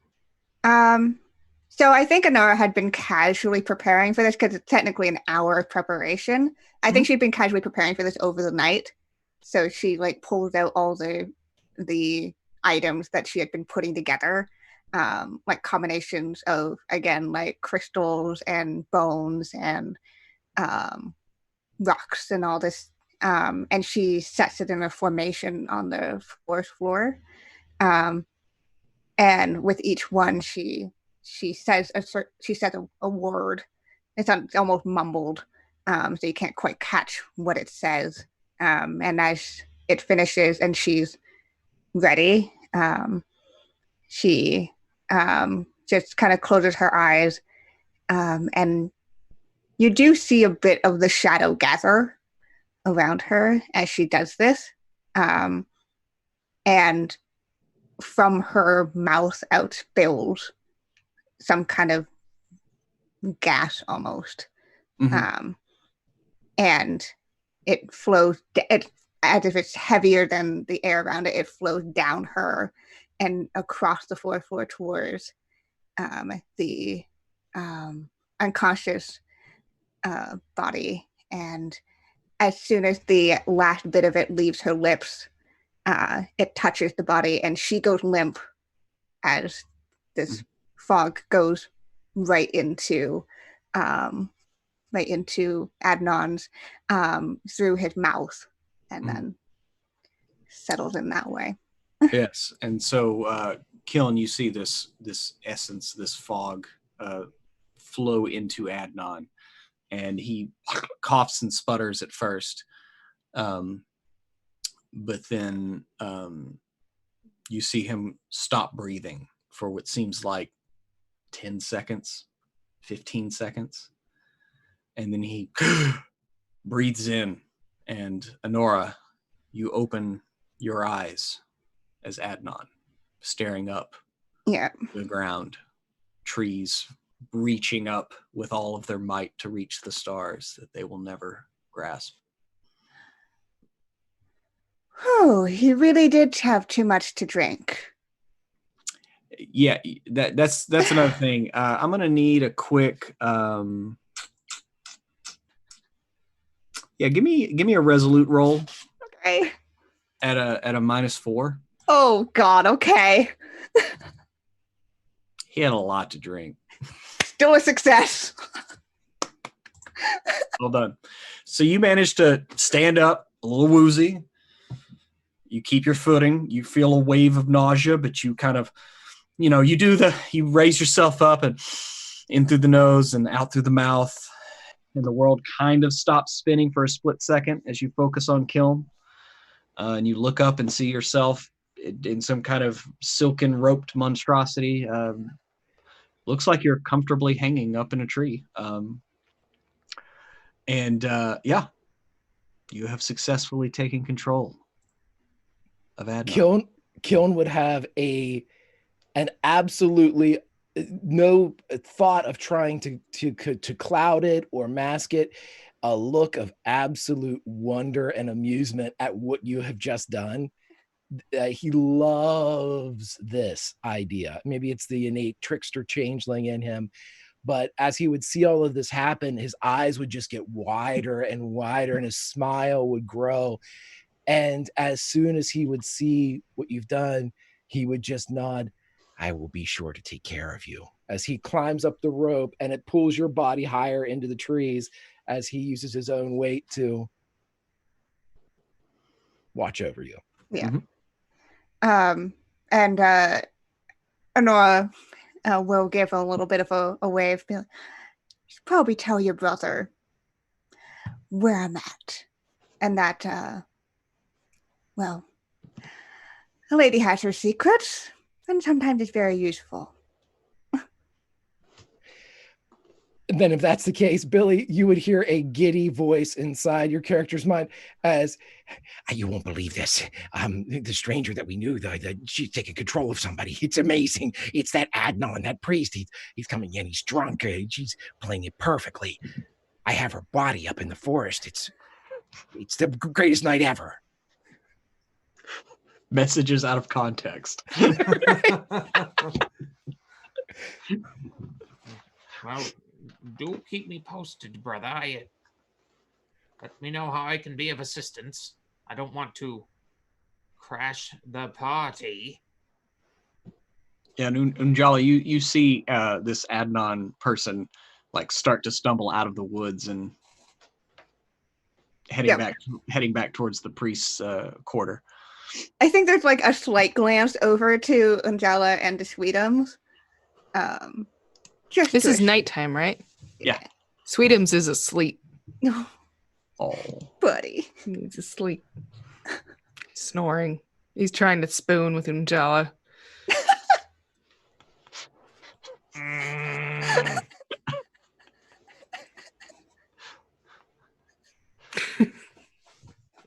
[SPEAKER 4] So I think Honora had been casually preparing for this because it's technically an hour of preparation. I think she'd been casually preparing for this over the night. So she like pulled out all the items that she had been putting together, like combinations of, again, like crystals and bones and rocks and all this. And she sets it in a formation on the fourth floor. And with each one, she says a word. It's almost mumbled, so you can't quite catch what it says. And as it finishes and she's ready, she just kind of closes her eyes, and you do see a bit of the shadow gather around her as she does this, and from her mouth out spills some kind of gas almost. And it flows, as if it's heavier than the air around it, it flows down her and across the fourth floor towards the unconscious body. And as soon as the last bit of it leaves her lips, it touches the body and she goes limp as this fog goes right into Adnan's through his mouth and then settles in that way.
[SPEAKER 1] Yes. And so Killen, you see this essence, this fog flow into Adnan, and he coughs and sputters at first. But then you see him stop breathing for what seems like 10 seconds, 15 seconds. And then he breathes in. And Honora, you open your eyes as Adnan, staring up the ground, trees reaching up with all of their might to reach the stars that they will never grasp.
[SPEAKER 4] Oh, he really did have too much to drink.
[SPEAKER 1] Yeah, that's another thing. I'm gonna need a quick give me a resolute roll.
[SPEAKER 4] Okay.
[SPEAKER 1] At a -4.
[SPEAKER 4] Oh God, okay.
[SPEAKER 1] He had a lot to drink.
[SPEAKER 4] Still a success.
[SPEAKER 1] Well done. So you managed to stand up, a little woozy. You keep your footing. You feel a wave of nausea, but you kind of, you raise yourself up and in through the nose and out through the mouth. And the world kind of stops spinning for a split second as you focus on Kiln. And you look up and see yourself in some kind of silken roped monstrosity. Looks like you're comfortably hanging up in a tree. You have successfully taken control of Adnan.
[SPEAKER 2] Kiln would have an absolutely no thought of trying to cloud it or mask it. A look of absolute wonder and amusement at what you have just done. He loves this idea. Maybe it's the innate trickster changeling in him, but as he would see all of this happen, his eyes would just get wider and wider and his smile would grow. And as soon as he would see what you've done, he would just nod, "I will be sure to take care of you," as he climbs up the rope and it pulls your body higher into the trees as he uses his own weight to watch over you.
[SPEAKER 4] Yeah. And Honora will give a little bit of a wave. You should probably tell your brother where I'm at. And that, a lady has her secrets, and sometimes it's very useful.
[SPEAKER 2] And then if that's the case, Billy, you would hear a giddy voice inside your character's mind as, you won't believe this. The stranger that we knew, she's taking control of somebody. It's amazing. It's that Adnan, that priest. He's coming in. He's drunk. She's playing it perfectly. I have her body up in the forest. It's the greatest night ever.
[SPEAKER 1] Messages out of context.
[SPEAKER 5] Well, do keep me posted, brother. Let me know how I can be of assistance. I don't want to crash the party.
[SPEAKER 1] Yeah, Unjala, you see this Adnan person like start to stumble out of the woods and heading back towards the priest's quarter.
[SPEAKER 4] I think there's like a slight glance over to Unjala and the Sweetums.
[SPEAKER 3] This is nighttime, right?
[SPEAKER 1] Yeah.
[SPEAKER 3] Sweetums is asleep.
[SPEAKER 1] Oh,
[SPEAKER 4] buddy.
[SPEAKER 3] He's asleep. Snoring. He's trying to spoon with Unjala.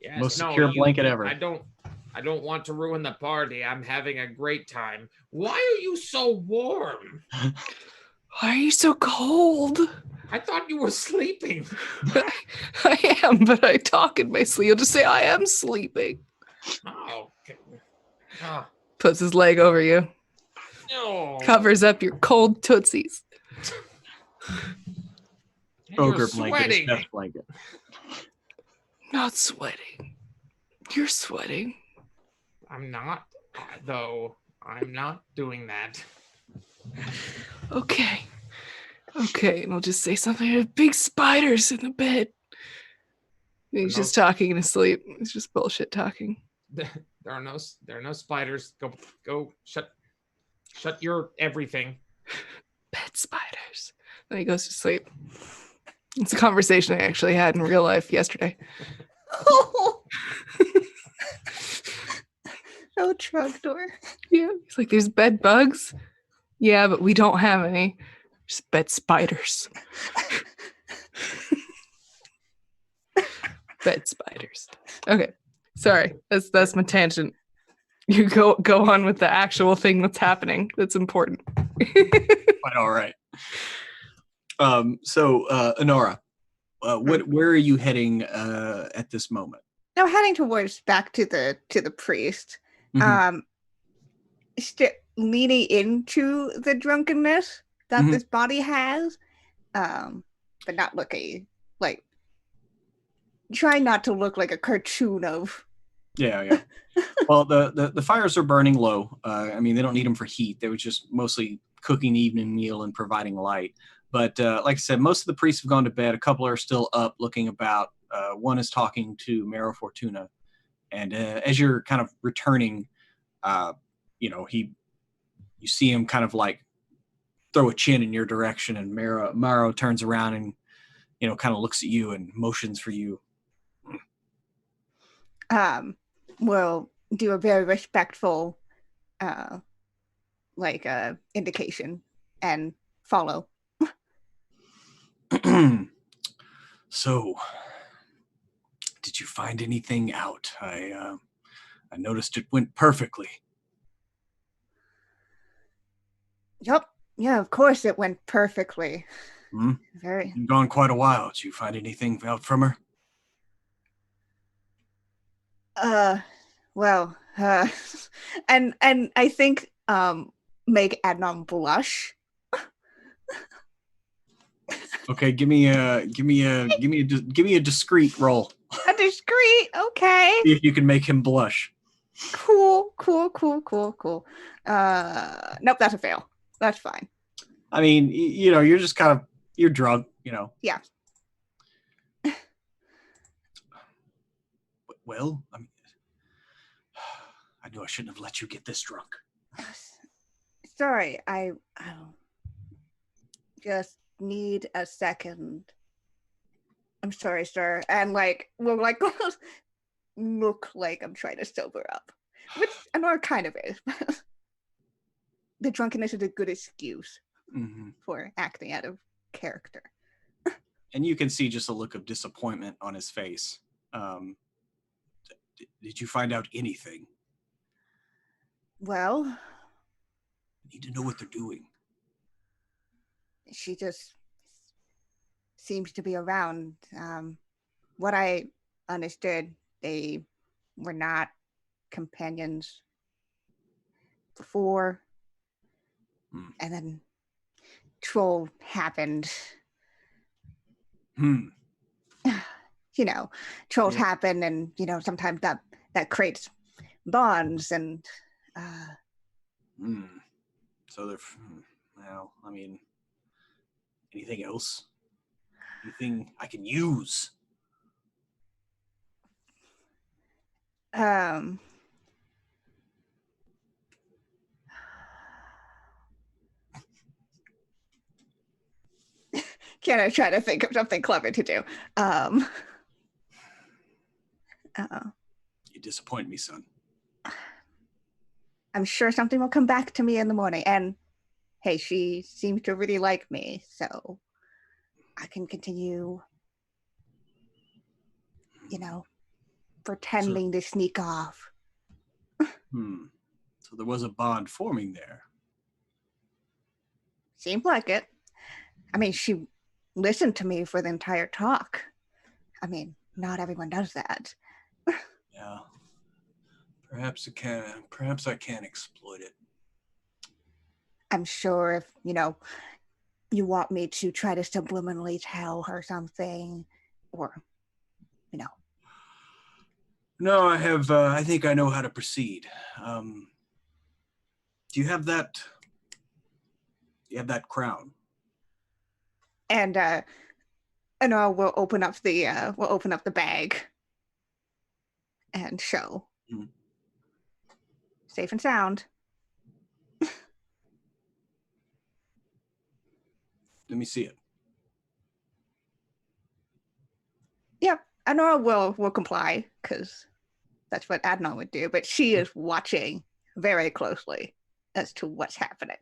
[SPEAKER 5] Yes,
[SPEAKER 1] most secure blanket ever.
[SPEAKER 5] I don't want to ruin the party. I'm having a great time. Why are you so warm?
[SPEAKER 3] Why are you so cold?
[SPEAKER 5] I thought you were sleeping.
[SPEAKER 3] I am, but I talk in my sleep. You'll just say I am sleeping.
[SPEAKER 5] Oh, okay. Oh,
[SPEAKER 3] Puts his leg over you.
[SPEAKER 5] no.
[SPEAKER 3] Covers up your cold tootsies.
[SPEAKER 1] Ogre
[SPEAKER 5] You're
[SPEAKER 1] blanket is
[SPEAKER 5] sweating.
[SPEAKER 1] best blanket.
[SPEAKER 3] Not sweating. You're sweating.
[SPEAKER 5] I'm not, though. I'm not doing that.
[SPEAKER 3] Okay. Okay, and I'll just say something. There's big spiders in the bed. And he's just talking in his sleep. He's just bullshit talking.
[SPEAKER 5] There are no spiders. Go shut your everything.
[SPEAKER 3] Bed spiders. Then he goes to sleep. It's a conversation I actually had in real life yesterday.
[SPEAKER 4] Oh, trogdor.
[SPEAKER 3] Yeah. He's like, there's bed bugs. Yeah, but we don't have any. Just bed spiders. Bed spiders. Okay. Sorry. That's my tangent. You go on with the actual thing that's happening. That's important.
[SPEAKER 1] Quite all right. So Honora, where are you heading at this moment?
[SPEAKER 4] Now heading towards back to the priest.
[SPEAKER 1] Mhm.
[SPEAKER 4] Leaning into the drunkenness that this body has, but not looking like, trying not to look like a cartoon of.
[SPEAKER 1] Yeah. Well, the fires are burning low. I mean, they don't need them for heat. They were just mostly cooking the evening meal and providing light. But like I said, most of the priests have gone to bed. A couple are still up looking about. One is talking to Mero Fortuna. And as you're kind of returning, you see him kind of like throw a chin in your direction, and Mero turns around and, kind of looks at you and motions for you.
[SPEAKER 4] Will do a very respectful, indication and follow.
[SPEAKER 1] So, did you find anything out? I noticed it went perfectly.
[SPEAKER 4] Yep. Yeah, of course it went perfectly. Very.
[SPEAKER 1] Been gone quite a while. Did you find anything out from her?
[SPEAKER 4] And I think make Adnan blush.
[SPEAKER 1] Okay, give me a discreet roll.
[SPEAKER 4] A discreet, okay.
[SPEAKER 1] See if you can make him blush.
[SPEAKER 4] Cool. Nope, that's a fail. That's fine.
[SPEAKER 1] I mean, you're just you're drunk,
[SPEAKER 4] Yeah.
[SPEAKER 1] Well, I mean, I knew I shouldn't have let you get this drunk.
[SPEAKER 4] Sorry, I just need a second. I'm sorry, sir. And we'll look like I'm trying to sober up, which I know it kind of is. The drunkenness is a good excuse for acting out of character.
[SPEAKER 1] And you can see just a look of disappointment on his face. Did you find out anything?
[SPEAKER 4] Well,
[SPEAKER 1] I need to know what they're doing.
[SPEAKER 4] she just seems to be around. What I understood, they were not companions before, and then troll happened. You know, trolls happen, and sometimes that creates bonds, and
[SPEAKER 1] So they're well. I mean, anything else? Anything I can use?
[SPEAKER 4] Can I try to think of something clever to do?
[SPEAKER 1] You disappoint me, son.
[SPEAKER 4] I'm sure something will come back to me in the morning. And hey, she seems to really like me, so I can continue, pretending to sneak off.
[SPEAKER 1] So there was a bond forming there.
[SPEAKER 4] Seemed like it. I mean, she listened to me for the entire talk. I mean, not everyone does that.
[SPEAKER 1] Yeah. Perhaps I can exploit it.
[SPEAKER 4] I'm sure if, you want me to try to subliminally tell her something, or,
[SPEAKER 1] No, I have. I think I know how to proceed. Do you have that? Do you have that crown?
[SPEAKER 4] And we'll open up the bag and show. Safe and sound.
[SPEAKER 1] Let me see it.
[SPEAKER 4] Yep, Honora will comply because that's what Adnan would do. But she is watching very closely as to what's happening.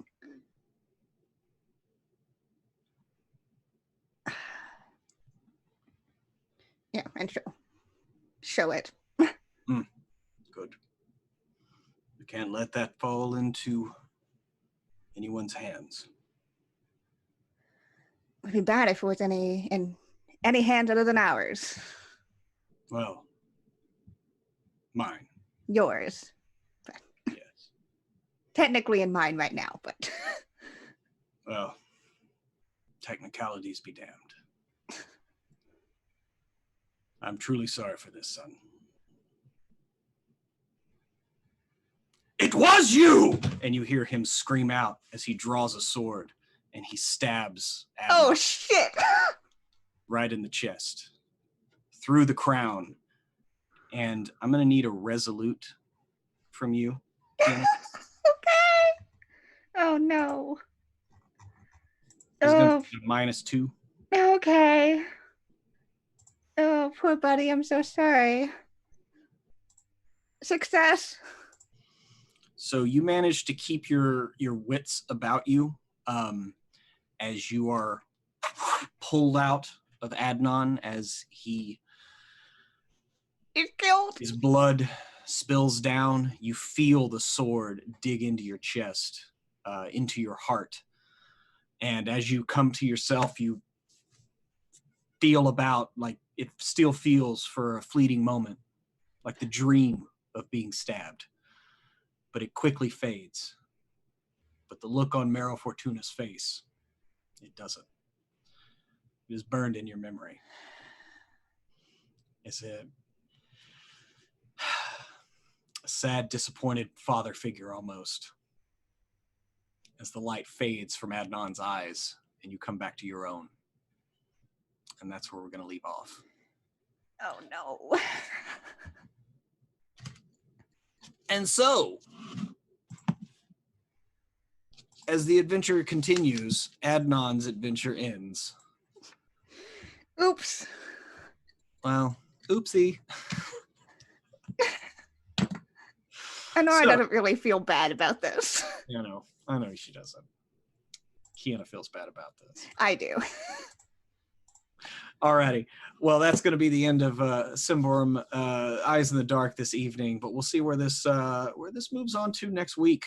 [SPEAKER 4] Yeah, and show it.
[SPEAKER 1] Good. We can't let that fall into anyone's hands.
[SPEAKER 4] It would be bad if it was in any hands other than ours.
[SPEAKER 1] Well, mine.
[SPEAKER 4] Yours.
[SPEAKER 1] Yes.
[SPEAKER 4] Technically in mine right now, but
[SPEAKER 1] Well, technicalities be damned. I'm truly sorry for this, son. It was you! And you hear him scream out as he draws a sword and he stabs Adam
[SPEAKER 4] oh shit!
[SPEAKER 1] right in the chest, through the crown. And I'm going to need a resolute from you, Jenna.
[SPEAKER 4] Okay. Oh no.
[SPEAKER 1] It's going to be -2.
[SPEAKER 4] Okay. Oh, poor buddy. I'm so sorry. Success.
[SPEAKER 1] So you manage to keep your wits about you as you are pulled out of Adnan as
[SPEAKER 4] He's killed.
[SPEAKER 1] his blood spills down. You feel the sword dig into your chest, into your heart. And as you come to yourself, you feel about like it still feels for a fleeting moment, like the dream of being stabbed. But it quickly fades. But the look on Mero Fortuna's face, it doesn't. It is burned in your memory. It's a sad, disappointed father figure almost. As the light fades from Adnan's eyes and you come back to your own. And that's where we're going to leave off.
[SPEAKER 4] Oh no.
[SPEAKER 1] And so, as the adventure continues, Adnan's adventure ends.
[SPEAKER 4] Oops.
[SPEAKER 1] Well, oopsie.
[SPEAKER 4] Honora
[SPEAKER 1] So-
[SPEAKER 4] doesn't really feel bad about this.
[SPEAKER 1] I know she doesn't. Kiana feels bad about this.
[SPEAKER 4] I do.
[SPEAKER 1] Alrighty. Well, that's going to be the end of Symbaroum Eyes in the Dark this evening, but we'll see where this moves on to next week.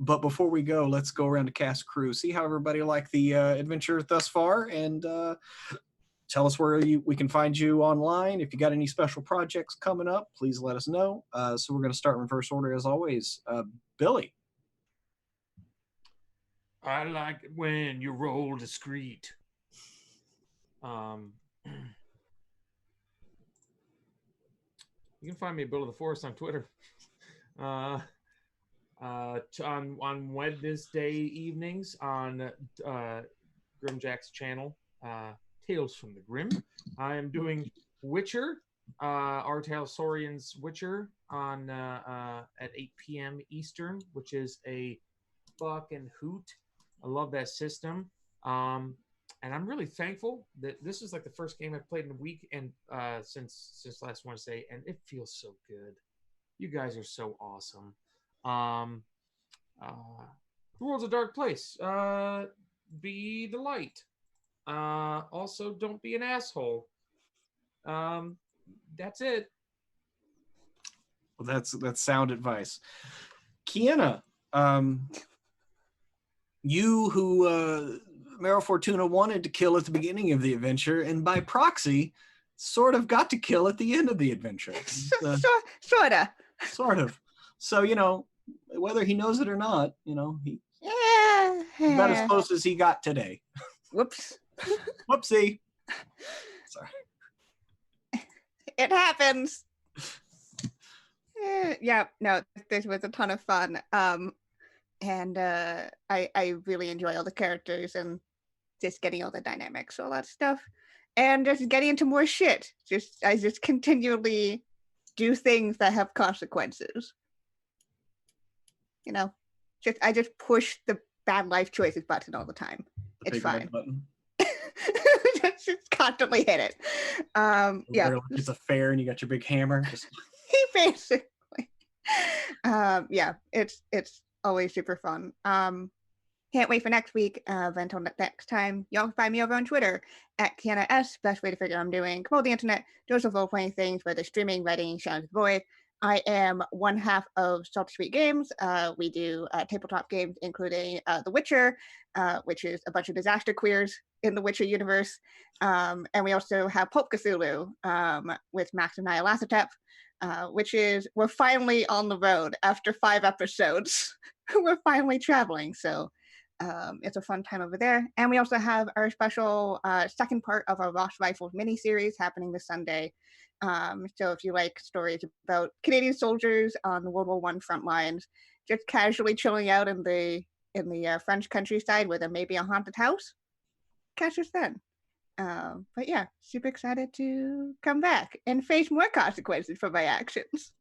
[SPEAKER 1] But before we go, let's go around to cast crew, see how everybody liked the adventure thus far, and tell us where we can find you online. If you got any special projects coming up, please let us know. So we're going to start in reverse order as always. Billy.
[SPEAKER 5] I like it when you roll discreet. You can find me at Bill of the Forest on Twitter. On Wednesday evenings on Grimjack's channel, Tales from the Grim. I am doing Witcher, Artel Sorian's Witcher on at 8 p.m. Eastern, which is a fucking hoot. I love that system. And I'm really thankful that this is like the first game I've played in a week and since last Wednesday, and it feels so good. You guys are so awesome. The world's a dark place. Be the light. Also, don't be an asshole. That's it.
[SPEAKER 1] Well, that's sound advice. Kiana, you who Mero Fortuna wanted to kill at the beginning of the adventure, and by proxy, sort of got to kill at the end of the adventure.
[SPEAKER 4] Sorta.
[SPEAKER 1] Sort of. So, whether he knows it or not, he got as close as he got today.
[SPEAKER 4] Whoops.
[SPEAKER 1] Whoopsie. Sorry.
[SPEAKER 4] It happens. Yeah, no, this was a ton of fun. And I really enjoy all the characters and just getting all the dynamics, all that stuff. And just getting into more shit. I just continually do things that have consequences. I just push the bad life choices button all the time. It's fine.
[SPEAKER 1] Button.
[SPEAKER 4] just constantly hit it. Yeah.
[SPEAKER 1] It's a fair and you got your big hammer.
[SPEAKER 4] Basically. Yeah, it's always super fun. Can't wait for next week. Until next time, y'all can find me over on Twitter at Kiana S. Best way to figure out what I'm doing. Come on the internet, do some role-playing things, whether streaming, writing, shouting to the void. I am one half of Salty Sweet Games. We do tabletop games, including The Witcher, which is a bunch of disaster queers in the Witcher universe. And we also have Pulp Cthulhu with Max and Nyarlathotep, which is, we're finally on the road after 5 episodes. We're finally traveling, so it's a fun time over there. And we also have our special second part of our Ross Rifles mini-series happening this Sunday. So if you like stories about Canadian soldiers on the World War I front lines, just casually chilling out in the French countryside where there may be a haunted house, catch us then. But yeah, super excited to come back and face more consequences for my actions.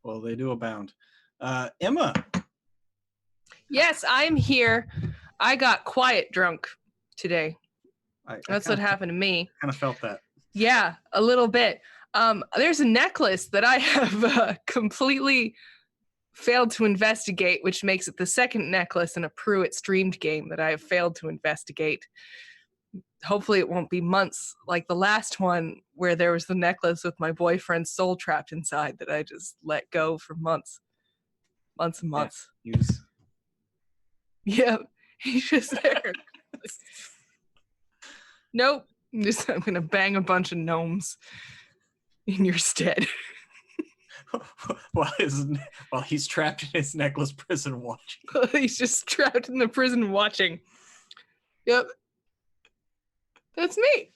[SPEAKER 1] Well, they do abound. Emma.
[SPEAKER 3] Yes, I'm here. I got quiet drunk today. That's what happened to me.
[SPEAKER 1] Kind of felt that.
[SPEAKER 3] Yeah, a little bit. There's a necklace that I have completely failed to investigate, which makes it the second necklace in a Pruitt streamed game that I have failed to investigate. Hopefully it won't be months like the last one where there was the necklace with my boyfriend's soul trapped inside that I just let go for months and months. Yeah, he's just there. Nope. I'm going to bang a bunch of gnomes in your stead.
[SPEAKER 1] While he's trapped in his necklace prison watching.
[SPEAKER 3] He's just trapped in the prison watching. Yep. That's me.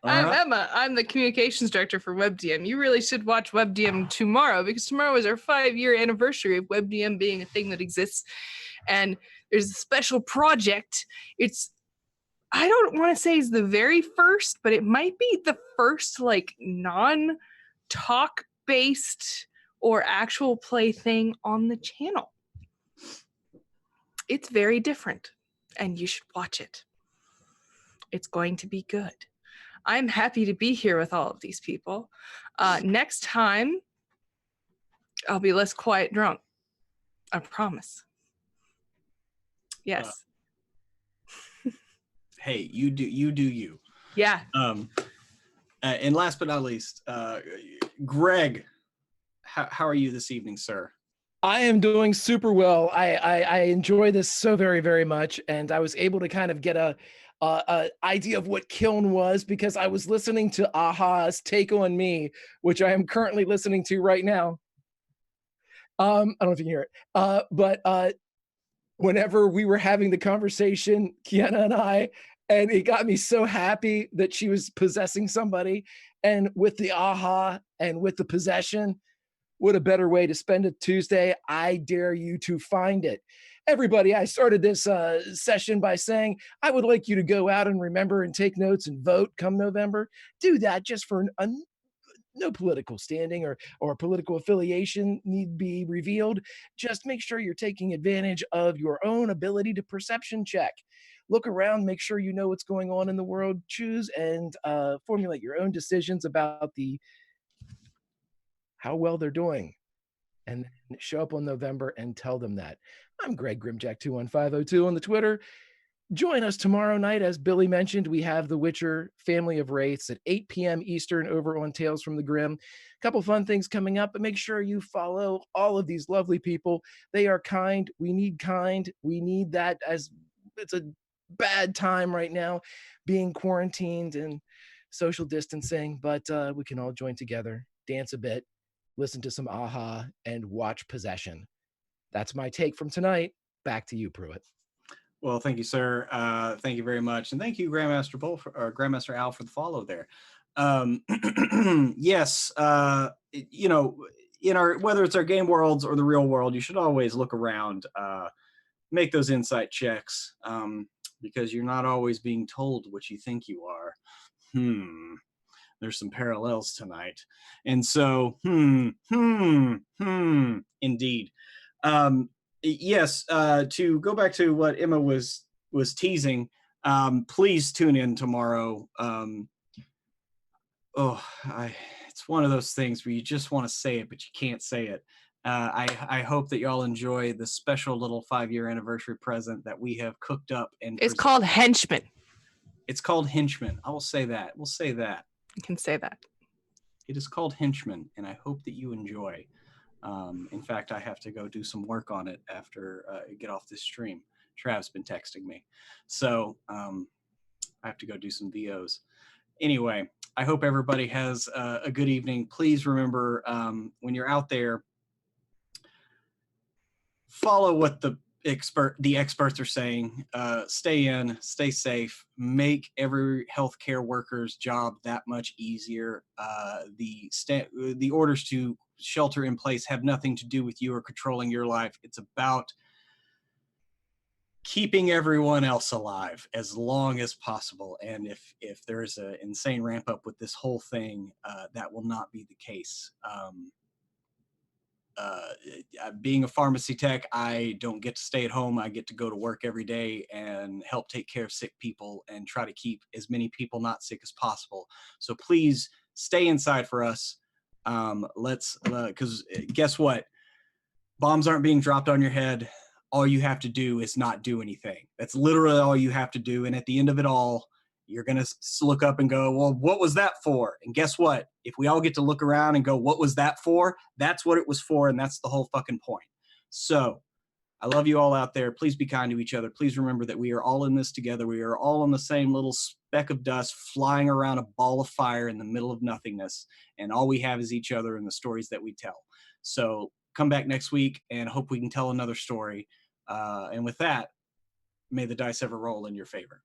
[SPEAKER 3] I'm Emma. I'm the communications director for WebDM. You really should watch WebDM tomorrow because tomorrow is our 5-year anniversary of WebDM being a thing that exists. And there's a special project. I don't want to say it's the very first, but it might be the first non-talk based or actual play thing on the channel. It's very different and you should watch it. It's going to be good. I'm happy to be here with all of these people. Next time, I'll be less quiet drunk. I promise. Yes.
[SPEAKER 1] Hey, you do you.
[SPEAKER 3] Yeah.
[SPEAKER 1] And last but not least, Greg, how are you this evening, sir?
[SPEAKER 2] I am doing super well. I enjoy this so very, very much, and I was able to kind of get a idea of what Kiln was because I was listening to Aha's Take on Me, which I am currently listening to right now. I don't know if you can hear it, but whenever we were having the conversation, Kiana and I, and it got me so happy that she was possessing somebody, and with the Aha and with the possession. What a better way to spend a Tuesday. I dare you to find it. Everybody, I started this session by saying, I would like you to go out and remember and take notes and vote come November. Do that just for no political standing or political affiliation need be revealed. Just make sure you're taking advantage of your own ability to perception check. Look around, make sure you know what's going on in the world, choose and formulate your own decisions about how well they're doing, and then show up on November and tell them that. I'm Greg Grimjack21502 on the Twitter. Join us tomorrow night. As Billy mentioned, we have The Witcher Family of Wraiths at 8 p.m. Eastern over on Tales from the Grim. A couple fun things coming up, but make sure you follow all of these lovely people. They are kind. We need kind. We need that, as it's a bad time right now, being quarantined and social distancing, but we can all join together, dance a bit, listen to some Aha, and watch Possession. That's my take from tonight. Back to you, Pruitt.
[SPEAKER 1] Well, thank you, sir. Thank you very much, and thank you, Grandmaster Al, for the follow there. Yes, you know, in our whether it's our game worlds or the real world, you should always look around, make those insight checks, because you're not always being told what you think you are. There's some parallels tonight. And so, indeed. Yes, to go back to what Emma was teasing, please tune in tomorrow. It's one of those things where you just want to say it, but you can't say it. I hope that y'all enjoy the special little 5-year anniversary present that we have cooked up. And
[SPEAKER 3] It's called Henchman.
[SPEAKER 1] It's called Henchman. I will say that. We'll say that.
[SPEAKER 3] You can say that.
[SPEAKER 1] It is called Henchman, and I hope that you enjoy. In fact, I have to go do some work on it after I get off this stream. Trav's been texting me. So I have to go do some VOs. Anyway, I hope everybody has a good evening. Please remember, when you're out there, follow what the experts are saying. Stay in, stay safe, make every healthcare worker's job that much easier. The orders to shelter in place have nothing to do with you or controlling your life. It's about keeping everyone else alive as long as possible. And if there is an insane ramp up with this whole thing, that will not be the case. Being a pharmacy tech, I don't get to stay at home. I get to go to work every day and help take care of sick people and try to keep as many people not sick as possible. So please stay inside for us. Because guess what? Bombs aren't being dropped on your head. All you have to do is not do anything. That's literally all you have to do. And at the end of it all, you're going to look up and go, well, what was that for? And guess what? If we all get to look around and go, what was that for? That's what it was for. And that's the whole fucking point. So I love you all out there. Please be kind to each other. Please remember that we are all in this together. We are all on the same little speck of dust flying around a ball of fire in the middle of nothingness. And all we have is each other and the stories that we tell. So come back next week and hope we can tell another story. And with that, may the dice ever roll in your favor.